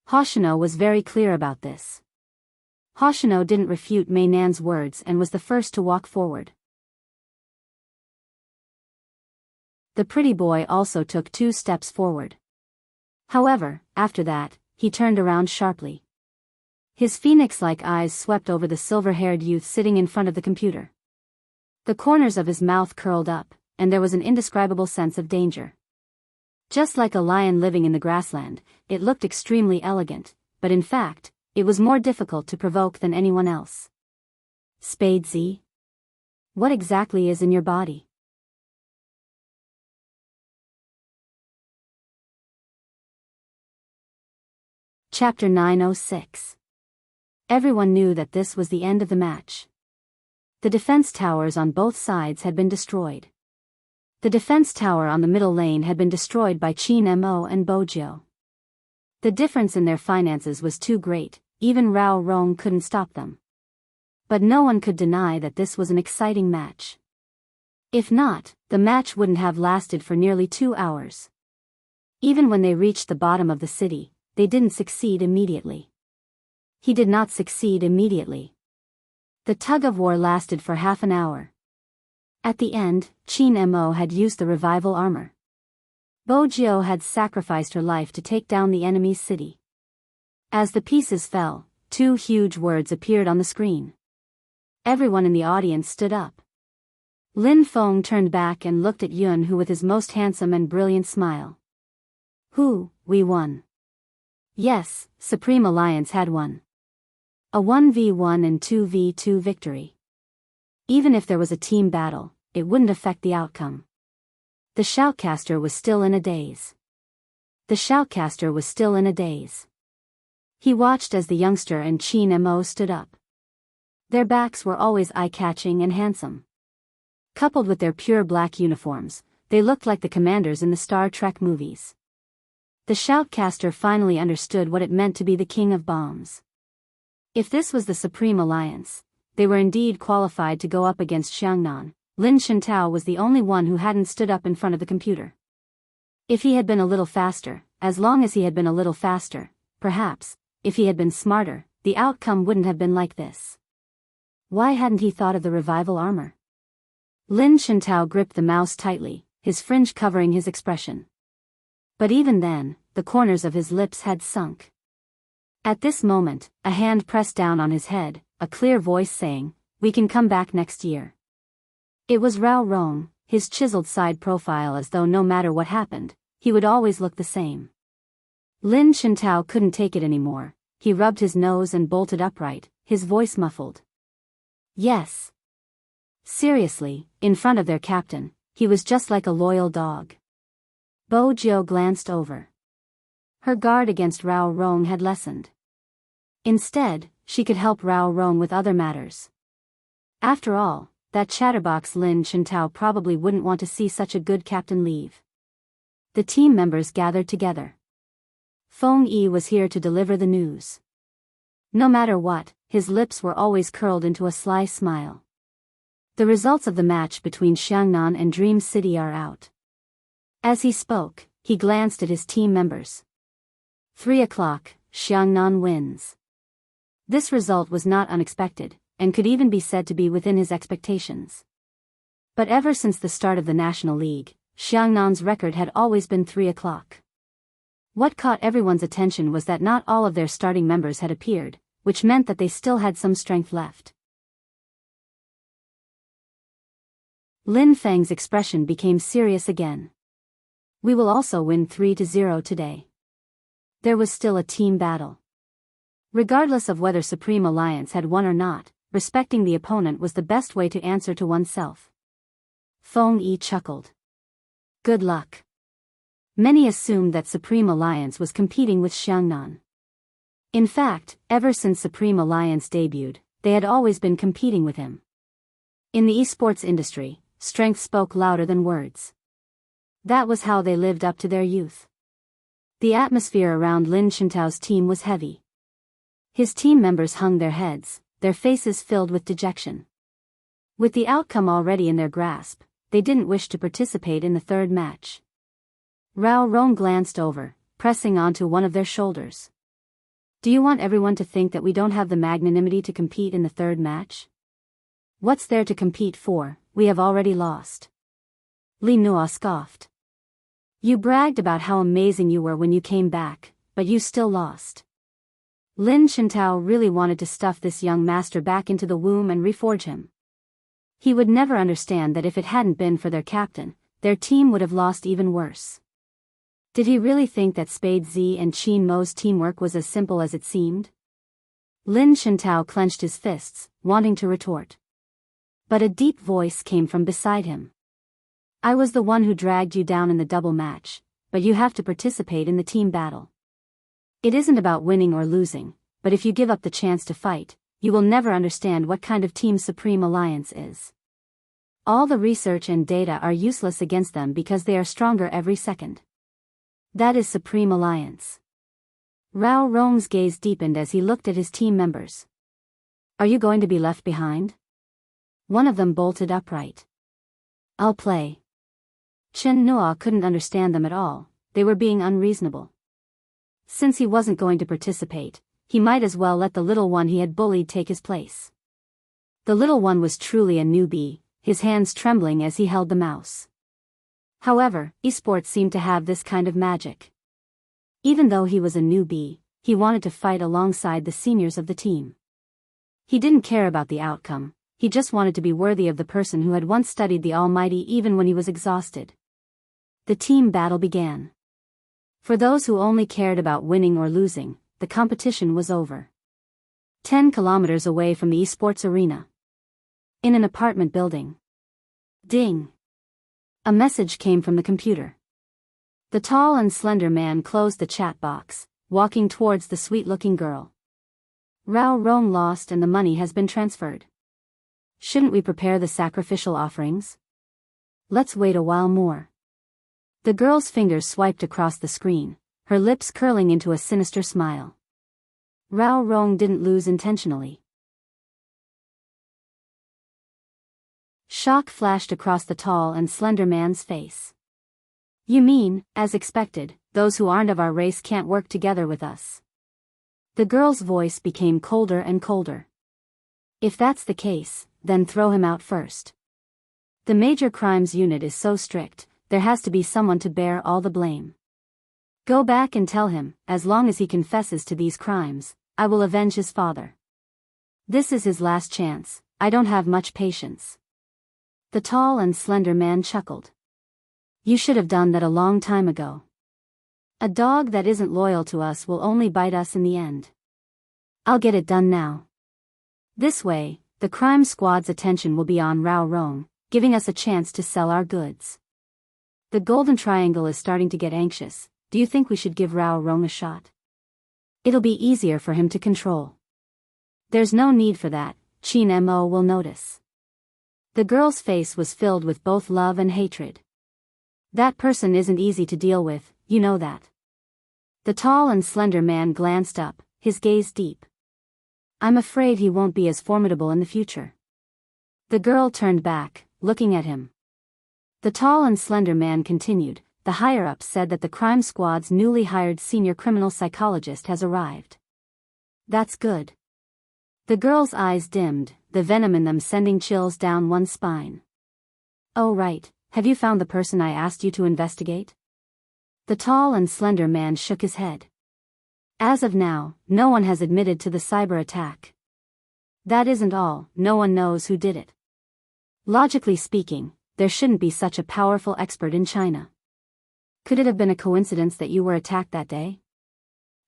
Hoshino was very clear about this. Hoshino didn't refute Mainan's words and was the first to walk forward. The pretty boy also took 2 steps forward. However, after that, he turned around sharply. His phoenix-like eyes swept over the silver-haired youth sitting in front of the computer. The corners of his mouth curled up, and there was an indescribable sense of danger. Just like a lion living in the grassland, it looked extremely elegant, but in fact, it was more difficult to provoke than anyone else. Spade Z? What exactly is in your body? Chapter 906. Everyone knew that this was the end of the match. The defense towers on both sides had been destroyed. The defense tower on the middle lane had been destroyed by Chin Mo and Bojo. The difference in their finances was too great, even Rao Rong couldn't stop them. But no one could deny that this was an exciting match. If not, the match wouldn't have lasted for nearly 2 hours. Even when they reached the bottom of the city, they didn't succeed immediately. He did not succeed immediately. The tug-of-war lasted for half an hour. At the end, Chin Mo had used the revival armor. Bojo had sacrificed her life to take down the enemy's city. As the pieces fell, 2 huge words appeared on the screen. Everyone in the audience stood up. Lin Feng turned back and looked at Yun Hu with his most handsome and brilliant smile. We won. Yes, Supreme Alliance had won. A 1v1 and 2v2 victory. Even if there was a team battle, it wouldn't affect the outcome. The shoutcaster was still in a daze. He watched as the youngster and Chin Mo stood up. Their backs were always eye-catching and handsome. Coupled with their pure black uniforms, they looked like the commanders in the Star Trek movies. The shoutcaster finally understood what it meant to be the king of bombs. If this was the Supreme Alliance, they were indeed qualified to go up against Xiangnan. Lin Shintao was the only one who hadn't stood up in front of the computer. If he had been a little faster, as long as he had been a little faster, perhaps, if he had been smarter, the outcome wouldn't have been like this. Why hadn't he thought of the revival armor? Lin Shintao gripped the mouse tightly, his fringe covering his expression. But even then, the corners of his lips had sunk. At this moment, a hand pressed down on his head, a clear voice saying, "We can come back next year." It was Rao Rong, his chiseled side profile as though no matter what happened, he would always look the same. Lin Shintao couldn't take it anymore. He rubbed his nose and bolted upright, his voice muffled. Yes. Seriously, in front of their captain, he was just like a loyal dog. Bo Jiu glanced over. Her guard against Rao Rong had lessened. Instead, she could help Rao Rong with other matters. After all, that chatterbox Lin Shintao probably wouldn't want to see such a good captain leave. The team members gathered together. Feng Yi was here to deliver the news. No matter what, his lips were always curled into a sly smile. The results of the match between Xiangnan and Dream City are out. As he spoke, he glanced at his team members. 3 o'clock, Xiangnan wins. This result was not unexpected, and could even be said to be within his expectations. But ever since the start of the National League, Xiangnan's record had always been 3 o'clock. What caught everyone's attention was that not all of their starting members had appeared, which meant that they still had some strength left. Lin Feng's expression became serious again. We will also win 3-0 today. There was still a team battle. Regardless of whether Supreme Alliance had won or not, respecting the opponent was the best way to answer to oneself. Feng Yi chuckled. Good luck. Many assumed that Supreme Alliance was competing with Xiangnan. In fact, ever since Supreme Alliance debuted, they had always been competing with him. In the esports industry, strength spoke louder than words. That was how they lived up to their youth. The atmosphere around Lin Shintao's team was heavy. His team members hung their heads, their faces filled with dejection. With the outcome already in their grasp, they didn't wish to participate in the third match. Rao Rong glanced over, pressing onto one of their shoulders. Do you want everyone to think that we don't have the magnanimity to compete in the third match? What's there to compete for? We have already lost. Li Nua scoffed. You bragged about how amazing you were when you came back, but you still lost. Lin Shintao really wanted to stuff this young master back into the womb and reforge him. He would never understand that if it hadn't been for their captain, their team would have lost even worse. Did he really think that Spade Z and Chin Mo's teamwork was as simple as it seemed? Lin Shintao clenched his fists, wanting to retort. But a deep voice came from beside him. I was the one who dragged you down in the double match, but you have to participate in the team battle. It isn't about winning or losing, but if you give up the chance to fight, you will never understand what kind of team Supreme Alliance is. All the research and data are useless against them because they are stronger every second. That is Supreme Alliance. Rao Rong's gaze deepened as he looked at his team members. Are you going to be left behind? One of them bolted upright. I'll play. Chen Nua couldn't understand them at all, they were being unreasonable. Since he wasn't going to participate, he might as well let the little one he had bullied take his place. The little one was truly a newbie, his hands trembling as he held the mouse. However, esports seemed to have this kind of magic. Even though he was a newbie, he wanted to fight alongside the seniors of the team. He didn't care about the outcome, he just wanted to be worthy of the person who had once studied the Almighty even when he was exhausted. The team battle began. For those who only cared about winning or losing, the competition was over. 10 kilometers away from the esports arena. In an apartment building. Ding! A message came from the computer. The tall and slender man closed the chat box, walking towards the sweet-looking girl. Rao Rong lost and the money has been transferred. Shouldn't we prepare the sacrificial offerings? Let's wait a while more. The girl's fingers swiped across the screen, her lips curling into a sinister smile. Rao Rong didn't lose intentionally. Shock flashed across the tall and slender man's face. You mean, as expected, those who aren't of our race can't work together with us? The girl's voice became colder and colder. If that's the case, then throw him out first. The major crimes unit is so strict, there has to be someone to bear all the blame. Go back and tell him, as long as he confesses to these crimes, I will avenge his father. This is his last chance, I don't have much patience. The tall and slender man chuckled. You should have done that a long time ago. A dog that isn't loyal to us will only bite us in the end. I'll get it done now. This way, the crime squad's attention will be on Rao Rong, giving us a chance to sell our goods. The Golden Triangle is starting to get anxious. Do you think we should give Rao Rong a shot? It'll be easier for him to control. There's no need for that, Qin Mo will notice. The girl's face was filled with both love and hatred. That person isn't easy to deal with, you know that. The tall and slender man glanced up, his gaze deep. I'm afraid he won't be as formidable in the future. The girl turned back, looking at him. The tall and slender man continued, the higher-ups said that the crime squad's newly hired senior criminal psychologist has arrived. That's good. The girl's eyes dimmed, the venom in them sending chills down one's spine. Oh right, have you found the person I asked you to investigate? The tall and slender man shook his head. As of now, no one has admitted to the cyber attack. That isn't all, no one knows who did it. Logically speaking, there shouldn't be such a powerful expert in China. Could it have been a coincidence that you were attacked that day?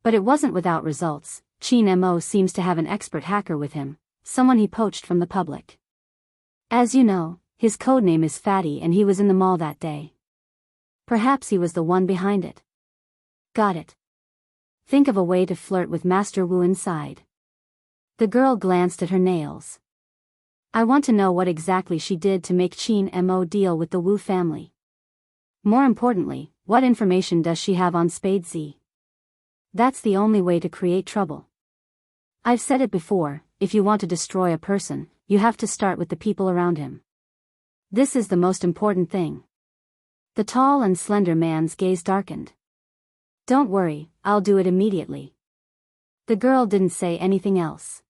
But it wasn't without results. Qin Mo seems to have an expert hacker with him, someone he poached from the public. As you know, his codename is Fatty and he was in the mall that day. Perhaps he was the one behind it. Got it. Think of a way to flirt with Master Wu inside. The girl glanced at her nails. I want to know what exactly she did to make Qin Mo deal with the Wu family. More importantly, what information does she have on Spade Z? That's the only way to create trouble. I've said it before, if you want to destroy a person, you have to start with the people around him. This is the most important thing. The tall and slender man's gaze darkened. Don't worry, I'll do it immediately. The girl didn't say anything else.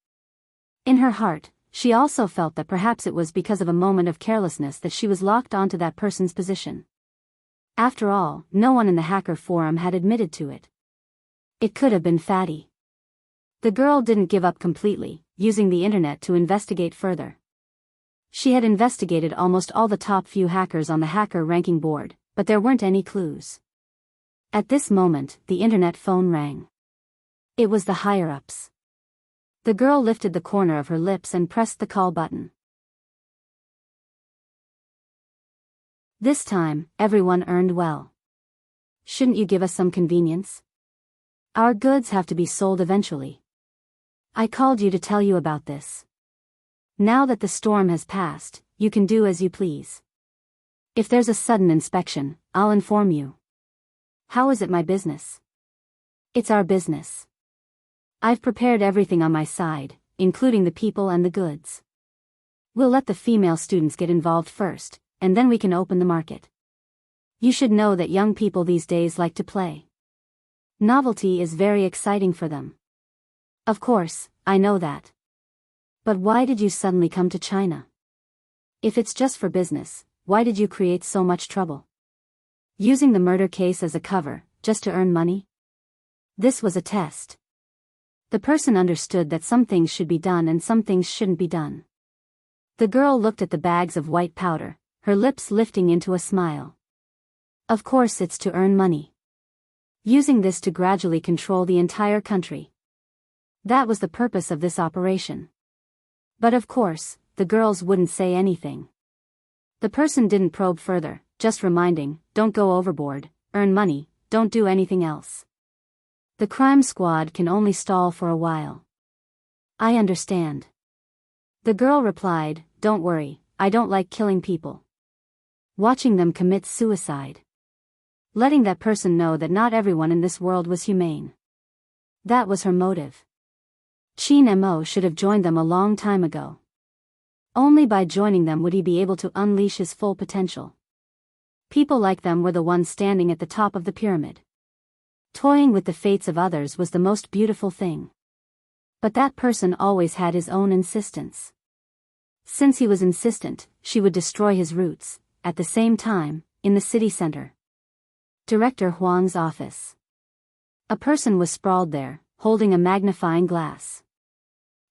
In her heart, she also felt that perhaps it was because of a moment of carelessness that she was locked onto that person's position. After all, no one in the hacker forum had admitted to it. It could have been Fatty. The girl didn't give up completely, using the internet to investigate further. She had investigated almost all the top few hackers on the hacker ranking board, but there weren't any clues. At this moment, the internet phone rang. It was the higher-ups. The girl lifted the corner of her lips and pressed the call button. This time, everyone earned well. Shouldn't you give us some convenience? Our goods have to be sold eventually. I called you to tell you about this. Now that the storm has passed, you can do as you please. If there's a sudden inspection, I'll inform you. How is it my business? It's our business. I've prepared everything on my side, including the people and the goods. We'll let the female students get involved first, and then we can open the market. You should know that young people these days like to play. Novelty is very exciting for them. Of course, I know that. But why did you suddenly come to China? If it's just for business, why did you create so much trouble? Using the murder case as a cover, just to earn money? This was a test. The person understood that some things should be done and some things shouldn't be done. The girl looked at the bags of white powder, her lips lifting into a smile. Of course it's to earn money. using this to gradually control the entire country. That was the purpose of this operation. But of course, the girls wouldn't say anything. The person didn't probe further, just reminding, don't go overboard, earn money, don't do anything else. The crime squad can only stall for a while. I understand. The girl replied, don't worry, I don't like killing people. Watching them commit suicide. Letting that person know that not everyone in this world was humane. That was her motive. Qin Mo should have joined them a long time ago. Only by joining them would he be able to unleash his full potential. People like them were the ones standing at the top of the pyramid. Toying with the fates of others was the most beautiful thing. But that person always had his own insistence. Since he was insistent, she would destroy his roots. At the same time, in the city center. Director Huang's office. A person was sprawled there, holding a magnifying glass.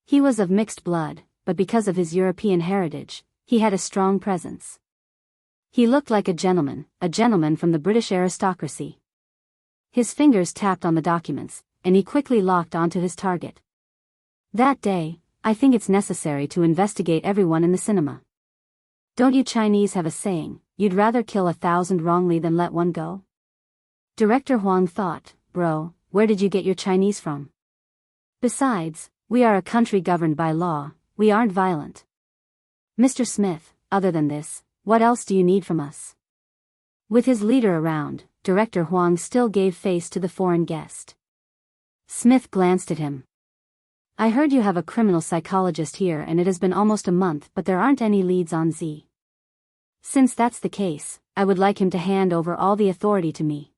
He was of mixed blood, but because of his European heritage, he had a strong presence. He looked like a gentleman from the British aristocracy. His fingers tapped on the documents, and he quickly locked onto his target. That day, I think it's necessary to investigate everyone in the cinema. Don't you Chinese have a saying, you'd rather kill 1,000 wrongly than let one go? Director Huang thought, bro, where did you get your Chinese from? Besides, we are a country governed by law, we aren't violent. Mr. Smith, other than this, what else do you need from us? With his leader around, Director Huang still gave face to the foreign guest. Smith glanced at him. I heard you have a criminal psychologist here and it has been almost a month but there aren't any leads on Z. Since that's the case, I would like him to hand over all the authority to me.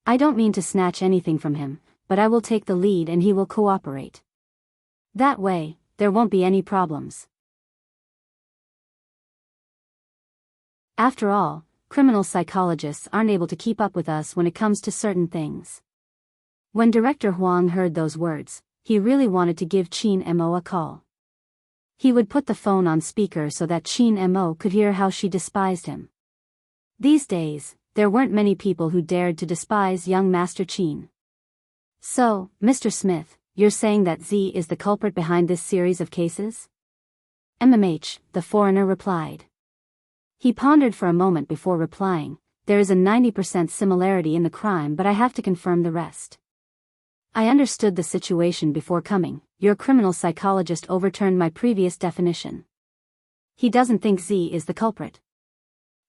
I don't mean to snatch anything from him, but I will take the lead and he will cooperate. That way, there won't be any problems. After all, criminal psychologists aren't able to keep up with us when it comes to certain things. When Director Huang heard those words, he really wanted to give Qin Mo a call. He would put the phone on speaker so that Qin Mo could hear how she despised him. These days, there weren't many people who dared to despise young Master Qin. So, Mr. Smith, you're saying that Z is the culprit behind this series of cases? The foreigner replied. He pondered for a moment before replying, there is a 90% similarity in the crime but I have to confirm the rest. I understood the situation before coming, your criminal psychologist overturned my previous definition. He doesn't think Z is the culprit.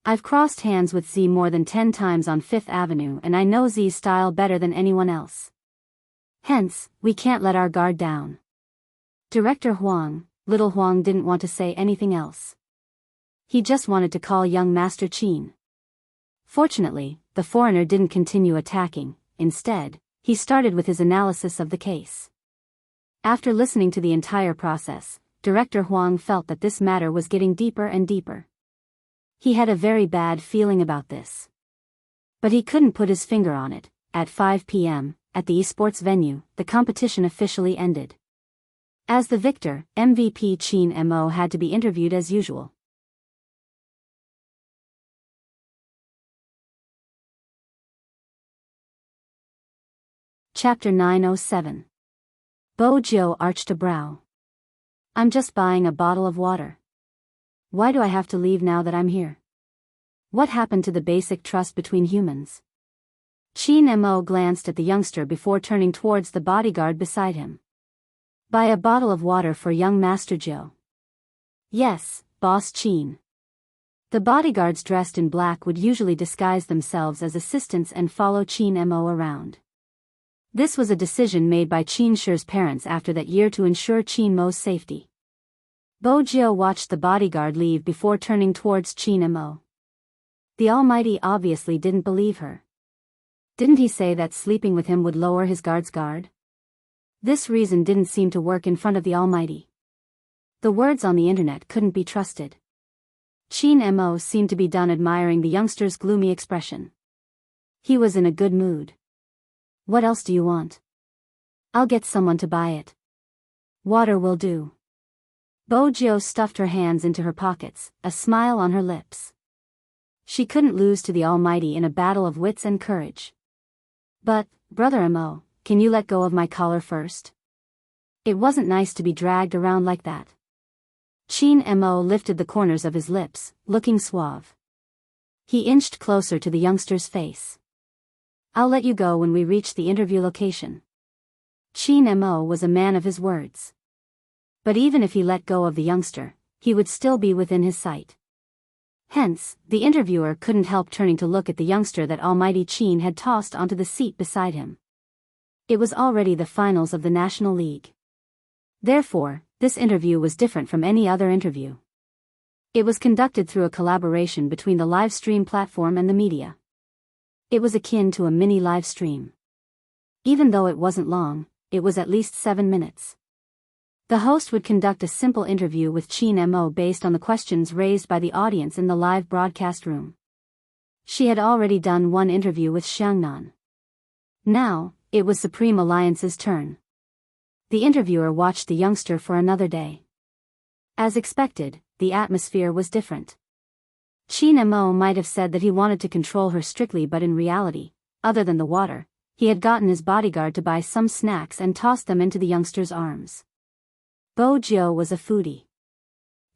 I've crossed hands with Z more than 10 times on Fifth Avenue and I know Z's style better than anyone else. Hence, we can't let our guard down. Director Huang, little Huang didn't want to say anything else. He just wanted to call young Master Qin. Fortunately, the foreigner didn't continue attacking, instead, he started with his analysis of the case. After listening to the entire process, Director Huang felt that this matter was getting deeper and deeper. He had a very bad feeling about this. But he couldn't put his finger on it. At 5 p.m., at the esports venue, the competition officially ended. As the victor, MVP Qin Mo had to be interviewed as usual. Chapter 907. Bo Jiu arched a brow. I'm just buying a bottle of water. Why do I have to leave now that I'm here? What happened to the basic trust between humans? Qin Mo glanced at the youngster before turning towards the bodyguard beside him. Buy a bottle of water for young Master Jiu. Yes, Boss Qin. The bodyguards dressed in black would usually disguise themselves as assistants and follow Qin Mo around. This was a decision made by Qin Shi's parents after that year to ensure Qin Mo's safety. Bo Jiu watched the bodyguard leave before turning towards Qin Mo. The Almighty obviously didn't believe her. Didn't he say that sleeping with him would lower his guard's guard? This reason didn't seem to work in front of the Almighty. The words on the internet couldn't be trusted. Qin Mo seemed to be done admiring the youngster's gloomy expression. He was in a good mood. What else do you want? I'll get someone to buy it. Water will do. Bo Jiu stuffed her hands into her pockets, a smile on her lips. She couldn't lose to the Almighty in a battle of wits and courage. But, Brother Mo, can you let go of my collar first? It wasn't nice to be dragged around like that. Chin Mo lifted the corners of his lips, looking suave. He inched closer to the youngster's face. I'll let you go when we reach the interview location. Chin Mo was a man of his words. But even if he let go of the youngster, he would still be within his sight. Hence, the interviewer couldn't help turning to look at the youngster that Almighty Chin had tossed onto the seat beside him. It was already the finals of the National League. Therefore, this interview was different from any other interview. It was conducted through a collaboration between the live stream platform and the media. It was akin to a mini live stream. Even though it wasn't long, it was at least 7 minutes. The host would conduct a simple interview with Chin Mo based on the questions raised by the audience in the live broadcast room. She had already done one interview with Xiangnan. Now, it was Supreme Alliance's turn. The interviewer watched the youngster for another day. As expected, the atmosphere was different. Chin Mo might have said that he wanted to control her strictly, but in reality, other than the water, he had gotten his bodyguard to buy some snacks and tossed them into the youngster's arms. Bo Jiu was a foodie.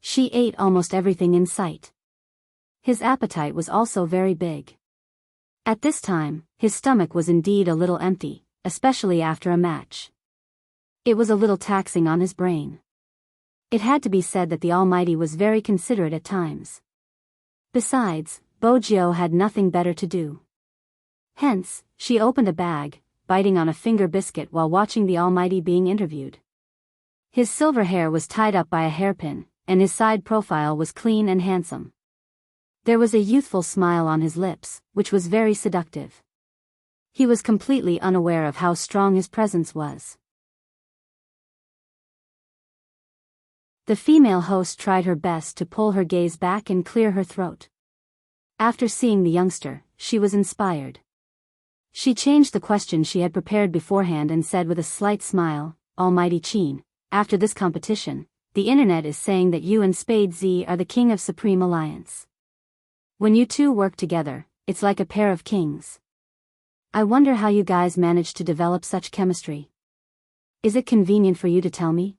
She ate almost everything in sight. His appetite was also very big. At this time, his stomach was indeed a little empty, especially after a match. It was a little taxing on his brain. It had to be said that the Almighty was very considerate at times. Besides, Bo Jiu had nothing better to do. Hence, she opened a bag, biting on a finger biscuit while watching the Almighty being interviewed. His silver hair was tied up by a hairpin, and his side profile was clean and handsome. There was a youthful smile on his lips, which was very seductive. He was completely unaware of how strong his presence was. The female host tried her best to pull her gaze back and clear her throat. After seeing the youngster, she was inspired. She changed the question she had prepared beforehand and said with a slight smile, Almighty Chin, after this competition, the internet is saying that you and Spade Z are the king of Supreme Alliance. When you two work together, it's like a pair of kings. I wonder how you guys managed to develop such chemistry. Is it convenient for you to tell me?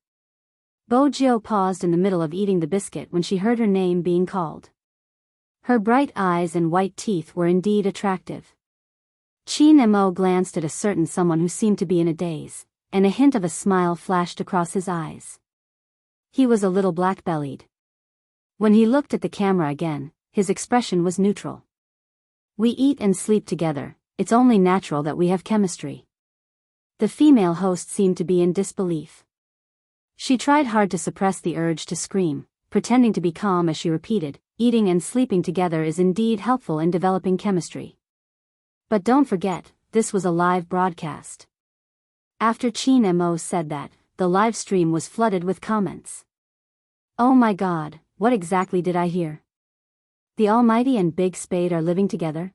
Bo Jiu paused in the middle of eating the biscuit when she heard her name being called. Her bright eyes and white teeth were indeed attractive. Chin Mo glanced at a certain someone who seemed to be in a daze, and a hint of a smile flashed across his eyes. He was a little black-bellied. When he looked at the camera again, his expression was neutral. We eat and sleep together, it's only natural that we have chemistry. The female host seemed to be in disbelief. She tried hard to suppress the urge to scream, pretending to be calm as she repeated, eating and sleeping together is indeed helpful in developing chemistry. But don't forget, this was a live broadcast. After Chin Mo said that, the live stream was flooded with comments. Oh my god, what exactly did I hear? The Almighty and Big Spade are living together?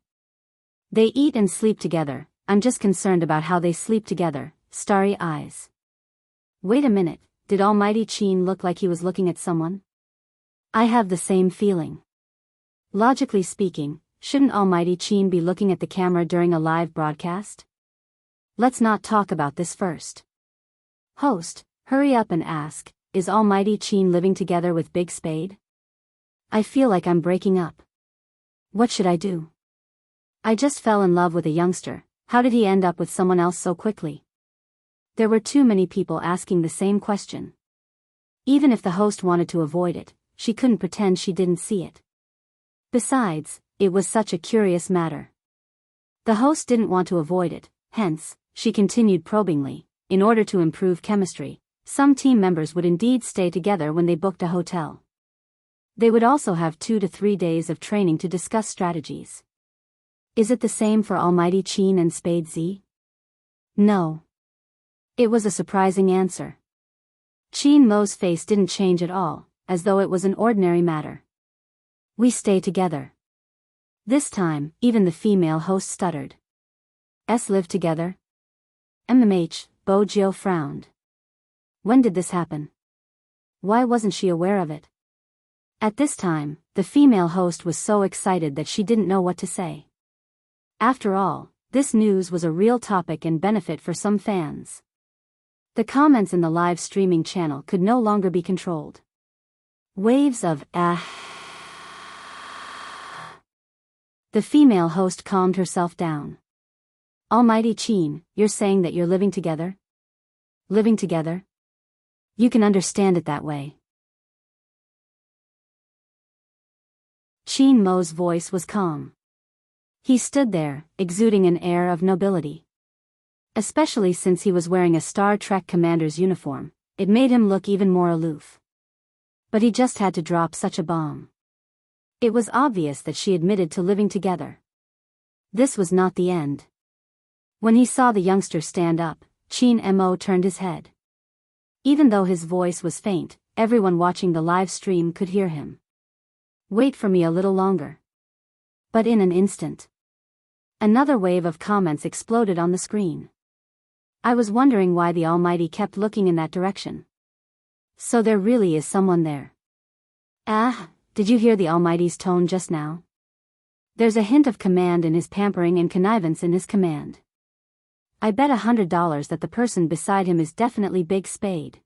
They eat and sleep together, I'm just concerned about how they sleep together, starry eyes. Wait a minute. Did Almighty Chin look like he was looking at someone? I have the same feeling. Logically speaking, shouldn't Almighty Chin be looking at the camera during a live broadcast? Let's not talk about this first. Host, hurry up and ask, is Almighty Chin living together with Big Spade? I feel like I'm breaking up. What should I do? I just fell in love with a youngster, how did he end up with someone else so quickly? There were too many people asking the same question. Even if the host wanted to avoid it, she couldn't pretend she didn't see it. Besides, it was such a curious matter. The host didn't want to avoid it, hence, she continued probingly, in order to improve chemistry, some team members would indeed stay together when they booked a hotel. They would also have 2 to 3 days of training to discuss strategies. Is it the same for Almighty Chin and Spade Z? No. It was a surprising answer. Chin Mo's face didn't change at all, as though it was an ordinary matter. We stay together. This time, even the female host stuttered. Live together? Bo Jiu frowned. When did this happen? Why wasn't she aware of it? At this time, the female host was so excited that she didn't know what to say. After all, This news was a real topic and benefit for some fans. The comments in the live streaming channel could no longer be controlled. Waves of ah. The female host calmed herself down. Almighty Chin, you're saying that you're living together? Living together? You can understand it that way. Chin Mo's voice was calm. He stood there, exuding an air of nobility. Especially since he was wearing a Star Trek commander's uniform, it made him look even more aloof. But he just had to drop such a bomb. It was obvious that she admitted to living together. This was not the end. When he saw the youngster stand up, Chin Mo turned his head. Even though his voice was faint, everyone watching the live stream could hear him. Wait for me a little longer. But in an instant, another wave of comments exploded on the screen. I was wondering why the Almighty kept looking in that direction. So there really is someone there. Ah, did you hear the Almighty's tone just now? There's a hint of command in his pampering and connivance in his command. I bet $100 that the person beside him is definitely Big Spade.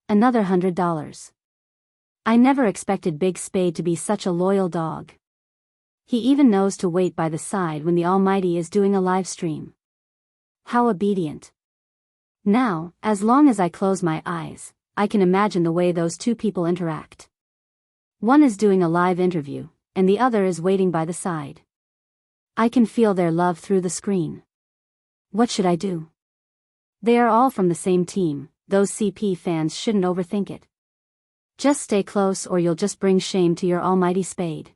Another $100. I never expected Big Spade to be such a loyal dog. He even knows to wait by the side when the Almighty is doing a live stream. How obedient. Now, as long as I close my eyes, I can imagine the way those two people interact. One is doing a live interview, and the other is waiting by the side. I can feel their love through the screen. What should I do? They are all from the same team, those CP fans shouldn't overthink it. Just stay close or you'll just bring shame to your almighty Spade.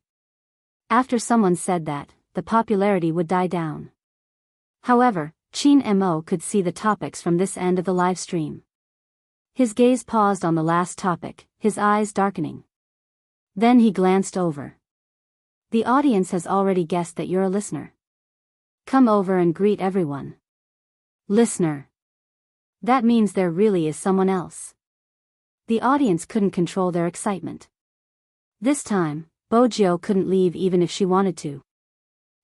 After someone said that, the popularity would die down. However, Chin Mo could see the topics from this end of the live stream. His gaze paused on the last topic, his eyes darkening. Then he glanced over. The audience has already guessed that you're a listener. Come over and greet everyone. Listener. That means there really is someone else. The audience couldn't control their excitement. This time, Bojo couldn't leave even if she wanted to.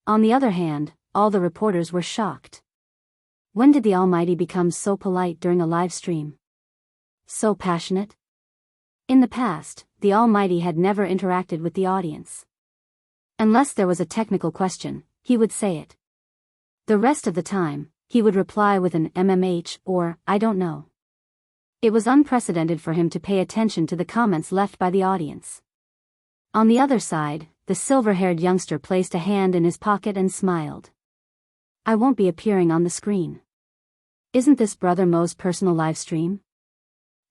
On the other hand, all the reporters were shocked. When did the Almighty become so polite during a live stream? So passionate? In the past, the Almighty had never interacted with the audience. Unless there was a technical question, he would say it. The rest of the time, he would reply with an MMH or, I don't know. It was unprecedented for him to pay attention to the comments left by the audience. On the other side, the silver-haired youngster placed a hand in his pocket and smiled. I won't be appearing on the screen. Isn't this Brother Mo's personal live stream?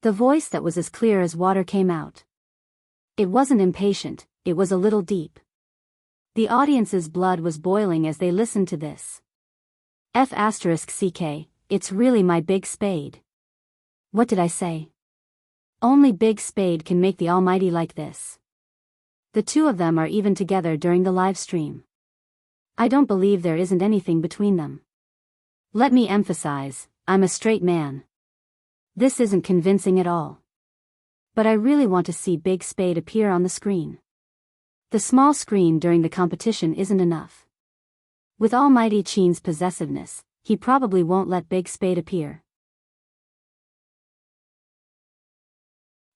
The voice that was as clear as water came out. It wasn't impatient, it was a little deep. The audience's blood was boiling as they listened to this. F***CK, it's really my Big Spade. What did I say? Only Big Spade can make the Almighty like this. The two of them are even together during the live stream. I don't believe there isn't anything between them. Let me emphasize, I'm a straight man. This isn't convincing at all. But I really want to see Big Spade appear on the screen. The small screen during the competition isn't enough. With Almighty Chin's possessiveness, he probably won't let Big Spade appear.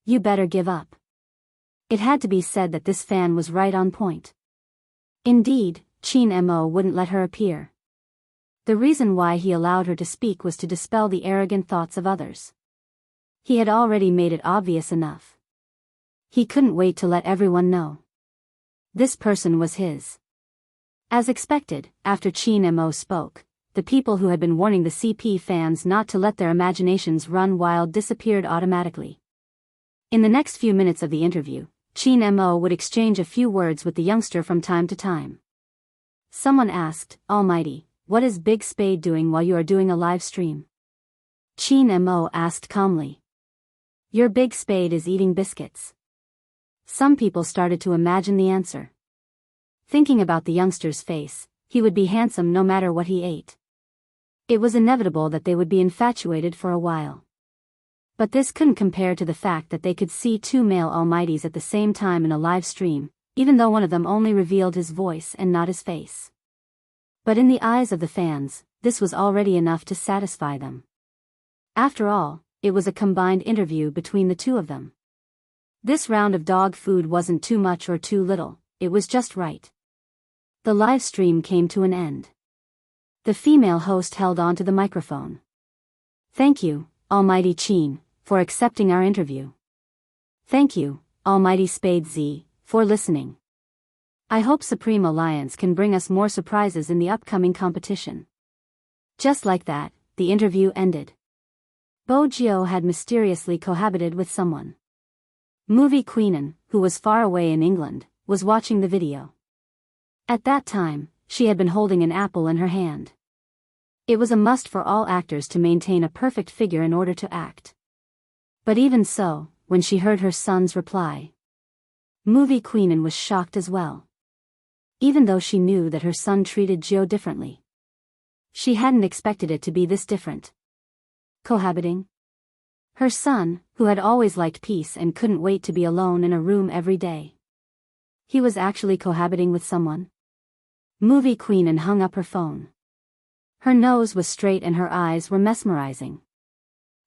You better give up. It had to be said that this fan was right on point. Indeed, Chin Mo wouldn't let her appear. The reason why he allowed her to speak was to dispel the arrogant thoughts of others. He had already made it obvious enough. He couldn't wait to let everyone know. This person was his. As expected, after Chin Mo spoke, the people who had been warning the CP fans not to let their imaginations run wild disappeared automatically. In the next few minutes of the interview, Chin Mo would exchange a few words with the youngster from time to time. Someone asked, Almighty, what is Big Spade doing while you are doing a live stream? Chin Mo asked calmly. Your Big Spade is eating biscuits. Some people started to imagine the answer. Thinking about the youngster's face, he would be handsome no matter what he ate. It was inevitable that they would be infatuated for a while. But this couldn't compare to the fact that they could see two male almighties at the same time in a live stream, even though one of them only revealed his voice and not his face. But in the eyes of the fans, this was already enough to satisfy them. After all, it was a combined interview between the two of them. This round of dog food wasn't too much or too little, it was just right. The live stream came to an end. The female host held onto the microphone. "Thank you, Almighty Chin, for accepting our interview. Thank you, Almighty Spade Z, for listening. I hope Supreme Alliance can bring us more surprises in the upcoming competition." Just like that, the interview ended. Bo Jio had mysteriously cohabited with someone. Movie Queenan, who was far away in England, was watching the video. At that time, she had been holding an apple in her hand. It was a must for all actors to maintain a perfect figure in order to act. But even so, when she heard her son's reply, Movie Queenan was shocked as well. Even though she knew that her son treated Jio differently, she hadn't expected it to be this different. Cohabiting? Her son, who had always liked peace and couldn't wait to be alone in a room every day. He was actually cohabiting with someone? Movie Queenan hung up her phone. Her nose was straight and her eyes were mesmerizing.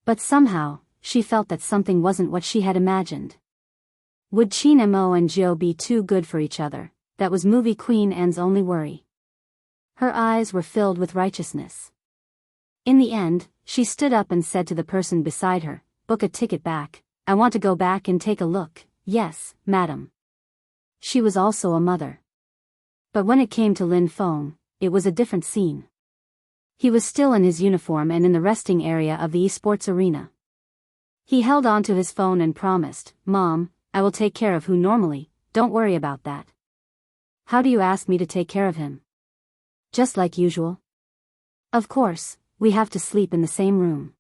But somehow, she felt that something wasn't what she had imagined. Would Chin Mo and Jio be too good for each other? That was Movie Queen Anne's only worry. Her eyes were filled with righteousness. In the end, she stood up and said to the person beside her, "Book a ticket back, I want to go back and take a look." "Yes, madam." She was also a mother. But when it came to Lin Feng, it was a different scene. He was still in his uniform and in the resting area of the esports arena. He held on to his phone and promised, "Mom, I will take care of who normally, don't worry about that." "How do you ask me to take care of him?" "Just like usual." "Of course, we have to sleep in the same room."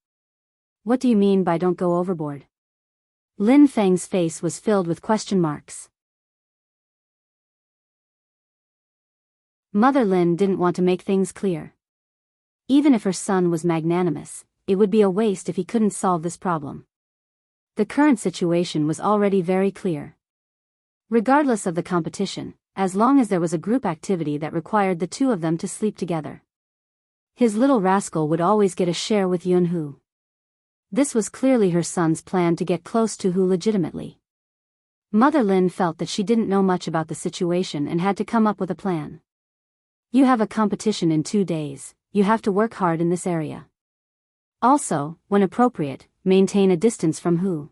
"What do you mean by don't go overboard?" Lin Feng's face was filled with question marks. Mother Lin didn't want to make things clear. Even if her son was magnanimous, it would be a waste if he couldn't solve this problem. The current situation was already very clear. Regardless of the competition, as long as there was a group activity that required the two of them to sleep together, his little rascal would always get a share with Yunhu. This was clearly her son's plan to get close to Hu legitimately. Mother Lin felt that she didn't know much about the situation and had to come up with a plan. "You have a competition in 2 days, you have to work hard in this area. Also, when appropriate, maintain a distance from Hu.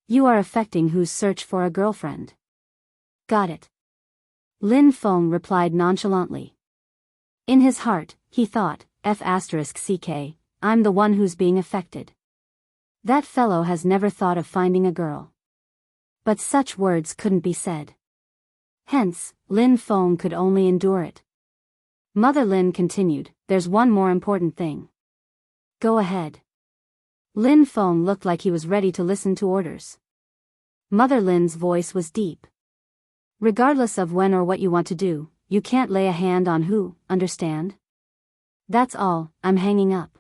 You are affecting Hu's search for a girlfriend." "Got it." Lin Feng replied nonchalantly. In his heart, he thought, F***ck, I'm the one who's being affected. That fellow has never thought of finding a girl. But such words couldn't be said. Hence, Lin Feng could only endure it. Mother Lin continued, "There's one more important thing." "Go ahead." Lin Feng looked like he was ready to listen to orders. Mother Lin's voice was deep. "Regardless of when or what you want to do, you can't lay a hand on Hu, understand? That's all, I'm hanging up."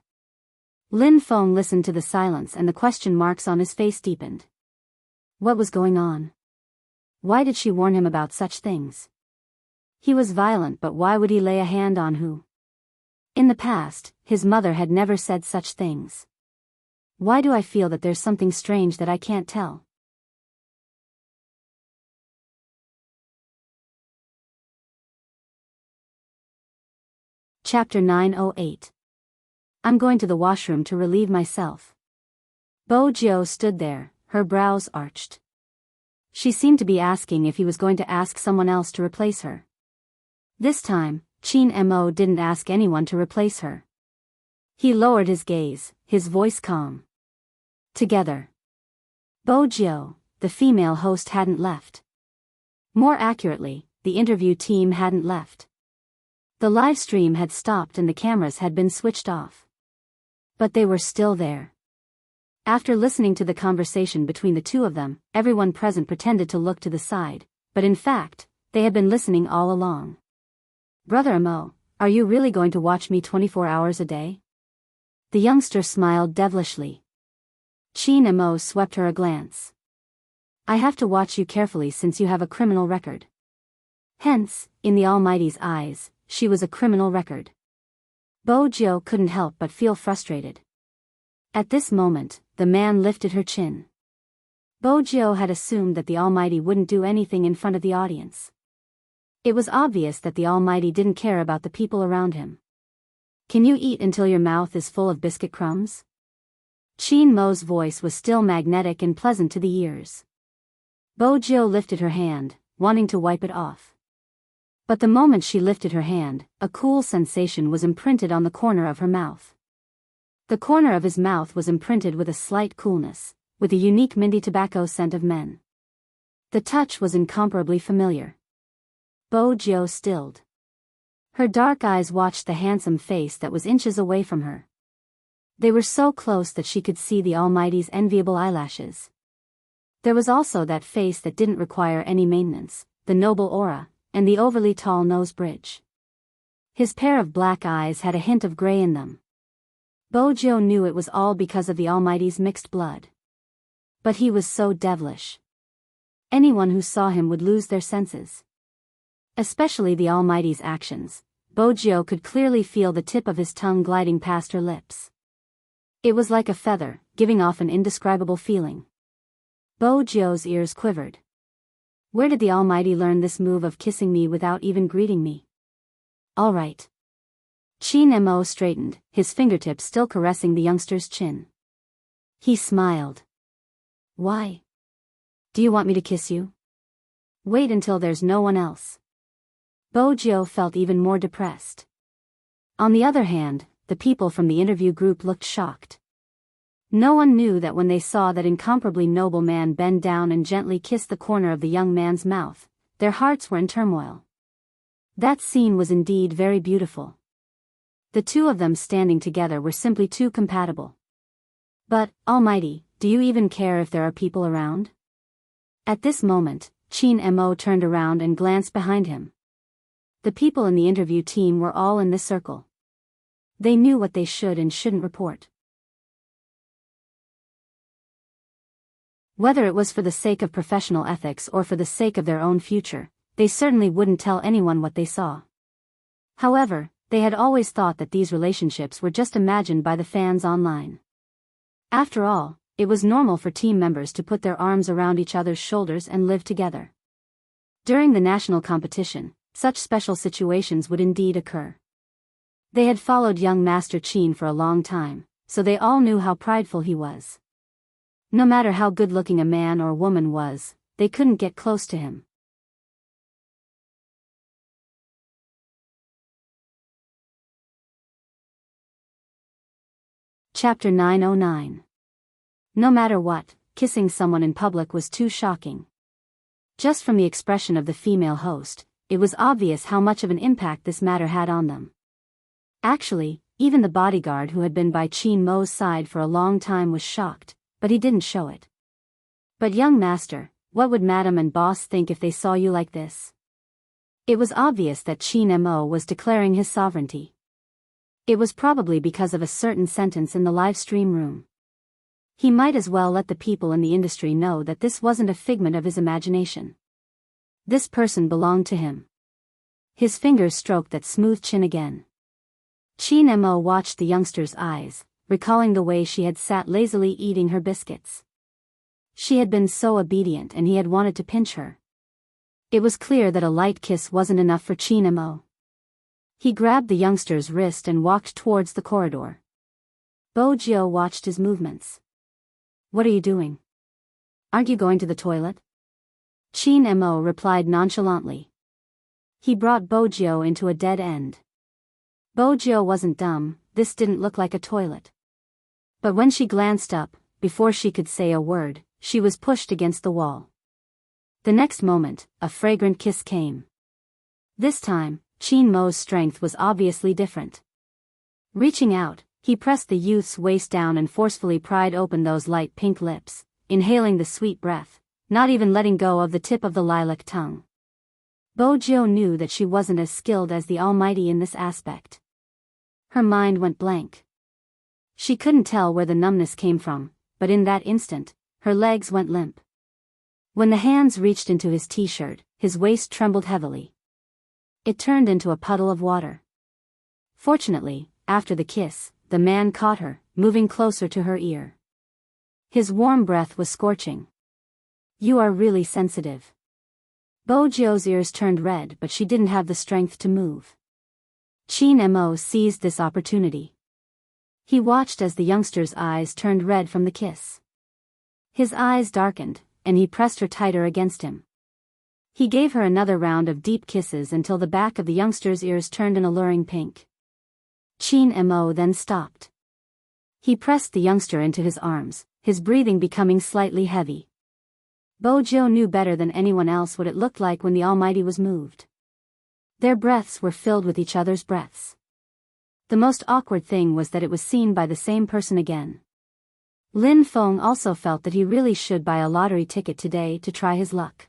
Lin Feng listened to the silence and the question marks on his face deepened. What was going on? Why did she warn him about such things? He was violent, but why would he lay a hand on Hu? In the past, his mother had never said such things. Why do I feel that there's something strange that I can't tell? Chapter 908. I'm going to the washroom to relieve myself. Bo Jio stood there, her brows arched. She seemed to be asking if he was going to ask someone else to replace her. This time, Chin Mo didn't ask anyone to replace her. He lowered his gaze, his voice calm. Together. Bo Jio, the female host, hadn't left. More accurately, the interview team hadn't left. The live stream had stopped and the cameras had been switched off. But they were still there. After listening to the conversation between the two of them, everyone present pretended to look to the side, but in fact, they had been listening all along. "Brother Mo, are you really going to watch me 24 hours a day?" The youngster smiled devilishly. Chin Mo swept her a glance. "I have to watch you carefully since you have a criminal record. Hence, in the Almighty's eyes, she was a criminal record. Bo-jio couldn't help but feel frustrated. At this moment, the man lifted her chin. Bo-jio had assumed that the Almighty wouldn't do anything in front of the audience. It was obvious that the Almighty didn't care about the people around him. Can you eat until your mouth is full of biscuit crumbs? Chin Mo's voice was still magnetic and pleasant to the ears. Bo-jio lifted her hand, wanting to wipe it off. But the moment she lifted her hand, a cool sensation was imprinted on the corner of her mouth. The corner of his mouth was imprinted with a slight coolness, with a unique minty tobacco scent of men. The touch was incomparably familiar. Bo-jio stilled. Her dark eyes watched the handsome face that was inches away from her. They were so close that she could see the Almighty's enviable eyelashes. There was also that face that didn't require any maintenance, the noble aura, and the overly tall nose bridge. His pair of black eyes had a hint of gray in them. Bo-jio knew it was all because of the Almighty's mixed blood. But he was so devilish. Anyone who saw him would lose their senses. Especially the Almighty's actions. Bo-jio could clearly feel the tip of his tongue gliding past her lips. It was like a feather, giving off an indescribable feeling. Bo-jio's ears quivered. Where did the Almighty learn this move of kissing me without even greeting me? All right. Chin Mo straightened, his fingertips still caressing the youngster's chin. He smiled. Why? Do you want me to kiss you? Wait until there's no one else. Bo-jio felt even more depressed. On the other hand, the people from the interview group looked shocked. No one knew that when they saw that incomparably noble man bend down and gently kiss the corner of the young man's mouth, their hearts were in turmoil. That scene was indeed very beautiful. The two of them standing together were simply too compatible. But, Almighty, do you even care if there are people around? At this moment, Chin Mo turned around and glanced behind him. The people in the interview team were all in this circle. They knew what they should and shouldn't report. Whether it was for the sake of professional ethics or for the sake of their own future, they certainly wouldn't tell anyone what they saw. However, they had always thought that these relationships were just imagined by the fans online. After all, it was normal for team members to put their arms around each other's shoulders and live together. During the national competition, such special situations would indeed occur. They had followed young Master Chin for a long time, so they all knew how prideful he was. No matter how good-looking a man or woman was, they couldn't get close to him. Chapter 909. No matter what, kissing someone in public was too shocking. Just from the expression of the female host, it was obvious how much of an impact this matter had on them. Actually, even the bodyguard who had been by Chin Mo's side for a long time was shocked, but he didn't show it. But young master, what would madam and boss think if they saw you like this? It was obvious that Chin Mo was declaring his sovereignty. It was probably because of a certain sentence in the live stream room. He might as well let the people in the industry know that this wasn't a figment of his imagination. This person belonged to him. His fingers stroked that smooth chin again. Chin Mo watched the youngster's eyes, recalling the way she had sat lazily eating her biscuits. She had been so obedient and he had wanted to pinch her. It was clear that a light kiss wasn't enough for Chin Mo. He grabbed the youngster's wrist and walked towards the corridor. Bo-jio watched his movements. What are you doing? Aren't you going to the toilet? Chin Mo replied nonchalantly. He brought Bo-jio into a dead end. Bo-jio wasn't dumb, this didn't look like a toilet. But when she glanced up, before she could say a word, she was pushed against the wall. The next moment, a fragrant kiss came. This time, Chin Mo's strength was obviously different. Reaching out, he pressed the youth's waist down and forcefully pried open those light pink lips, inhaling the sweet breath, not even letting go of the tip of the lilac tongue. Bo-jio knew that she wasn't as skilled as the Almighty in this aspect. Her mind went blank. She couldn't tell where the numbness came from, but in that instant, her legs went limp. When the hands reached into his t-shirt, his waist trembled heavily. It turned into a puddle of water. Fortunately, after the kiss, the man caught her, moving closer to her ear. His warm breath was scorching. "You are really sensitive." Bojo's ears turned red, but she didn't have the strength to move. Chin Mo seized this opportunity. He watched as the youngster's eyes turned red from the kiss. His eyes darkened, and he pressed her tighter against him. He gave her another round of deep kisses until the back of the youngster's ears turned an alluring pink. Chin Mo then stopped. He pressed the youngster into his arms, his breathing becoming slightly heavy. Bojo knew better than anyone else what it looked like when the Almighty was moved. Their breaths were filled with each other's breaths. The most awkward thing was that it was seen by the same person again. Lin Feng also felt that he really should buy a lottery ticket today to try his luck.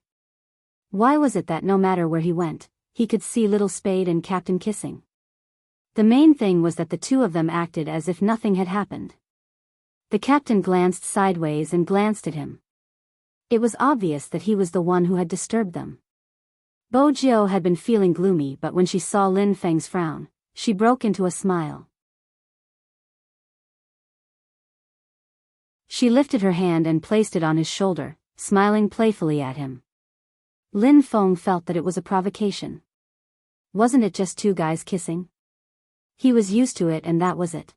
Why was it that no matter where he went, he could see Little Spade and Captain kissing? The main thing was that the two of them acted as if nothing had happened. The captain glanced sideways and glanced at him. It was obvious that he was the one who had disturbed them. Bojo had been feeling gloomy, but when she saw Lin Feng's frown, she broke into a smile. She lifted her hand and placed it on his shoulder, smiling playfully at him. Lin Feng felt that it was a provocation. Wasn't it just two guys kissing? He was used to it and that was it.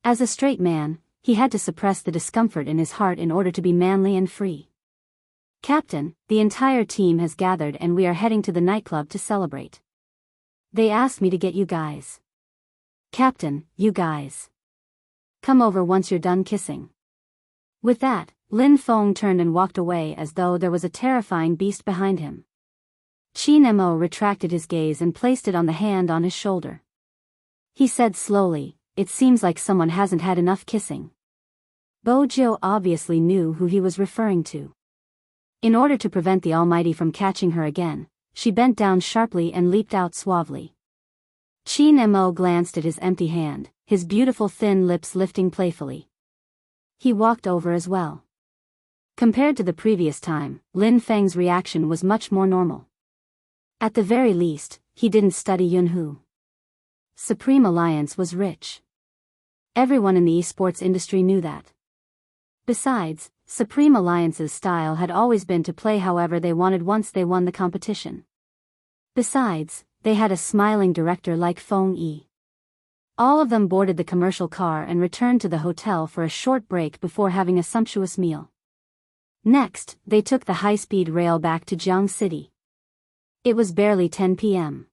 As a straight man, he had to suppress the discomfort in his heart in order to be manly and free. "Captain, the entire team has gathered and we are heading to the nightclub to celebrate. They asked me to get you guys. Captain, you guys. Come over once you're done kissing." With that, Lin Feng turned and walked away as though there was a terrifying beast behind him. Chin Mo retracted his gaze and placed it on the hand on his shoulder. He said slowly, "It seems like someone hasn't had enough kissing." Bojo obviously knew who he was referring to. In order to prevent the Almighty from catching her again, she bent down sharply and leaped out suavely. Chin Mo glanced at his empty hand, his beautiful thin lips lifting playfully. He walked over as well. Compared to the previous time, Lin Feng's reaction was much more normal. At the very least, he didn't study Yunhu. Supreme Alliance was rich. Everyone in the esports industry knew that. Besides, Supreme Alliance's style had always been to play however they wanted once they won the competition. Besides, they had a smiling director like Feng Yi. All of them boarded the commercial car and returned to the hotel for a short break before having a sumptuous meal. Next, they took the high-speed rail back to Jiang City. It was barely 10 p.m.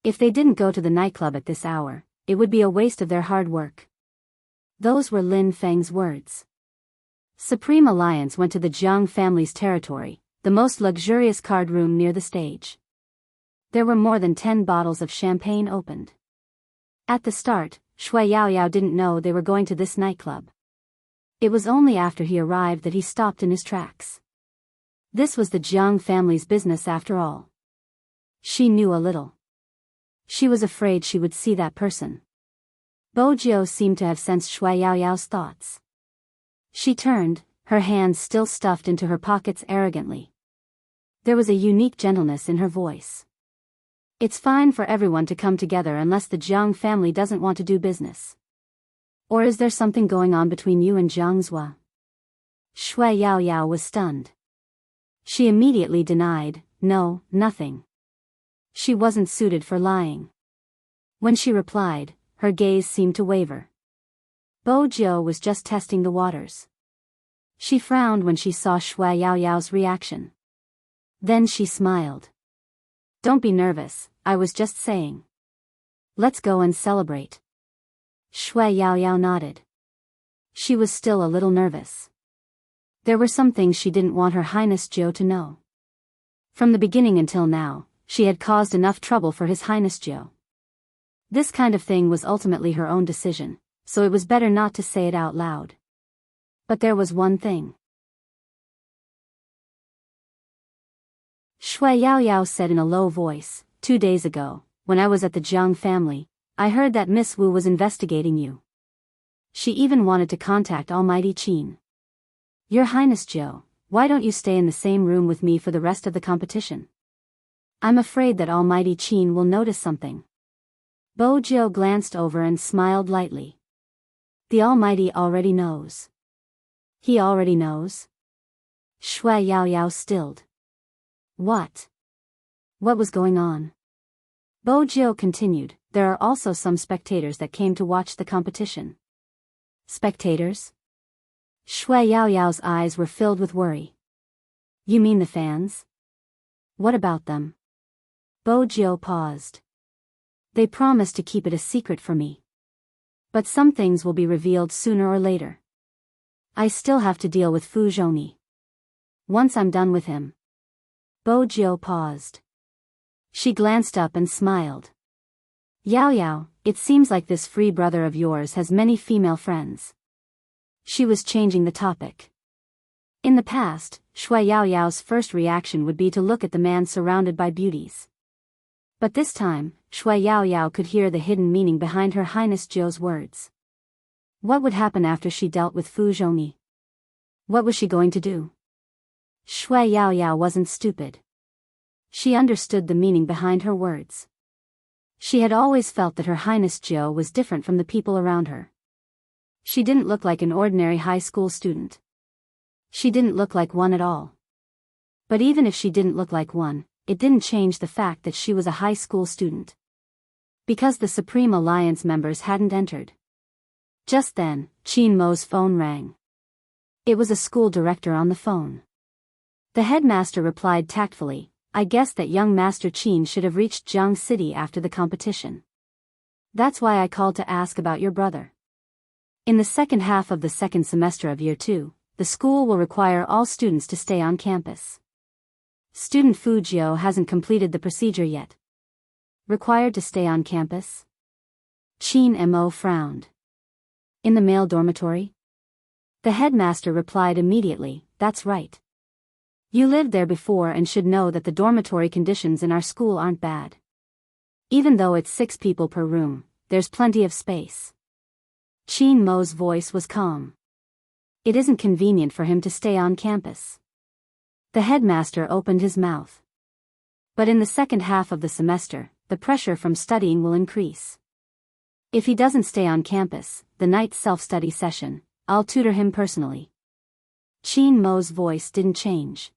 If they didn't go to the nightclub at this hour, it would be a waste of their hard work. Those were Lin Feng's words. Supreme Alliance went to the Jiang family's territory, the most luxurious card room near the stage. There were more than 10 bottles of champagne opened. At the start, Shui Yaoyao didn't know they were going to this nightclub. It was only after he arrived that he stopped in his tracks. This was the Jiang family's business after all. She knew a little. She was afraid she would see that person. Bojo seemed to have sensed Shui Yaoyao's thoughts. She turned, her hands still stuffed into her pockets arrogantly. There was a unique gentleness in her voice. "It's fine for everyone to come together unless the Jiang family doesn't want to do business. Or is there something going on between you and Jiang Zhua?" Shui Yaoyao was stunned. She immediately denied, "No, nothing." She wasn't suited for lying. When she replied, her gaze seemed to waver. Bojo was just testing the waters. She frowned when she saw Shui Yaoyao's reaction. Then she smiled. "Don't be nervous, I was just saying. Let's go and celebrate." Shui Yaoyao nodded. She was still a little nervous. There were some things she didn't want Her Highness Zhou to know. From the beginning until now, she had caused enough trouble for His Highness Zhou. This kind of thing was ultimately her own decision, so it was better not to say it out loud. But there was one thing. Shui Yaoyao said in a low voice, 2 days ago, when I was at the Jiang family, I heard that Miss Wu was investigating you. She even wanted to contact Almighty Qin. Your Highness Zhou, why don't you stay in the same room with me for the rest of the competition? I'm afraid that Almighty Qin will notice something. Bojo glanced over and smiled lightly. The Almighty already knows. He already knows? Shui Yaoyao stilled. What? What was going on? Bojo continued, there are also some spectators that came to watch the competition. Spectators? Shui Yaoyao's eyes were filled with worry. You mean the fans? What about them? Bojo paused. They promised to keep it a secret for me. But some things will be revealed sooner or later. I still have to deal with Fu Zhongyi. Once I'm done with him. Bojo paused. She glanced up and smiled. Yao Yao, it seems like this free brother of yours has many female friends. She was changing the topic. In the past, Shui Yaoyao's first reaction would be to look at the man surrounded by beauties. But this time, Shui Yaoyao could hear the hidden meaning behind Her Highness Zhou's words. What would happen after she dealt with Fu Zhongyi? What was she going to do? Shui Yaoyao wasn't stupid. She understood the meaning behind her words. She had always felt that Her Highness Zhou was different from the people around her. She didn't look like an ordinary high school student. She didn't look like one at all. But even if she didn't look like one, it didn't change the fact that she was a high school student. Because the Supreme Alliance members hadn't entered. Just then, Qin Mo's phone rang. It was a school director on the phone. The headmaster replied tactfully, I guess that young Master Qin should have reached Jiang City after the competition. That's why I called to ask about your brother. In the second half of the second semester of Year 2, the school will require all students to stay on campus. Student Fu Jiao hasn't completed the procedure yet. Required to stay on campus? Qin Mo frowned. In the male dormitory? The headmaster replied immediately, that's right. You lived there before and should know that the dormitory conditions in our school aren't bad. Even though it's 6 people per room, there's plenty of space. Qin Mo's voice was calm. It isn't convenient for him to stay on campus. The headmaster opened his mouth. But in the second half of the semester, the pressure from studying will increase. If he doesn't stay on campus, the night self-study session, I'll tutor him personally. Qin Mo's voice didn't change.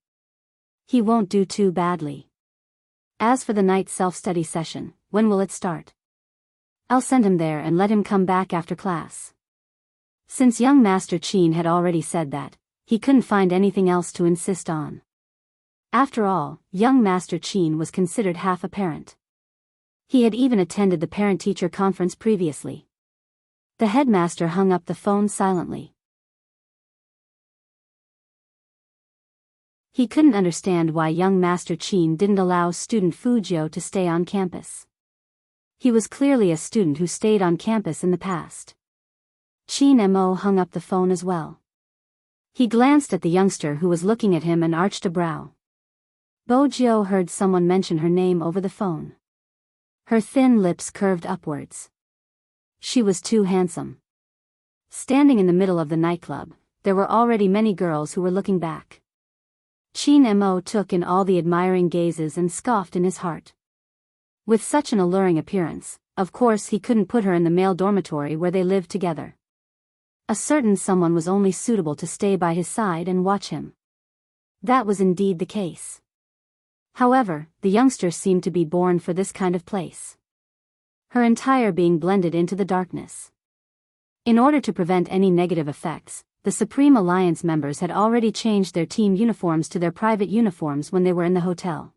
He won't do too badly. As for the night self-study session, when will it start? I'll send him there and let him come back after class. Since young Master Qin had already said that, he couldn't find anything else to insist on. After all, young Master Qin was considered half a parent. He had even attended the parent-teacher conference previously. The headmaster hung up the phone silently. He couldn't understand why young Master Qin didn't allow student Fu Jiao to stay on campus. He was clearly a student who stayed on campus in the past. Qin Mo hung up the phone as well. He glanced at the youngster who was looking at him and arched a brow. Bojo heard someone mention her name over the phone. Her thin lips curved upwards. She was too handsome. Standing in the middle of the nightclub, there were already many girls who were looking back. Qin Mo took in all the admiring gazes and scoffed in his heart. With such an alluring appearance, of course he couldn't put her in the male dormitory where they lived together. A certain someone was only suitable to stay by his side and watch him. That was indeed the case. However, the youngster seemed to be born for this kind of place. Her entire being blended into the darkness. In order to prevent any negative effects, the Supreme Alliance members had already changed their team uniforms to their private uniforms when they were in the hotel.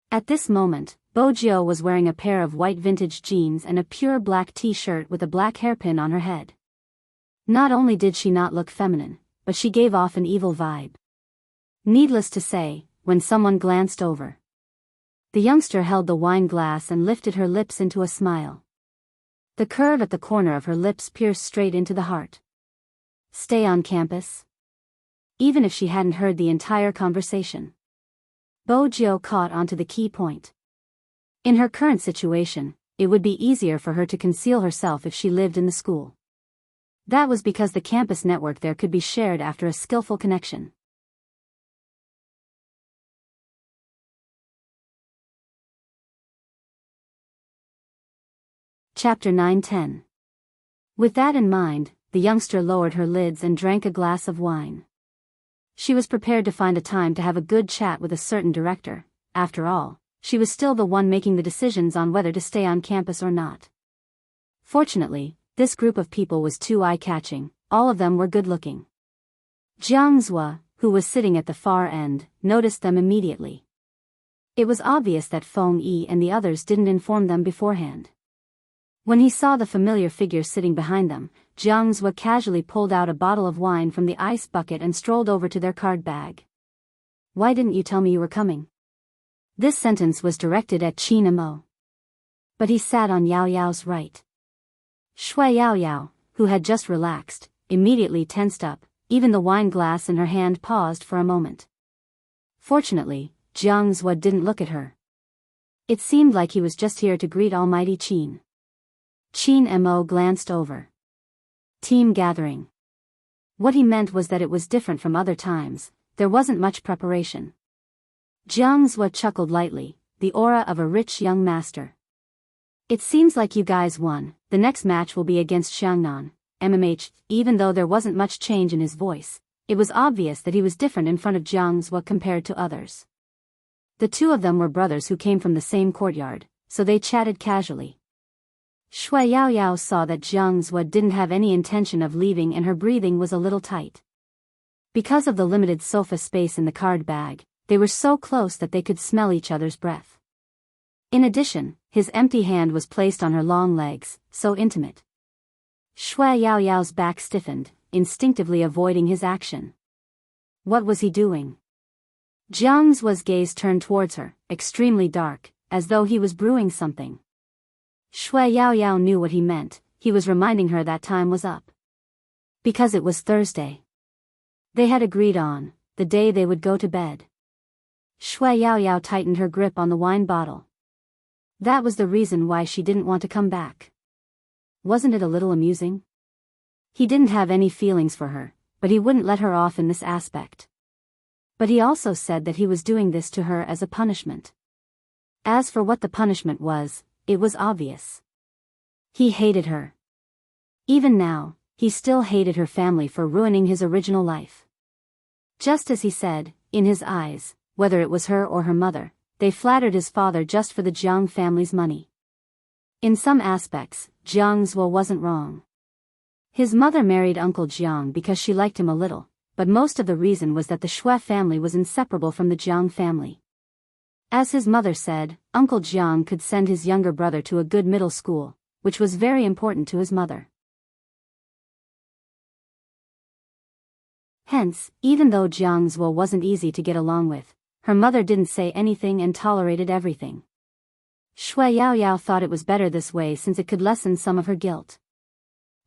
At this moment, Bojo was wearing a pair of white vintage jeans and a pure black t-shirt with a black hairpin on her head. Not only did she not look feminine, but she gave off an evil vibe. Needless to say, when someone glanced over, the youngster held the wine glass and lifted her lips into a smile. The curve at the corner of her lips pierced straight into the heart. Stay on campus? Even if she hadn't heard the entire conversation. Bojo caught onto the key point. In her current situation, it would be easier for her to conceal herself if she lived in the school. That was because the campus network there could be shared after a skillful connection. Chapter 9-10. With that in mind, the youngster lowered her lids and drank a glass of wine. She was prepared to find a time to have a good chat with a certain director. After all, she was still the one making the decisions on whether to stay on campus or not. Fortunately, this group of people was too eye-catching. All of them were good-looking. Jiang Zhua, who was sitting at the far end, noticed them immediately. It was obvious that Feng Yi and the others didn't inform them beforehand. When he saw the familiar figure sitting behind them, Jiang Zhua casually pulled out a bottle of wine from the ice bucket and strolled over to their card bag. "Why didn't you tell me you were coming?" This sentence was directed at Qin Mo. But he sat on Yao Yao's right. Shui Yao Yao, who had just relaxed, immediately tensed up. Even the wine glass in her hand paused for a moment. Fortunately, Jiang Zhua didn't look at her. It seemed like he was just here to greet Almighty Qin. Qin Mo glanced over. Team gathering. What he meant was that it was different from other times. There wasn't much preparation. Jiang Zhua chuckled lightly, the aura of a rich young master. "It seems like you guys won. The next match will be against Xiangnan, MMH." Even though there wasn't much change in his voice, it was obvious that he was different in front of Jiang Zhua compared to others. The two of them were brothers who came from the same courtyard, so they chatted casually. Shui Yao Yao saw that Jiang Zhua didn't have any intention of leaving and her breathing was a little tight. Because of the limited sofa space in the card bag, they were so close that they could smell each other's breath. In addition, his empty hand was placed on her long legs, so intimate. Shui Yao Yao's back stiffened, instinctively avoiding his action. What was he doing? Jiang Zhua's gaze turned towards her, extremely dark, as though he was brewing something. Shui Yao Yao knew what he meant. He was reminding her that time was up. Because it was Thursday. They had agreed on the day they would go to bed. Shui Yao Yao tightened her grip on the wine bottle. That was the reason why she didn't want to come back. Wasn't it a little amusing? He didn't have any feelings for her, but he wouldn't let her off in this aspect. But he also said that he was doing this to her as a punishment. As for what the punishment was, it was obvious. He hated her. Even now, he still hated her family for ruining his original life. Just as he said, in his eyes, whether it was her or her mother, they flattered his father just for the Jiang family's money. In some aspects, Jiang Zhua wasn't wrong. His mother married Uncle Jiang because she liked him a little, but most of the reason was that the Shui family was inseparable from the Jiang family. As his mother said, Uncle Jiang could send his younger brother to a good middle school, which was very important to his mother. Hence, even though Jiang Zhua wasn't easy to get along with, her mother didn't say anything and tolerated everything. Shui Yao Yao thought it was better this way since it could lessen some of her guilt.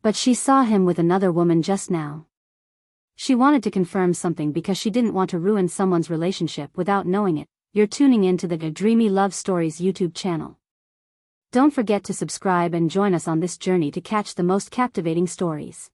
But she saw him with another woman just now. She wanted to confirm something because she didn't want to ruin someone's relationship without knowing it. You're tuning in to the Dreamy Love Stories YouTube channel. Don't forget to subscribe and join us on this journey to catch the most captivating stories.